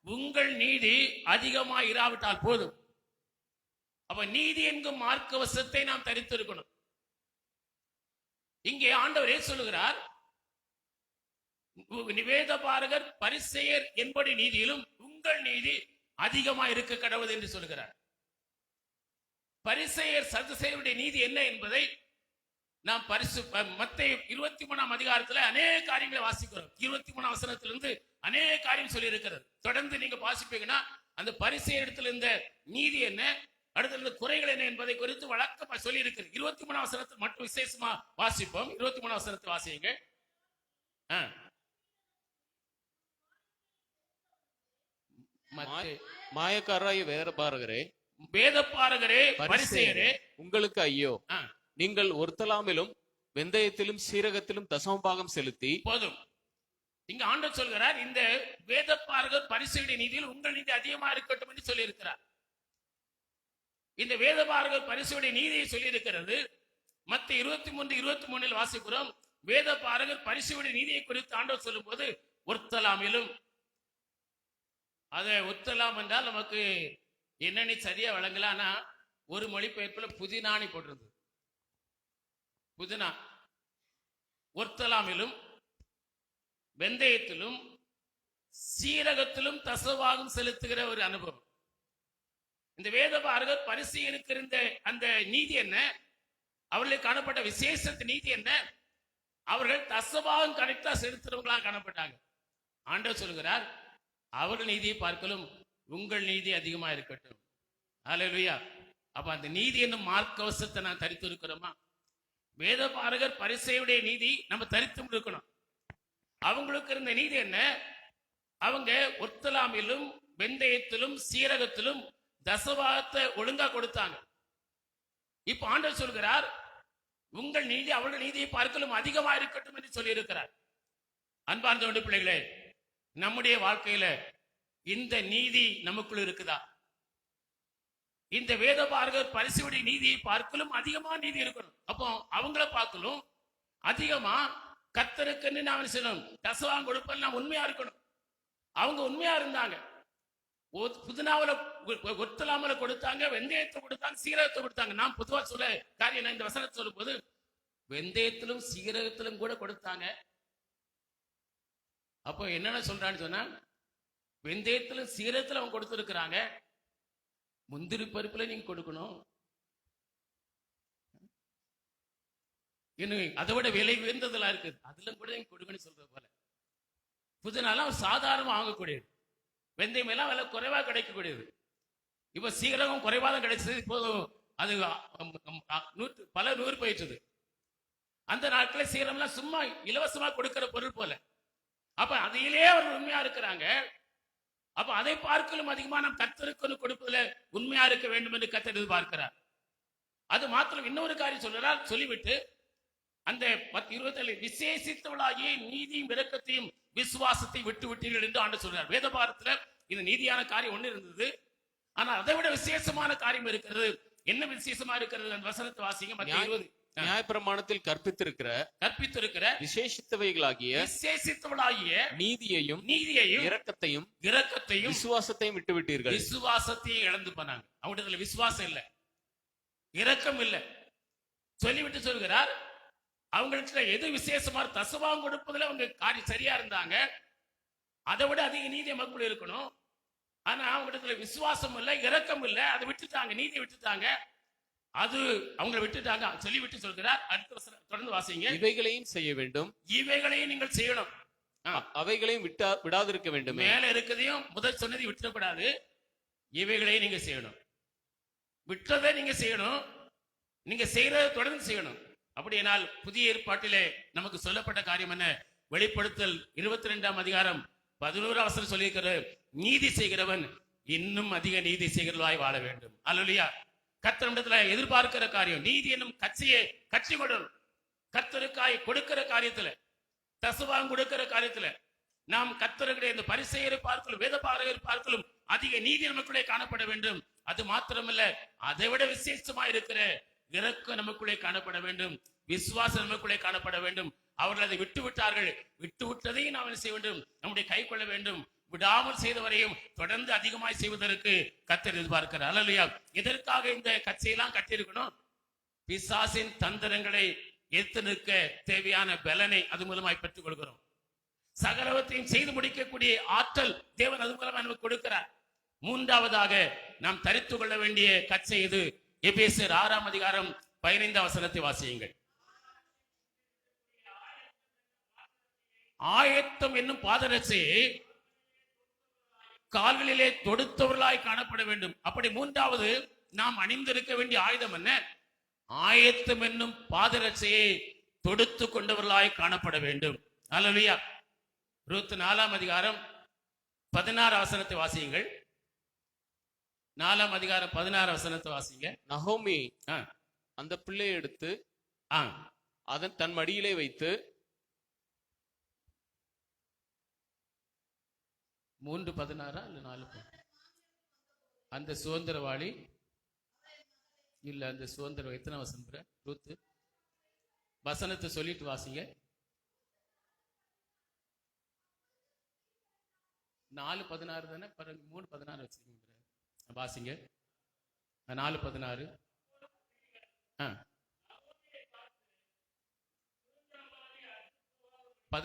உங்கள் நீதி அதிகமாய் இராவிட்டால் போதும். அப்ப நீதி என்கும் மார்க்கவசத்தை நாம் தரித்திருக்கணும். இங்கே ஆண்டவரே சொல்லுகிறார், வேதபாரகர் பரிசேயர் என்பதை நீதியிலும் உங்கள் நீதி அதிகமாய் இருக்க கடவுது என்று சொல்லுகிறார். பரிசேயர் சதுசேயருடைய நீதி என்ன என்பதை நாம் மத்தேயு 23ஆம் அதிகாரத்துல அநேக காரியங்களை வாசிக்கிறோம். 23ஆம் வசனத்திலிருந்து அநேக காரியம் சொல்லி இருக்கிறது. தொடர்ந்து நீங்க வாசிப்பீங்கன்னா அந்த பரிசேயர் இடத்துல இந்த நீதி என்ன, அடுத்த குறைகள் என்ன என்பதை குறித்து வழக்கமா சொல்லி இருக்கிறது. 23ஆம் வசனத்தை மட்டும் விசேஷமா வாசிப்போம். 23ஆம் வசனத்தை வாசிங்க.
மாயக்காரராய
வேதபாரகரே பரிசேயரே
உங்களுக்கு ஐயோ, நீங்கள் ஒருத்தலாமிலும் வெந்தயத்திலும் சீரகத்திலும் தசமபாகம் செலுத்தி. போதும்.
இங்க ஆண்டவர் சொல்கிறார், இந்த வேதபாரகர் பரிசேயருடைய நீதியில் உங்கள் நீதி அதிகமா இருக்கட்டும் என்று சொல்லி இருக்கிறார். இந்த வேதபாரகர் பரிசேயருடைய நீதியை சொல்லி இருக்கிறது. மத்தேயு 23:23 வாசிக்கிறோம். வேதபாரகர் பரிசேயருடைய நீதியை குறித்து ஆண்டவர் சொல்லும் போது ஒருத்தலாமிலும், அதை ஒத்தலாம் என்றால் நமக்கு என்னன்னு சரியா வழங்கலாம்னா ஒரு மொழிபெயர்ப்புல புதினானி போட்டிருந்தது. புதினா ஒர்த்தலாமிலும் வெந்தயத்திலும் சீரகத்திலும் தசவாகம் செலுத்துகிற ஒரு அனுபவம். இந்த வேதபாரகர் பரிசேயருக்கு இருந்த அந்த நீதி என்ன, அவர்களுக்கு காணப்பட்ட விசேஷ நீதி என்ன? அவர்கள் தசவாகம் கரெக்டா செலுத்துறவங்களா காணப்பட்டாங்க. ஆண்டவர் சொல்கிறார், அவர்கள் நீதியை பார்க்கலும் உங்கள் நீதி அதிகமா இருக்கட்டும். அல்லேலூயா. அப்ப அந்த நீதி என்னும் மார்க்கவசத்தை நான் தரித்து இருக்கிறோமா? வேதபாரகர் பரிசேயருடைய நீதி நம்ம தரித்து இருக்கணும். அவங்களுக்கு இருந்த நீதி என்ன? அவங்க ஒர்த்தலாமிலும் வெந்தயத்திலும் சீரகத்திலும் தசவாகத்தை ஒழுங்கா கொடுத்தாங்க. இப்ப ஆண்டவர் சொல்கிறார், உங்கள் நீதி அவர்கள் நீதியை பார்க்கலும் அதிகமா இருக்கட்டும் என்று சொல்லி இருக்கிறார். அன்பார்ந்த பிள்ளைகளே, நம்முடைய வாழ்க்கையில இந்த நீதி நமக்குள்ள இருக்குதா? இந்த வேத பார்கர் பரிசுடைய நீதியை பார்க்கலும் அதிகமா நீதி இருக்கணும். அப்போ அவங்கள பார்க்கலும் அதிகமா கர்த்தருக்கு நான் சொல்லணும், தசவாங்க கொடுப்பல் நான் உண்மையா இருக்கணும். அவங்க உண்மையா இருந்தாங்க. புதினாவில ஒத்தலாமல கொடுத்தாங்க, வெந்தயத்தை கொடுத்தாங்க, சீரகத்தை கொடுத்தாங்க. நான் பொதுவா சொல்ல காரியம், நான் இந்த வசனத்தை சொல்லும் போது வெந்தயத்திலும் சீரகத்திலும் கூட கொடுத்தாங்க. அப்போ என்னென்ன சொல்றான்னு சொன்னா, வெந்தயத்திலும் சீரகத்திலும் அவங்க கொடுத்திருக்கிறாங்க, முந்திரி பருப்புல நீங்க கொடுக்கணும், இன்னும் அதை விட விலை உயர்ந்ததெல்லாம் இருக்குது, அதுல கூட நீங்க கொடுக்கணும்னு சொல்றது போல. புதினாலாம் சாதாரணமா வாங்கக்கூடியது, வெந்தயம் எல்லாம் விலை குறைவா கிடைக்கக்கூடியது. இப்ப சீரகம் குறைவா தான் கிடைச்சது, இப்போ அது பல நூறு போயிட்டது. அந்த நாட்களில் சீரகம்லாம் சும்மா இலவசமா கொடுக்கிற பொருள் போல. அப்ப அதிலே அவர் உண்மையா இருக்கிறாங்க. அப்ப அதை பார்க்கலும் அதிகமா நம் கர்த்தருக்கு கொடுப்பதில் உண்மையா இருக்க வேண்டும் என்று கர்த்தர் எதிர்பார்க்கிறார். அது மாத்திரம் இன்னொரு காரியம் சொல்றார், சொல்லிவிட்டு அந்த 27 விசேஷித்தவளாகிய நீதியும் இரக்கத்தையும் விசுவாசத்தை விட்டு விட்டீர்கள் என்று ஆண்டு சொல்றார். வேதபாரத்துல இது நீதியான காரியம் ஒண்ணு இருந்தது, ஆனா அதை விட விசேஷமான காரியம் இருக்கிறது. என்ன விசேஷமா இருக்கிறது? அந்த வசனத்தை வாசிங்க. மத்திய 20
நியாயப்பிரமாணத்தில் கற்பித்திருக்கிற விசேஷித்தவைகளாகிய நீதியையும் இரக்கத்தையும் விசுவாசத்தையும் விட்டு விட்டீர்கள்.
விசுவாசத்தையும் இழந்து போனாங்க. அவங்கள்ட்ட விசுவாசம் இல்ல, இரக்கம் இல்ல. சொல்லிவிட்டு சொல்கிறார், அவங்களுக்கு எது விசேஷமா தசவாங்க கொடுப்பதுல அவங்க காரியம் சரியா இருந்தாங்க, அதை விட அதிக நீதிய மக்கள் இருக்கணும். ஆனா அவங்கள்ட்ட விசுவாசம் இல்ல, இரக்கம் இல்ல, அதை விட்டுட்டாங்க, நீதியை விட்டுட்டாங்க, அது அவங்களை விட்டுட்டாங்க. சொல்லிவிட்டு சொல்கிறார், அடுத்த வசனம் தொடர்ந்து வாசிங்க.
இவைகளையும் செய்ய வேண்டும்,
இவைகளையும் நீங்கள் செய்யணும்,
அவைகளையும் விடாதிருக்க வேண்டும்.
மேல இருக்கிறதையும் முதல் சொன்னதை விட்டுறக்கூடாது, இவைகளையும் நீங்க செய்யணும். விட்டுறதை நீங்க செய்யணும், நீங்க செய்யறதை தொடர்ந்து செய்யணும். அப்படியானால் புதிய ஏற்பாட்டிலே நமக்கு சொல்லப்பட்ட காரியம் என்ன? வெளிப்படுத்தல் 22ஆம் அதிகாரம் 11ஆம் வசனம் சொல்லியிருக்கிறது, நீதி செய்கிறவன் இன்னும் அதிக நீதி செய்கிறவாய் வாழ வேண்டும். அல்லேலூயா. கர்த்தரிடத்துல எதிர்பார்க்கிற காரியம் நீதி என்னும் கட்சியை கட்சி கொள்ளணும். கர்த்தருக்காய் கொடுக்கிற காரியத்துல, தசவாங்க கொடுக்கிற காரியத்துல நாம் கர்த்தருடைய இந்த பரிசெயரை பார்க்கலும் வேத பாரகரை பார்க்கலும் அதிக நீதி நமக்குள்ளே காணப்பட வேண்டும். அது மாத்திரமல்ல, அதை விட விசேஷமா இருக்கிற இரக்கம் நமக்குள்ளே காணப்பட வேண்டும், விசுவாசம் நமக்குள்ளே காணப்பட வேண்டும். அவர்கள் அதை விட்டு விட்டார்கள், விட்டு விட்டதையும் நாம் செய்ய வேண்டும், நம்முடைய கை கொள்ள வேண்டும். விடாமல் செய்தவரையும் தொடர்ந்து அதிகமாய் செய்வதற்கு கர்த்தர் எதிர்பார்க்கிறார். அல்லேலூயா. எதற்காக இந்த கட்சியெல்லாம் கட்டியிருக்கணும்? பிசாசின் தந்திரங்களை எதிர்த்து நிற்க தேவையான பலனை அது மூலமாய் பெற்றுக் கொள்கிறோம். சகலவற்றையும் செய்து முடிக்கக்கூடிய ஆற்றல் தேவன் அது மூலமா நமக்கு கொடுக்கிறார். மூன்றாவதாக நாம் தரித்து கொள்ள வேண்டிய கட்சி இது. எபேசியர் 6ஆம் அதிகாரம் 15ஆம் வசனத்தை வாசியுங்கள். ஆயத்தம் என்னும் பாதரட்சையை கால்களிலே தொடுத்தவர்களாய் காணப்பட வேண்டும். அப்படி மூன்றாவது நாம் அணிந்திருக்க வேண்டிய ஆயுதம் என்ன? ஆயத்தம் என்னும் பாதரட்சையை தொடுத்து கொண்டவர்களாய் காணப்பட வேண்டும். அல்லேலூயா. ரூத் 4ஆம் அதிகாரம் 16 வசனத்தை வாசியுங்கள். 4ஆம் அதிகாரம் 16 வசனத்தை வாசிங்க.
நகோமி அந்த பிள்ளையை எடுத்து அதன் தன் மடியிலே வைத்து
3:16 இல்ல 4 அந்த சுதந்திரவாளி இல்ல, அந்த சுதந்திர எத்தனை வசனம் ரூத் வசனத்தை சொல்லிட்டு வாசிங்க. 4:16 தானே, 3:16 வச்சிருக்கீங்க, வாசிங்க. 4:16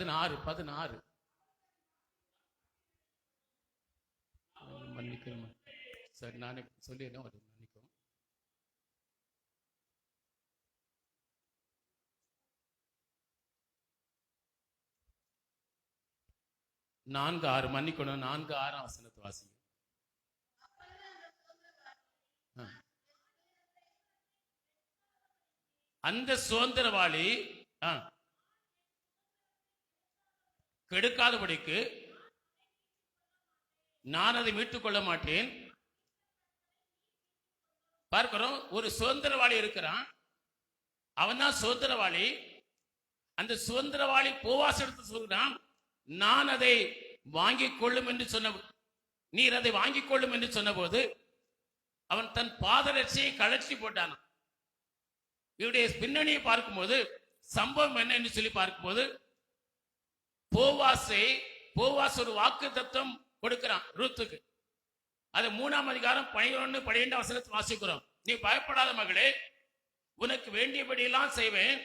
16 மன்னிக்கணும். சரி, நானே சொல்லிடுறேன், ஒரு மன்னிக்கும். நான்கு 6 மன்னிக்கணும். 4:6 வசனத்தை வாசிங்க. அந்த சுதந்திரவாளி கெடுக்காதபடிக்கு நான் அதை மீட்டுக் கொள்ள மாட்டேன். பார்க்கிறோம், ஒரு சுதந்திரவாளி இருக்கிறான், அவன் தான் சுதந்திரவாளி. அந்த சுதந்திரவாளி போவாஸ் எடுத்து சொல்கிறான், நான் அதை வாங்கிக் கொள்ளும் என்று சொன்ன, நீர் அதை வாங்கிக் கொள்ளும் என்று சொன்ன போது அவன் தன் பாதரட்சியை கழற்றி போட்டான். இவருடைய பின்னணியை பார்க்கும்போது சம்பவம் என்ன என்று சொல்லி பார்க்கும்போது போவாஸ் ஒரு வாக்கு தத்துவம் கொடுக்கிறான் ரூத்துக்கு. அது 3ஆம் அதிகாரம் 11, 12 வசனத்தை வாசிக்கிறோம். நீ பயப்படாத மகளே, உனக்கு வேண்டியபடியெல்லாம் செய்வேன்.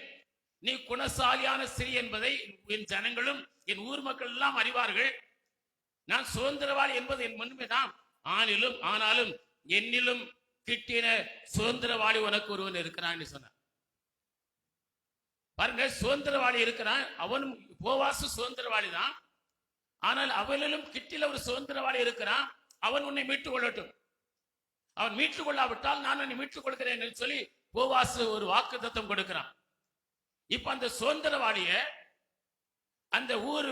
நீ குணசாலியான ஸ்திரீ என்பதை என் ஜனங்களும் என் ஊர் மக்கள் எல்லாம் அறிவார்கள். நான் சுதந்திரவாளி என்பது என் முன்மைதான். ஆனாலும் என்னிலும் கிட்டின சுதந்திரவாளி உனக்கு ஒருவன் இருக்கிறான் சொன்னான். பாருங்க, சுதந்திரவாளி இருக்கிறான். அவனும் போவாசு சுதந்திரவாளி தான். ஆனால் அவனிலும் கிட்டில ஒரு சுதந்திரவாளி இருக்கிறான். அவன் உன்னை மீட்டுக் கொள்ளட்டும். அவன் மீட்டுக் கொள்ளாவிட்டால் நான் உன்னை மீட்டுக் கொள்கிறேன் என்று சொல்லி போவாசு ஒரு வாக்கு தத்துவம் கொடுக்கிறான். இப்ப அந்த சுதந்திரவாளிய அந்த ஊர்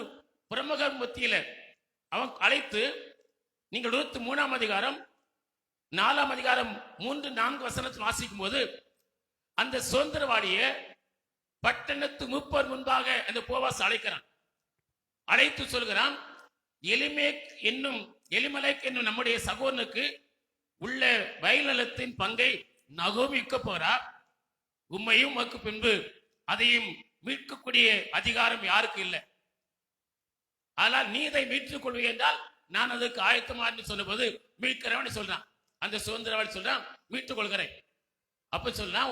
பிரமுகர் மத்தியில அவன் அழைத்து, நீங்கள் 23ஆம் அதிகாரம் 4ஆம் அதிகாரம் 3, 4 வசனத்தில் வாசிக்கும் போது அந்த சுதந்திரவாளிய பட்டணத்து மூப்பர் முன்பாக அந்த போவாஸ் அழைக்கிறான். அழைத்து சொல்கிறான், எலிமலேக் என்னும் நம்முடைய சகோதரனுக்கு உள்ள வயல் நிலத்தின் பங்கை நகோமிக்க போறார். உம்மையும் உமக்கு பின்பு அதையும் மீட்கக்கூடிய அதிகாரம் யாருக்கு இல்லை. ஆனால் நீ இதை மீட்டுக் கொள்வீ என்றால் நான் அதுக்கு ஆயத்தமா என்று சொன்னபோது மீட்கிறவன் சொல்றான். அந்த சுதந்திரவாளி சொல்றான், மீட்டுக் கொள்கிறேன். அப்ப சொல்றான்,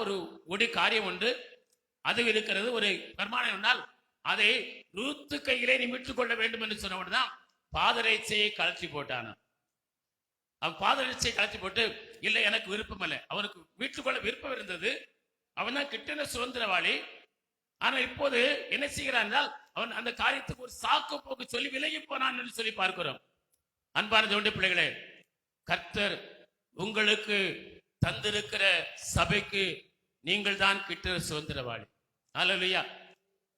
ஒரு காரியம் உண்டு, அது இருக்கிறது, ஒரு பிரமாணம் என்றால் அதை ரூத்து கையிலே நீ மீட்டுக் கொள்ள வேண்டும் என்று சொன்னவுடன் பாதரட்சையை கழற்றி போட்டான். அவன் பாதரட்சையை கழற்றி போட்டு, இல்லை எனக்கு விருப்பம் இல்லை. அவனுக்கு மீட்டுக்கொள்ள விருப்பம் இருந்தது. அவன் தான் கிட்டின சுதந்திரவாளி. ஆனால் இப்போது என்ன செய்கிறான் என்றால் அவன் அந்த காரியத்துக்கு ஒரு சாக்கு போக்கு சொல்லி விலகி போனான் என்று சொல்லி பார்க்கிறோம். அன்பான தேவனுடைய பிள்ளைகளே, கர்த்தர் உங்களுக்கு தந்திருக்கிற சபைக்கு நீங்கள் தான் கிட்டின சுதந்திரவாளி. அல்லேலூயா.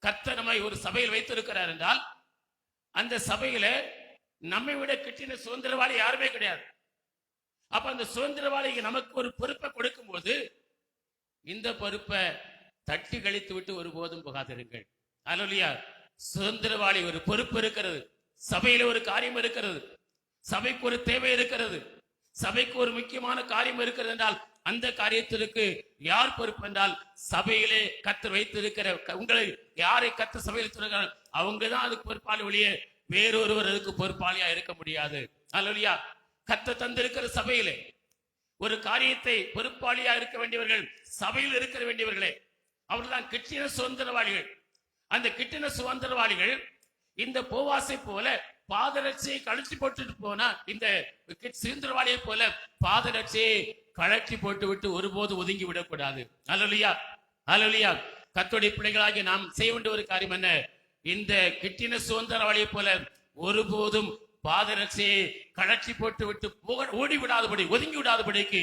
கர்த்தர் நம்மை ஒரு சபையில் வைத்திருக்கிறார் என்றால் அந்த சபையில நம்மை விட கிட்டின சுதந்திரவாளி யாருமே கிடையாது. அப்ப அந்த சுதந்திரவாளிக்கு நமக்கு ஒரு பொறுப்பை கொடுக்கும் போது இந்த பொறுப்பை தட்டி கழித்து விட்டு ஒருபோதும் போகாதிருங்கள். அல்லேலூயா. சுதந்திரவாளி ஒரு பொறுப்பு இருக்கிறது. சபையில ஒரு காரியம் இருக்கிறது. சபைக்கு ஒரு தேவை இருக்கிறது. சபைக்கு ஒரு முக்கியமான காரியம் இருக்கிறது என்றால் அந்த காரியத்திற்கு யார் பொறுப்பு என்றால் சபையிலே கர்த்தர் வைத்திருக்கிற உங்களை யாரை கர்த்தர் சபையில் இருக்கிறார்கள் அவங்கதான் அதுக்கு பொறுப்பாளி ஒழிய வேறொருவர் அதுக்கு பொறுப்பாளியா இருக்க முடியாது. அல்லேலூயா. கர்த்தர் தந்திருக்கிற சபையிலே ஒரு காரியத்தை பொறுப்பாளியா இருக்க வேண்டியவர்கள் சபையில் இருக்க வேண்டியவர்களே, அவர்கள்தான் கிட்டின சுதந்திரவாளிகள். அந்த கிட்டின சுதந்திரவாளிகள் இந்த போவாசை போல பாதரட்சியை கழற்றி போட்டுட்டு போனா இந்த சுதந்திரவாளியை போல பாதரட்சியை கழற்றி போட்டு விட்டு ஒருபோது ஒதுங்கி விடக்கூடாது. அல்லேலூயா. அல்லேலூயா. கர்த்தருடைய பிள்ளைகளாகிய நாம் செய்ய வேண்டிய ஒரு காரியம் என்ன? இந்த கிட்டின சுதந்திரவாளியை போல ஒருபோதும் பாதரட்சியை கழற்றி போட்டு விட்டு ஓடி விடாதபடி ஒதுங்கி விடாதபடிக்கு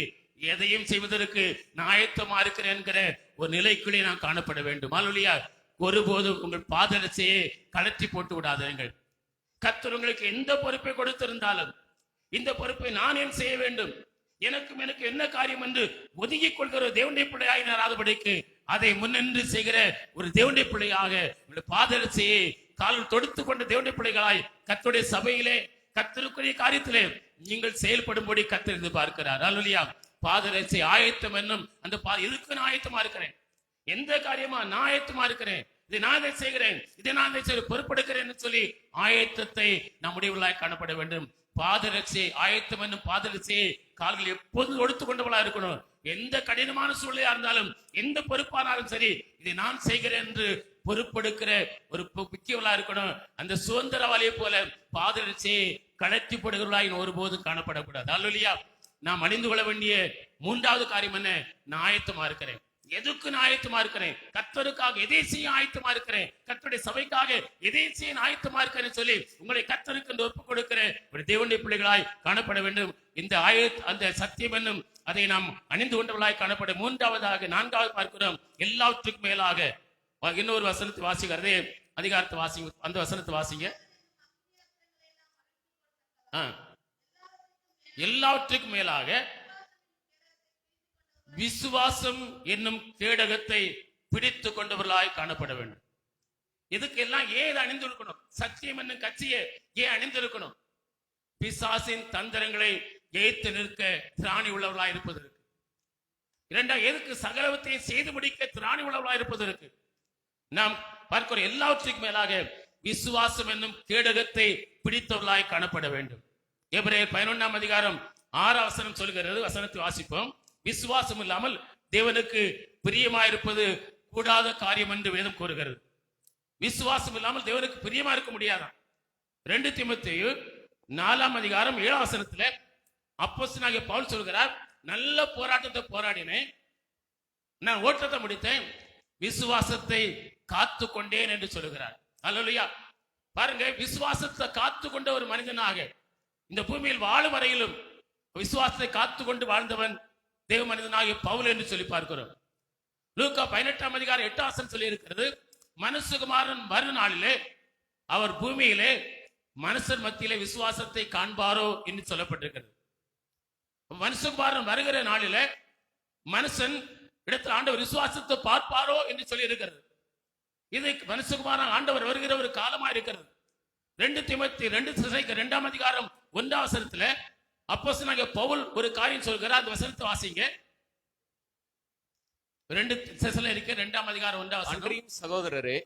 எதையும் செய்வதற்கு நான் ஆயத்தமா இருக்கிறேன் என்கிற ஒரு நிலைக்குள்ளே நாம் காணப்பட வேண்டும். அல்லேலூயா. ஒருபோதும் உங்கள் பாதரட்சியை கழற்றி போட்டு விடாதீர்கள். கர்த்தர் உங்களுக்கு எந்த பொறுப்பை கொடுத்திருந்தாலும் இந்த பொறுப்பை நான் ஏன் செய்ய வேண்டும், எனக்கு என்ன காரியம் என்று ஒதுங்கிக் கொள்கிற தேவனுடைய பிள்ளையாக நாராதபடிக்கு அதை முன்னின்று செய்கிற ஒரு தேவனுடைய பிள்ளையாக பாதரட்சியை காலில் தொடுத்து கொண்ட தேவனுடைய பிள்ளைகளாய் கர்த்தருடைய சபையிலே கர்த்தருக்குரிய காரியத்திலே நீங்கள் செயல்படும்படி கர்த்தர் இருந்து பார்க்கிறார். அல்லேலூயா. பாதரட்சி ஆயத்தம் என்னும் அந்த இதுக்கு நான் ஆயத்தமா இருக்கிறேன். எந்த காரியமா நான் ஆயத்தமா இருக்கிறேன், இதை நான் இதை செய்கிறேன், இதை நான் இதை பொறுப்பெடுக்கிறேன் சொல்லி ஆயத்தத்தை நம்முடைய உள்ளாய் காணப்பட வேண்டும். பாதரட்சி ஆயத்தம் என்னும் பாதரட்சியை கால்கள் எப்போதும் ஒடுத்து கொண்டவளா இருக்கணும். எந்த கடினமான சூழ்நிலையா இருந்தாலும் எந்த பொறுப்பானாலும் சரி இதை நான் செய்கிறேன் என்று பொறுப்பெடுக்கிற ஒரு முக்கியவளா இருக்கணும். அந்த சுதந்திரவாளியை போல பாதரட்சியை கழற்றி போடுகிறவளாய் ஒருபோதும் காணப்படக்கூடாது. அல்லேலூயா. நாம் அணிந்து கொள்ள வேண்டிய 3வது காரியம் என்ன? நான் ஆயத்தமா இருக்கிறேன். எதுக்கு நான் ஆயத்தமா இருக்கிறேன்? கர்த்தருக்காக எதை செய்ய ஆயத்தமா இருக்கிறேன், கர்த்தருடைய சபைக்காக எதை செய்ய ஆயத்தமா இருக்கிறேன் சொல்லி உங்களை கர்த்தருக்கு என்று ஒப்புக் கொடுக்கிற ஒரு தேவனுடைய பிள்ளைகளாய் காணப்பட வேண்டும். இந்த அந்த சத்தியம் என்னும் அதை நாம் அணிந்து கொண்டவர்களாய் காணப்பட 3வது 4வது பார்க்கிறோம். எல்லாவற்றுக்கும் மேலாக இன்னொரு வசனத்தை வாசிக்கிறதே அதிகாரத்தை வாசிங்க. அந்த வசனத்தை வாசிங்க. எல்லாவற்றுக்கும் மேலாக விசுவாசம் என்னும் கேடகத்தை பிடித்து கொண்டவர்களாய் காணப்பட வேண்டும். இதுக்கெல்லாம் ஏன் அணிந்திருக்கணும்? சத்தியம் என்னும் கட்சியை ஏன் அணிந்திருக்கணும்? பிசாசின் தந்திரங்களை எதிர்த்து நிற்க திராணி உள்ளவர்களாய் இருப்பதற்கு. இரண்டாவது, எதுக்கு சகலவற்றை செய்து முடிக்க திராணி உள்ளவர்களாய் இருப்பதற்கு. நாம் பார்க்கிற எல்லாவற்றுக்கும் மேலாக விசுவாசம் என்னும் கேடகத்தை பிடித்தவர்களாய் காணப்பட வேண்டும். எபிரேயர் 11ஆம் அதிகாரம் 6ஆம் வசனம் சொல்கிறது. வசனத்தை வாசிப்போம். விசுவாசம் இல்லாமல் தேவனுக்கு பிரியமாயிருப்பது கூடாத காரியம் என்று வேதம் கூறுகிறது. விசுவாசம் இல்லாமல் தேவனுக்கு பிரியமா இருக்க முடியாதான். 2 தீமோத்தேயு 4ஆம் அதிகாரம் 7ஆம் வசனத்துல அப்போஸ்தலனாகிய பவுல் சொல்கிறார், நல்ல போராட்டத்தை போராடினேன், நான் ஓட்டத்தை முடித்தேன், விசுவாசத்தை காத்து கொண்டேன் என்று சொல்கிறார். அல்லேலூயா. பாருங்க, விசுவாசத்தை காத்து கொண்ட ஒரு மனிதனாக இந்த பூமியில் வாழும் வரையிலும் விசுவாசத்தை காத்து கொண்டு வாழ்ந்தவன் தேவ மனிதனாகிய பவுல் என்று சொல்லி பார்க்கிறோம். லூக்கா 18ஆம் அதிகாரம் 8ஆம் வசனம் சொல்லி இருக்கிறது, மனுஷகுமாரன் வரும் நாளிலே அவர் பூமியிலே மனுஷர் மத்தியிலே விசுவாசத்தை காண்பாரோ என்று சொல்லப்பட்டிருக்கிறது. மனுஷகுமாரன் வருகிற நாளில மனுஷன் இடத்தில் ஆண்டவர் விசுவாசத்தை பார்ப்பாரோ என்று சொல்லி இருக்கிறது. இது மனுஷகுமாரன் ஆண்டவர் வருகிற ஒரு காலமா இருக்கிறது. 2 தீமோத்தேயு 2ஆம் அதிகாரம் 1ஆம் வசனத்துல அப்போஸ்தலனாகிய பவுல் ஒரு காரியம் சொல்கிறார். அந்த வசனத்தை வாசிங்க. 2 தெசலோனிக்கேயர் 2ஆம் அதிகாரம் 1ஆம் வசனம்.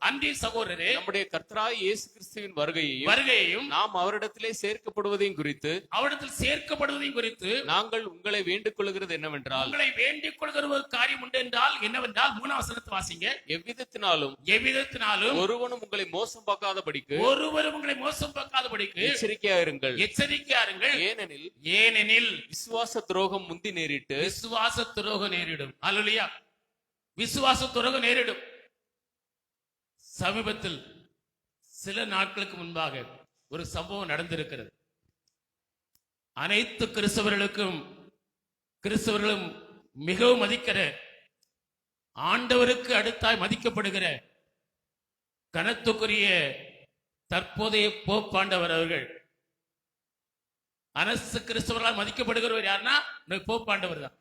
அன்றியும் சகோதரரே
நம்முடைய கர்த்தராகிய இயேசு கிறிஸ்துவின் வருகையையும் நாம் அவரிடத்திலே சேர்க்கப்படுவதையும் குறித்து நாங்கள் உங்களை வேண்டிக் கொள்கிறது என்னவென்றால்,
உங்களை வேண்டிக் கொள்கிற ஒரு காரியம் உண்டு என்றால் என்னவென்றால் 3ஆம் வசனத்தை வாசிங்க.
எவ்விதத்தினாலும் ஒருவனும் உங்களை மோசம் பார்க்காதபடிக்கு எச்சரிக்கையா இருங்கள். ஏனெனில் விசுவாச துரோகம் முந்தி நேரிட்டு
நேரிடும். அல்லேலூயா. விசுவாச துரோகம் நேரிடும். சமீபத்தில் சில நாட்களுக்கு முன்பாக ஒரு சம்பவம் நடந்திருக்கிறது. அனைத்து கிறிஸ்தவர்களும் மிகவும் மதிக்கிற, ஆண்டவருக்கு அடுத்தாய் மதிக்கப்படுகிற கனத்துக்குரிய தற்போதைய போப்பாண்டவர் அவர்கள், அரசு கிறிஸ்தவர்களால் மதிக்கப்படுகிறவர் யாருன்னா போப்பாண்டவர் தான்.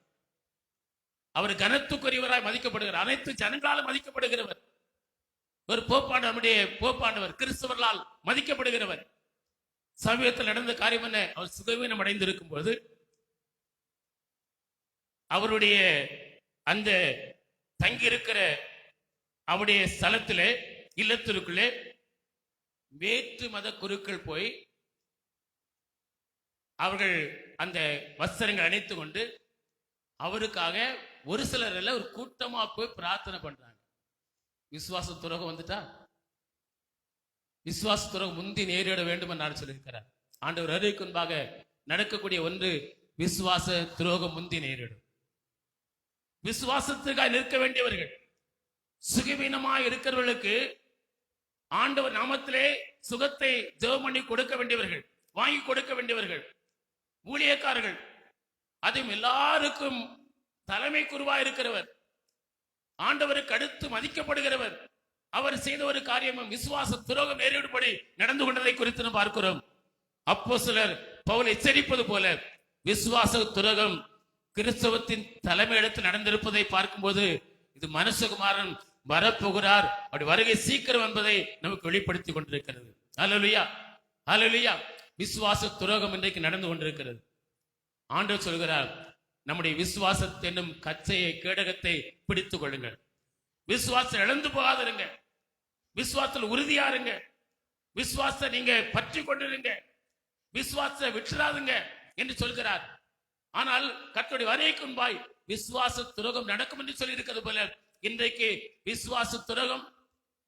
அவர் கனத்துக்குரியவராய் மதிக்கப்படுகிறார். அனைத்து ஜனங்களால் மதிக்கப்படுகிறவர் ஒரு போப்பாண்டவர், கிறிஸ்தவர்களால் மதிக்கப்படுகிறவர். சமீபத்தில் நடந்த காரியம் என்ன? அவர் சுகவீனம் அடைந்திருக்கும் போது அவருடைய அந்த தங்கியிருக்கிற அவருடைய ஸ்தலத்திலே, இல்லத்திற்குள்ளே வேற்று மத குருக்கள் போய் அவர்கள் அந்த வஸ்திரங்கள் அணித்துக் கொண்டு அவருக்காக ஒரு சிலர் எல்லாம் ஒரு கூட்டமா போய் பிரார்த்தனை பண்றாங்க. விசுவாச துரோகம் வந்துட்டா, விசுவாச துரோகம் முந்தி நேரிட வேண்டும் என்று சொல்லியிருக்கிறார். ஆண்டவர் வருகைக்கு முன்பாக நடக்கக்கூடிய ஒன்று விசுவாச துரோகம் முந்தி நேரிடும். விசுவாசத்துக்காக நிற்க வேண்டியவர்கள், சுகவீனமாய் இருக்கிறவர்களுக்கு ஆண்டவர் நாமத்திலே சுகத்தை ஜெபம் பண்ணி கொடுக்க வேண்டியவர்கள், வாங்கி கொடுக்க வேண்டியவர்கள், ஊழியக்காரர்கள், அதுவும் எல்லாருக்கும் தலைமை குருவா இருக்கிறவர், ஆண்டவருக்கு அடுத்து மதிக்கப்படுகிறவர், அவர் செய்த ஒரு காரியமும் விசுவாச துரோகம் நேரிடும்படி நடந்து கொண்டதை குறித்து நாம் பார்க்கிறோம். அப்போஸ்தலர் பவுல் எச்சரிப்பது போல விசுவாச துரோகம் கிறிஸ்தவத்தின் தலைமையிடத்தில் நடந்திருப்பதை பார்க்கும்போது இது மனுஷகுமாரன் வரப்போகிறார், அப்படி வருகை சீக்கிரம் என்பதை நமக்கு வெளிப்படுத்தி கொண்டிருக்கிறது. அல்லேலூயா, அல்லேலூயா. விசுவாச துரோகம் இன்றைக்கு நடந்து கொண்டிருக்கிறது. ஆண்டவர் சொல்கிறார், நம்முடைய விசுவாசத்தை என்னும் கச்சையை, கேடகத்தை பிடித்துக் கொள்ளுங்கள். விசுவாசம் இழந்து போகாதிருங்க, விசுவாசத்தில் உறுதியா இருங்க, விசுவாசத்தை நீங்க பற்றி கொண்டிருங்க, விசுவாசத்தை விட்டுறாதுங்க என்று சொல்கிறார். ஆனால் கர்த்தருடைய வருகைக்கு முன்பாய் விசுவாச துரோகம் நடக்கும் என்று சொல்லி இருக்கிறது போல இன்றைக்கு விசுவாச துரோகம்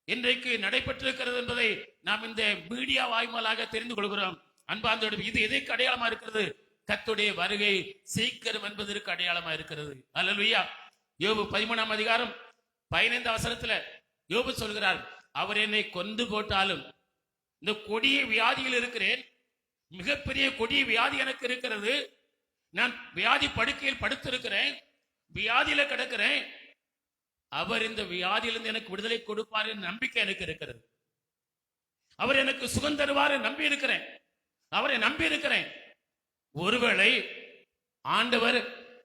இன்றைக்கு நடைபெற்றிருக்கிறது என்பதை நாம் இந்த மீடியா வாய்மூலமாக தெரிந்து கொள்கிறோம். அன்பார்ந்தோடு இது எதற்கு அடையாளமா இருக்கிறது? கர்த்தருடைய வருகை சீக்கிரம் என்பதற்கு அடையாளமா இருக்கிறது. அல்லேலூயா. யோபு 13ஆம் அதிகாரம் 15ஆம் வசனத்துல யோபு சொல்கிறார், அவர் என்னை கொண்டு போட்டாலும் இந்த கொடிய வியாதியில் இருக்கிறேன், மிகப்பெரிய கொடிய வியாதி எனக்கு இருக்கிறது, நான் வியாதி படுக்கையில் படுத்திருக்கிறேன், வியாதியில கிடக்கிறேன், அவர் இந்த வியாதியிலிருந்து எனக்கு விடுதலை கொடுப்பார் என்ற நம்பிக்கை எனக்கு இருக்கிறது. அவர் எனக்கு சுகம் தருவார் நம்பி இருக்கிறேன், அவரை நம்பி இருக்கிறேன். ஒருவேளை ஆண்டவர்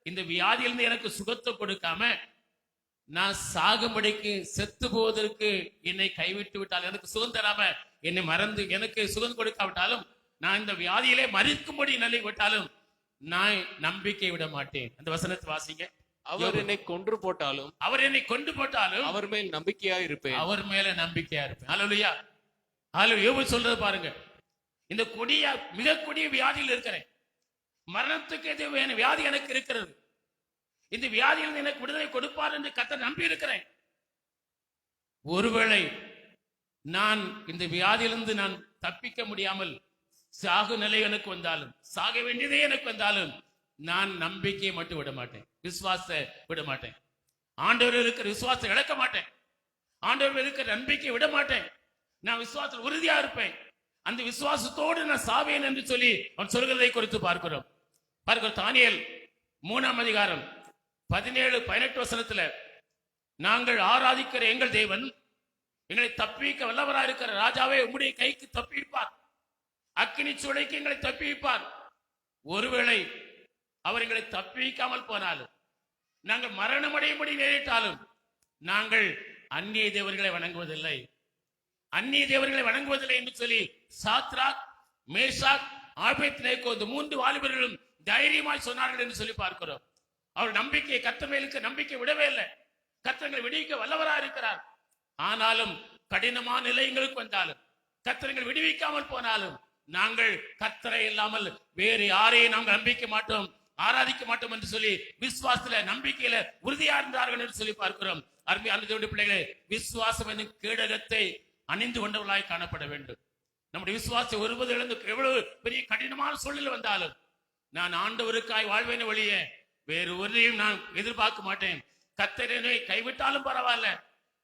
இந்த வியாதியிலிருந்து எனக்கு சுகத்தை கொடுக்காம நான் சாகும்படிக்கு செத்து போவதற்கு என்னை கைவிட்டு விட்டால், எனக்கு சுகம் தராம என்னை மறந்து எனக்கு சுகம் கொடுக்காவிட்டாலும், நான் இந்த வியாதியிலே மறிக்கும்படி நிலை விட்டாலும் நான் நம்பிக்கை விட மாட்டேன். அந்த வசனத்தை வாசிங்க.
அவர் என்னை கொன்று போட்டாலும்
அவர் என்னை கொண்டு போட்டாலும்
அவர் மேல் நம்பிக்கையா இருப்பேன்.
அவர் மேல நம்பிக்கையா இருப்பேன். ஹல்லேலூயா. ஹல்லேலூயா. யோபு சொல்றது பாருங்க. இந்த கொடிய மிக கொடிய வியாதியில் இருக்கிறேன். மரணத்துக்கு எதிரான வியாதி எனக்கு இருக்கிறது. இந்த வியாதியில் எனக்கு விடுதலை கொடுப்பார் என்று கர்த்தர் நம்பி இருக்கிறேன். ஒருவேளை நான் இந்த வியாதியிலிருந்து நான் தப்பிக்க முடியாமல் சாகு நிலை எனக்கு வந்தாலும், சாக வேண்டியதே எனக்கு வந்தாலும், நான் நம்பிக்கையை மட்டும் விட மாட்டேன். விசுவாசத்தை விட மாட்டேன். ஆண்டவர் இருக்கிற விசுவாசத்தை இழக்க மாட்டேன். ஆண்டவர் இருக்கிற நம்பிக்கையை விட மாட்டேன். நான் விசுவாசத்தில் உறுதியா இருப்பேன். அந்த விசுவாசத்தோடு நான் சாவேன் என்று சொல்லி அவன் சொல்கிறதை குறித்து பார்க்கிறோம். தானியேல் 3ஆம் அதிகாரம் 17-18 வசனத்துல, நாங்கள் ஆராதிக்கிற எங்கள் தேவன் எங்களை தப்பிக்க வல்லவராக இருக்கிற ராஜாவே, உம்முடைய கைக்கு தப்பிப்பார். அக்கினி சூளைக்கு எங்களை தப்பிப்பார். ஒருவேளை அவர் எங்களை தப்பிக்காமல் போனாலும், நாங்கள் மரணமடையும்படி நேரிட்டாலும், நாங்கள் அந்நிய தேவர்களை வணங்குவதில்லை, அந்நிய தேவர்களை வணங்குவதில்லை என்று சொல்லி சாத்ராக், மேஷாக், ஆபேத்நேகோ இந்த 3 வாலிபர்களும் தைரியமாய் சொன்னார்கள் என்று சொல்லி பார்க்கிறோம். அவர் நம்பிக்கை, கர்த்தர் மேலுக்கு நம்பிக்கை விடவே இல்லை. கர்த்தரை விடுவிக்க வல்லவராக இருக்கிறார். ஆனாலும் கடினமான நிலையங்களுக்கு வந்தாலும், கர்த்தரை விடுவிக்காமல் போனாலும், நாங்கள் கர்த்தரை இல்லாமல் வேறு யாரையும் நாங்கள் நம்பிக்க மாட்டோம், ஆராதிக்க மாட்டோம் என்று சொல்லி விசுவாசத்துல நம்பிக்கையில உறுதியா இருந்தார்கள் என்று சொல்லி பார்க்கிறோம். அருமையான தேவனுடைய பிள்ளைகளே, விசுவாசம் என்னும் கேடகத்தை அணிந்து கொண்டவர்களாய் காணப்பட வேண்டும். நம்முடைய விசுவாசத்தை ஒருவது இழந்து எவ்வளவு பெரிய கடினமான சூழ்நிலை வந்தாலும், நான் ஆண்டவருக்காய் வாழ்வேன வழியே வேறு ஒன்றையும் நான் எதிர்பார்க்க மாட்டேன். கர்த்தரனை கைவிட்டாலும் பரவாயில்ல,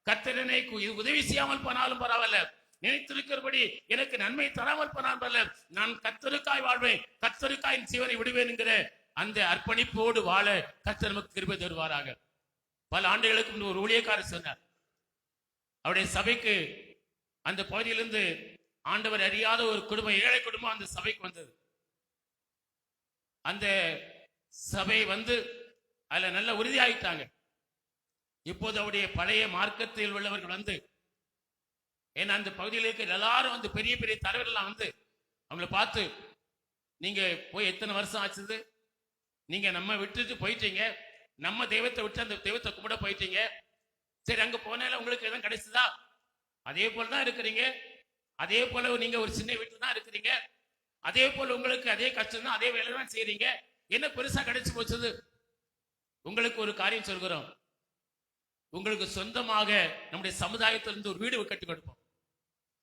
கர்த்தரனை உதவி செய்யாமல் போனாலும் பரவாயில்ல, நினைத்திருக்கிறபடி எனக்கு நன்மை தராமல் போனாலும் பரவாயில்ல, நான் கர்த்தருக்காய் வாழ்வேன், கர்த்தருக்காய் ஜீவனை விடுவேன் என்கிற அந்த அர்ப்பணிப்போடு வாழ கர்த்தர் நமக்கு கிருபை தருவாராக. பல ஆண்டுகளுக்கு முன்பு ஒரு ஊழியக்காரர் சொன்னார், அவருடைய சபைக்கு அந்த பகுதியிலிருந்து ஆண்டவர் அறியாத ஒரு குடும்பம், ஏழை குடும்பம் அந்த சபைக்கு வந்தது. அந்த சபை வந்து அதுல நல்ல உறுதியாயிட்டாங்க. இப்போது அவருடைய பழைய மார்க்கத்தில் உள்ளவர்கள் வந்து, ஏன்னா அந்த பகுதியில் இருக்கிற எல்லாரும் வந்து பெரிய பெரிய தலைவர்கள்லாம் வந்து அவங்களை பார்த்து, நீங்க போய் எத்தனை வருஷம் ஆச்சுது, நீங்க நம்ம விட்டுட்டு போயிட்டீங்க, நம்ம தெய்வத்தை விட்டு அந்த தெய்வத்தை கும்பிட போயிட்டீங்க, சரி அங்க போனால உங்களுக்கு எதுவும் கிடைச்சதா, அதே போலதான் இருக்கிறீங்க, அதே போல நீங்க ஒரு சின்ன வீட்டுல தான் இருக்கிறீங்க, அதே போல உங்களுக்கு அதே கஷ்டம் தான், அதே வேலை தான் செய்றீங்க, என்ன பெருசா கிடைச்சு போச்சது? உங்களுக்கு ஒரு காரியம் சொல்கிறோம், உங்களுக்கு சொந்தமாக நம்முடைய சமுதாயத்திலிருந்து ஒரு வீடு கட்டி கொடுப்போம்,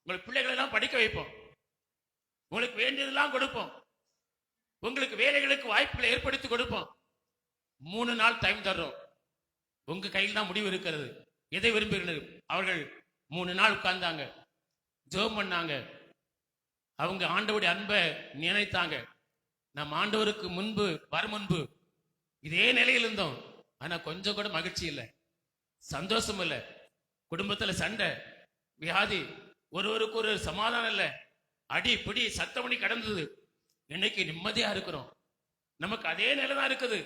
உங்களுக்கு பிள்ளைகளை எல்லாம் படிக்க வைப்போம், உங்களுக்கு வேண்டியதெல்லாம் கொடுப்போம், உங்களுக்கு வேலைகளுக்கு வாய்ப்புகளை ஏற்படுத்தி கொடுப்போம், 3 நாள் டைம் தர்றோம், உங்க கையில் தான் முடிவு இருக்கிறது, எதை விரும்புகிறீர்கள்? அவர்கள் 3 நாள் உட்கார்ந்தாங்க, ஜெபம் பண்ணாங்க, அவங்க ஆண்டவருடைய அன்பை நினைத்தாங்க. நம்ம ஆண்டவருக்கு முன்பு இதே நிலையில் இருந்தோம், ஆனா கொஞ்சம் கூட மகிழ்ச்சி இல்லை, சந்தோஷம் இல்லை, குடும்பத்துல சண்டை, வியாதி, ஒருவருக்கு ஒரு சமாதானம் இல்லை, அடி பிடி சத்தமணி கடந்தது. இன்னைக்கு நிம்மதியா இருக்கிறோம், நமக்கு அதே நிலை தான் இருக்குது,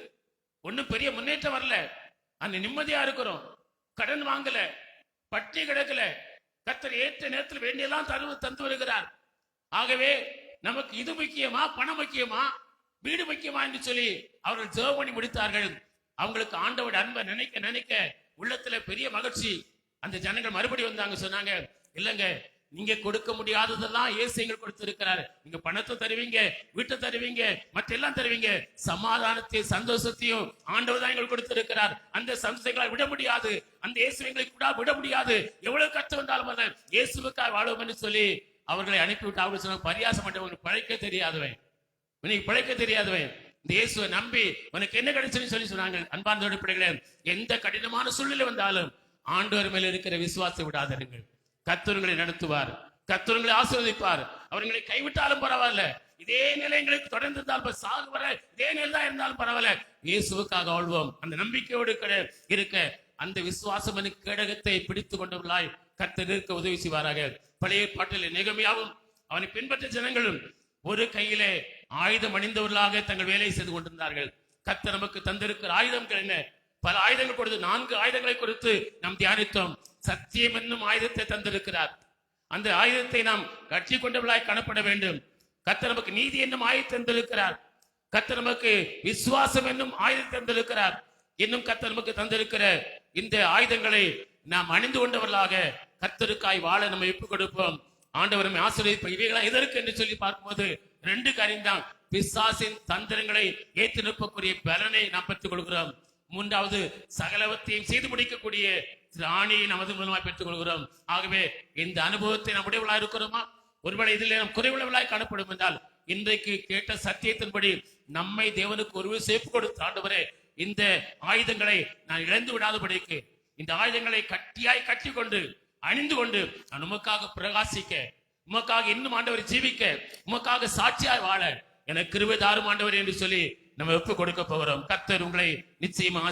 ஒன்னும் பெரிய முன்னேற்றம் வரல, அந்த நிம்மதியா இருக்கிறோம், கடன் வாங்கல, பட்டி கிடக்கல, கர்த்தர் ஏற்ற நேரத்தில் வேண்டியெல்லாம் தந்து வருகிறார். ஆகவே நமக்கு இது முக்கியமா, பணம் முக்கியமா, வீடு முக்கியமா என்று சொல்லி அவர்கள் ஜெபம் பண்ணி முடித்தார்கள். அவங்களுக்கு ஆண்டவருடைய அன்பை நினைக்க நினைக்க உள்ளத்துல பெரிய மகிழ்ச்சி. அந்த ஜனங்கள் மறுபடியும் வந்தாங்க, சொன்னாங்க, இல்லங்க, நீங்க கொடுக்க முடியாததெல்லாம் இயேசு எங்களுக்கு கொடுத்திருக்கிறார், நீங்க பணத்தை தருவீங்க, வீட்டை தருவீங்க, மற்ற எல்லாம் தருவீங்க, சமாதானத்தையும் சந்தோஷத்தையும் ஆண்டவர் தான் எங்களுக்கு கொடுத்திருக்கிறார், அந்த சந்தோஷங்களை விட முடியாது, அந்த இயேசு எங்களுக்கு கூட விட முடியாது, எவ்வளவு கஷ்டம் வந்தாலும் இயேசுவுக்காக வாழுவோம் என்று சொல்லி அவர்களை அனுப்பிவிட்டு அவங்க சொன்னாங்க, பரியாசம் பண்ணவங்களுக்கு பிழைக்க தெரியாதவன், உனக்கு பிழைக்க தெரியாதவன், இந்த இயேசுவை நம்பி உனக்கு என்ன கிடைச்சுன்னு சொல்லி சொன்னாங்க. அன்பார்ந்த பிள்ளைகளே, எந்த கடினமான சூழ்நிலை வந்தாலும் ஆண்டவர் மேல இருக்கிற விசுவாசத்தை விடாதீர்கள். கர்த்தர்களை நடத்துவார், கர்த்தர்களை ஆசீர்வதிப்பார். அவர்களை கைவிட்டாலும் பரவாயில்ல, இதே நிலை எங்களுக்கு தொடர்ந்து இருந்தாலும் சாகு வர இதே நிலை தான் இருந்தாலும் பரவாயில்ல, இயேசுவுக்காக வாழ்வோம். அந்த நம்பிக்கையோடு இருக்க அந்த விசுவாசம் எனும் கேடகத்தை பிடித்துக் கொண்டவர்களாய் கர்த்தர் இருக்க உதவி செய்வாராக. பழைய பாட்டில் நெகமியாவும் அவனை பின்பற்ற ஜனங்களும் ஒரு கையிலே ஆயுதம் அணிந்தவர்களாக தங்கள் வேலை செய்து கொண்டிருந்தார்கள். கர்த்தர் நமக்கு தந்திருக்கிற ஆயுதங்கள் என்ன? பல ஆயுதங்கள் கொடுத்து 4 ஆயுதங்களை கொடுத்து நாம் தியானித்தோம். சத்தியம் என்னும் ஆயுதத்தை தந்திருக்கிறார். அந்த ஆயுதத்தை நாம் கட்சி கொண்டவர்களாய் காணப்பட வேண்டும். கர்த்தர் நமக்கு நீதி என்னும் ஆயுதத்தை தந்திருக்கிறார். கர்த்தர் நமக்கு விசுவாசம் என்னும் ஆயுதத்தை தந்திருக்கிறார். இன்னும் கர்த்தர் நமக்கு தந்திருக்கிற இந்த ஆயுதங்களை நாம் அணிந்து கொண்டவர்களாக கர்த்தருக்காய் வாழ நம்ம ஒப்புக் கொடுப்போம். ஆண்டவர் நம்மை ஆசீர்வதிப்பார். இவைகளா எதற்கு என்று சொல்லி பார்க்கும்போது 2 காரியம் தான். பிசாசின் தந்திரங்களை ஏற்று நிற்பக்கூடிய பலனை நாம் பெற்றுக் கொள்கிறோம். 3வது, சகலவற்றையும் செய்து முடிக்கக்கூடிய திராணியை நமது மூலமாக பெற்றுக் கொள்கிறோம். ஆகவே இந்த அனுபவத்தை நாம் உடையவர்களாக இருக்கிறோமா? ஒருவேளை இதில் நாம் குறைவுள்ளவர்களாய் காணப்படும் என்றால் இன்றைக்கு கேட்ட சத்தியத்தின்படி நம்மை தேவனுக்கு ஒரு சேப்பு கொடுத்து, ஆண்டவரே இந்த ஆயுதங்களை நான் இழந்து விடாதபடிக்கு இந்த ஆயுதங்களை கட்டியாய் கட்டி கொண்டு அணிந்து கொண்டு நான் உமக்காக பிரகாசிக்க, உமக்காக இன்னும் ஆண்டவரை ஜீவிக்க, உமக்காக சாட்சியாய் வாழ எனக்கு கிருபை தாரும் ஆண்டவரே என்று சொல்லி நம்ம ஒப்பு கொடுக்க போகிறோம். கர்த்தர் உங்களை நிச்சயமா